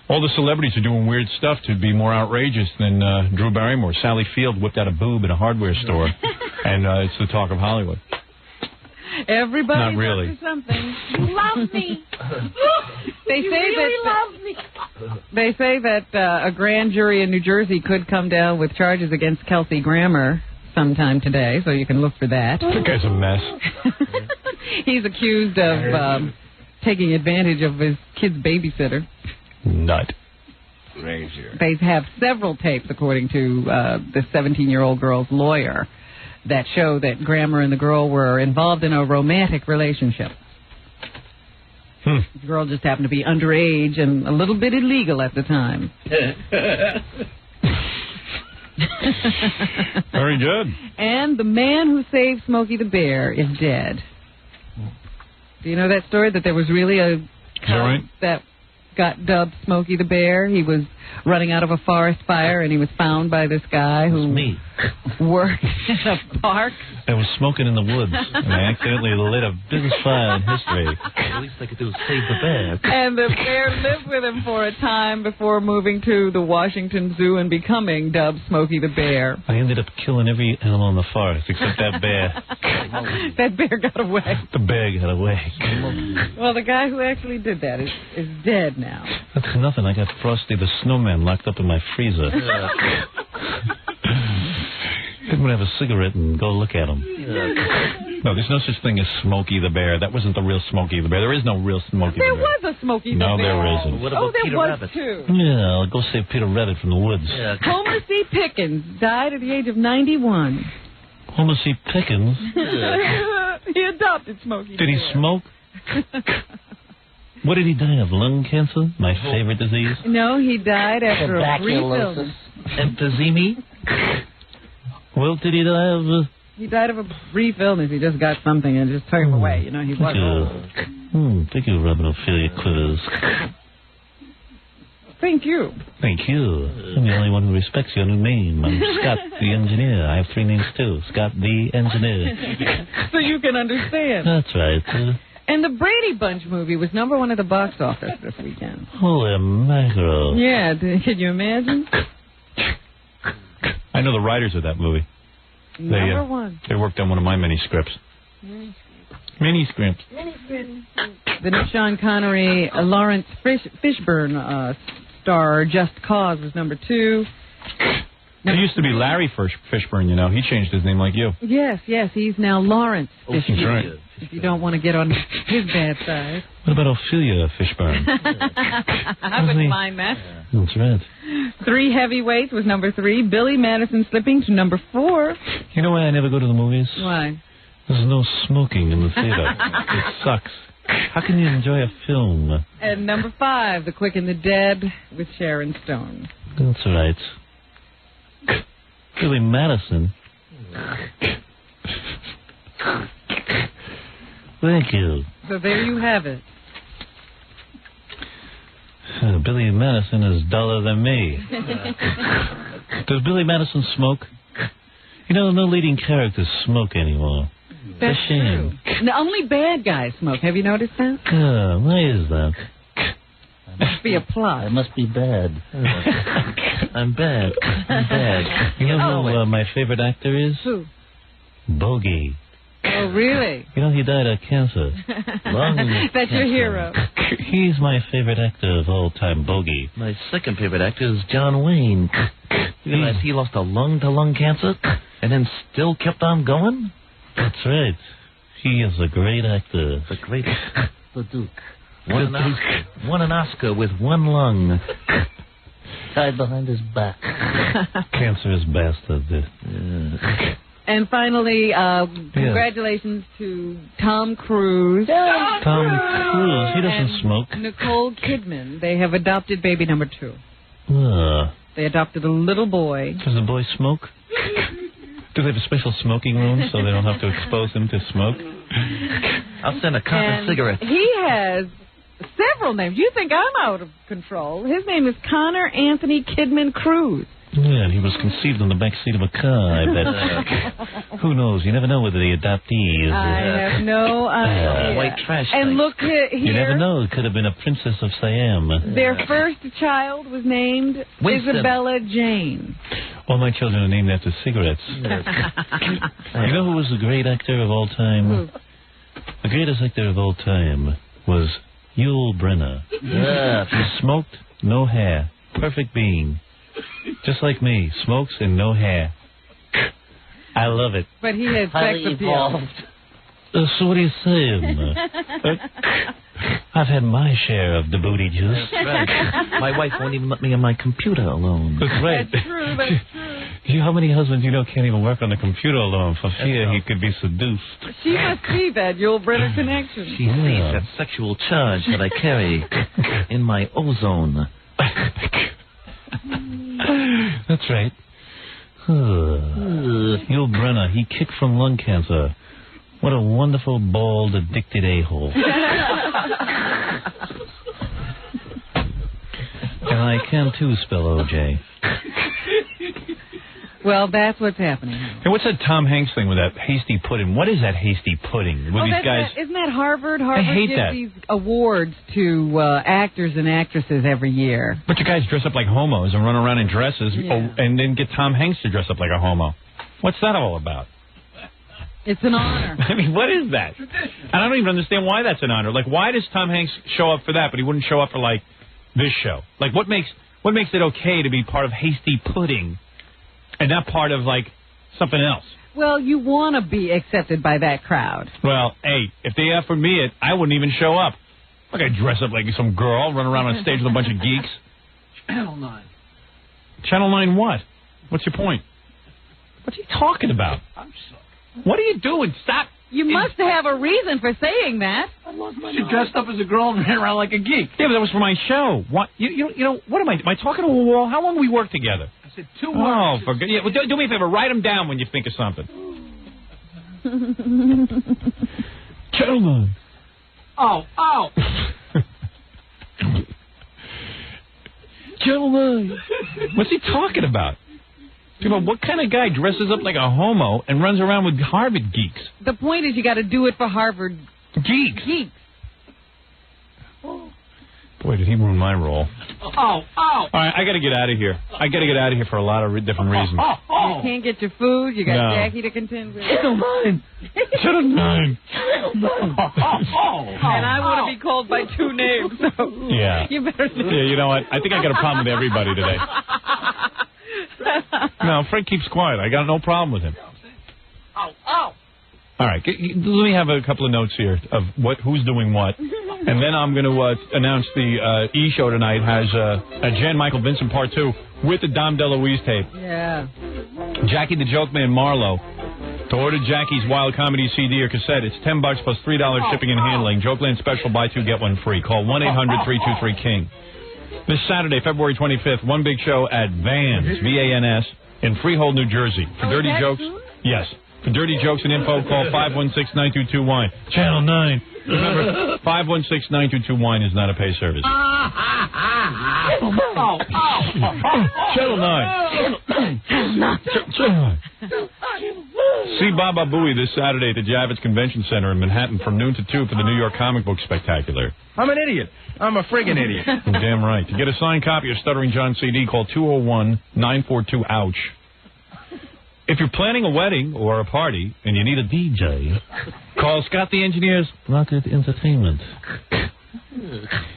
All the celebrities are doing weird stuff to be more outrageous than Drew Barrymore. Sally Field whipped out a boob in a hardware store, and it's the talk of Hollywood. Everybody's Not really. up to something. You love me. They say that a grand jury in New Jersey could come down with charges against Kelsey Grammer sometime today, so you can look for that. That guy's a mess. He's accused of taking advantage of his kid's babysitter. Nut. They have several tapes, according to the 17-year-old girl's lawyer, that show that Grammer and the girl were involved in a romantic relationship. The girl just happened to be underage and a little bit illegal at the time. Very good. And the man who saved Smokey the Bear is dead. Do you know that story, that there was really a cub that got dubbed Smokey the Bear? He was running out of a forest fire, and he was found by this guy who worked in a park. I was smoking in the woods, and I accidentally lit a business fire in history. The least I could do was save the bear. And the bear lived with him for a time before moving to the Washington Zoo and becoming dubbed Smokey the Bear. I ended up killing every animal in the forest except that bear. That bear got away. The bear got away. Well, the guy who actually did that is dead now. That's nothing. I got Frosty the Snowman locked up in my freezer. I'm going to have a cigarette and go look at him. No, there's no such thing as Smokey the Bear. That wasn't the real Smokey the Bear. There is no real Smokey There the Bear. was a Smokey the No, Bear. there isn't. What about there Peter was Rabbit? too. Yeah, I'll go save Peter Rabbit from the woods. Yeah. Homer C. Pickens died at the age of 91. Homer C. Pickens? He adopted Smokey. Did he smoke? What did he die of? Lung cancer? My favorite disease? No, he died after a brief illness. Emphysema? Well, did he die of... He died of a brief illness. He just got something and just turned him away. You know, he wasn't old. Thank you, Robin Ophelia Quivers. Thank you. Thank you. I'm the only one who respects your new name. I'm Scott the Engineer. I have 3 names, too. Scott the Engineer. So you can understand. That's right. And the Brady Bunch movie was #1 at the box office this weekend. Holy mackerel. Yeah, can you imagine? I know the writers of that movie. #1. They worked on one of my mini scripts. Mini scripts. The new Sean Connery, Lawrence Fishburne star Just Cause was #2. It used to be Larry Fishburne, you know. He changed his name like you. Yes, he's now Lawrence Fishburne. That's right. If you don't want to get on his bad side. What about Ophelia Fishburne? I wouldn't mind that. That's right. 3 Heavyweights was #3. Billy Madison slipping to #4. You know why I never go to the movies? Why? There's no smoking in the theater. It sucks. How can you enjoy a film? And #5, The Quick and the Dead with Sharon Stone. That's right. Billy Madison. Thank you. So there you have it. Billy Madison is duller than me. Does Billy Madison smoke? You know, no leading characters smoke anymore. That's a shame. true. No, only bad guys smoke. Have you noticed that? Why is that? Must be a plot. I must be bad. I'm bad. I'm bad. You know who my favorite actor is? Who? Bogey. Oh, really? You know, he died of cancer. That's your hero. He's my favorite actor of all time, Bogey. My second favorite actor is John Wayne. You realize he lost a lung to lung cancer and then still kept on going? That's right. He is a great actor. The greatest. The Duke. Won an Oscar with one lung. Tied behind his back. Cancerous bastard. And finally, congratulations to Tom Cruise. Tom Cruise, he doesn't smoke. Nicole Kidman. They have adopted baby #2. They adopted a little boy. Does the boy smoke? Do they have a special smoking room so they don't have to expose him to smoke? I'll send a cotton cigarette. He has several names. You think I'm out of control. His name is Connor Anthony Kidman Cruise. Yeah, and he was conceived in the back seat of a car, I bet. Who knows? You never know whether the adoptee is... I have no idea. White trash. And look here. You never know. It could have been a princess of Siam. Their first child was named Winston. Isabella Jane. All my children are named after cigarettes. You know who was the great actor of all time? Who? The greatest actor of all time was Yul Brynner. Yeah. He smoked, no hair. Perfect being. Just like me, smokes and no hair. I love it. But he had sex appeal. So what are you saying? I've had my share of the booty juice. That's right. My wife won't even let me on my computer alone. That's right. That's true, that's true. How many husbands you know can't even work on the computer alone for fear he could be seduced? She must see that Yul Brynner connection. She sees that sexual charge that I carry in my ozone. That's right. Yul Brynner, he kicked from lung cancer. What a wonderful, bald, addicted a-hole. And I can, too, spell O.J. Well, that's what's happening. Hey, what's that Tom Hanks thing with that hasty pudding? What is that hasty pudding? With these guys? Isn't that Harvard? I Harvard hate gives that. these awards to actors and actresses every year. But you guys dress up like homos and run around in dresses and then get Tom Hanks to dress up like a homo. What's that all about? It's an honor. I mean, what is that? And I don't even understand why that's an honor. Like, why does Tom Hanks show up for that, but he wouldn't show up for, like, this show? Like, what makes it okay to be part of Hasty Pudding and not part of, like, something else? Well, you want to be accepted by that crowd. Well, hey, if they offered me it, I wouldn't even show up. I'm not going to dress up like some girl, run around on stage with a bunch of geeks. Channel 9. Channel 9 what? What's your point? What's he talking about? I'm sorry. What are you doing? Stop. You must have a reason for saying that. She dressed up as a girl and ran around like a geek. Yeah, but that was for my show. What? You know, what am I talking to a wall? How long we work together? I said 2 Oh, words. for good. Yeah, well, do me a favor. Write them down when you think of something. Gentlemen. Oh. Gentlemen. What's he talking about? People, what kind of guy dresses up like a homo and runs around with Harvard geeks? The point is you got to do it for Harvard geeks. Boy, did he ruin my role. Oh. All right, I got to get out of here. I got to get out of here for a lot of different reasons. You can't get your food. You got No. Jackie to contend with. Gentlemen. Gentlemen. And I want to be called by 2 names. So Yeah. You better. Yeah, you know what? I think I got a problem with everybody today. No, Fred keeps quiet. I got no problem with him. Oh. All right, let me have a couple of notes here of who's doing what, and then I'm going to announce the E show tonight has a Jan Michael Vincent Part 2 with the Dom DeLuise tape. Yeah. Jackie the Joke Man Marlowe. To order Jackie's Wild Comedy CD or cassette, it's $10 plus $3 shipping and handling. Jokeland special: buy 2 get 1 free. Call 1-800-323-KING. This Saturday, February 25th, one big show at Vans, V-A-N-S, in Freehold, New Jersey. For dirty jokes, yes. For dirty jokes and info, call 516-922-WINE. Channel 9. Remember, 516-922-WINE is not a pay service. Channel 9. See Baba Booey this Saturday at the Javits Convention Center in Manhattan from noon to 2 for the New York Comic Book Spectacular. I'm an idiot. I'm a friggin' idiot. Damn right. To get a signed copy of Stuttering John CD, call 201-942-OUCH. If you're planning a wedding or a party and you need a DJ, call Scott the Engineer's Rocket Entertainment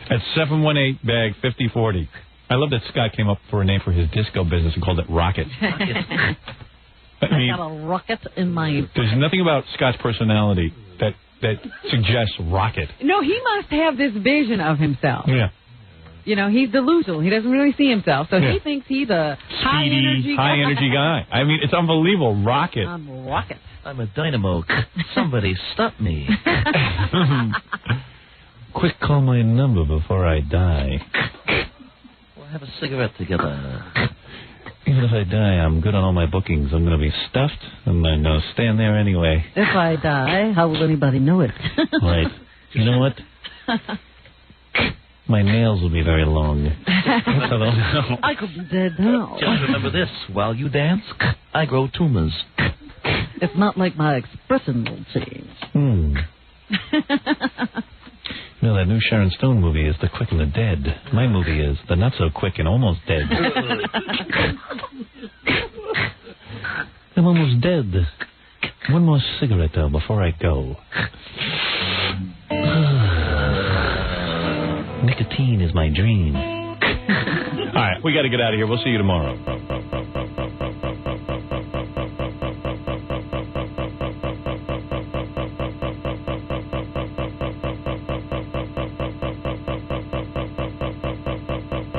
at 718-BAG-5040. I love that Scott came up for a name for his disco business and called it Rocket. I mean, got a rocket in my. There's nothing about Scott's personality that suggests rocket. No, he must have this vision of himself. Yeah. You know, he's delusional. He doesn't really see himself, so Yeah. he thinks he's a high energy guy. I mean, it's unbelievable. Rocket. I'm rocket. I'm a dynamo. Somebody stop me. Quick, call my number before I die. We'll have a cigarette together. Even if I die, I'm good on all my bookings. I'm going to be stuffed, and I'm going to stand there anyway. If I die, how will anybody know it? Right. You know what? My nails will be very long. I could be dead now. Just remember this. While you dance, I grow tumors. It's not like my expression will change. You know, that new Sharon Stone movie is The Quick and the Dead. My movie is The Not So Quick and Almost Dead. I'm almost dead. One more cigarette, though, before I go. Nicotine is my dream. All right, we got to get out of here. We'll see you tomorrow.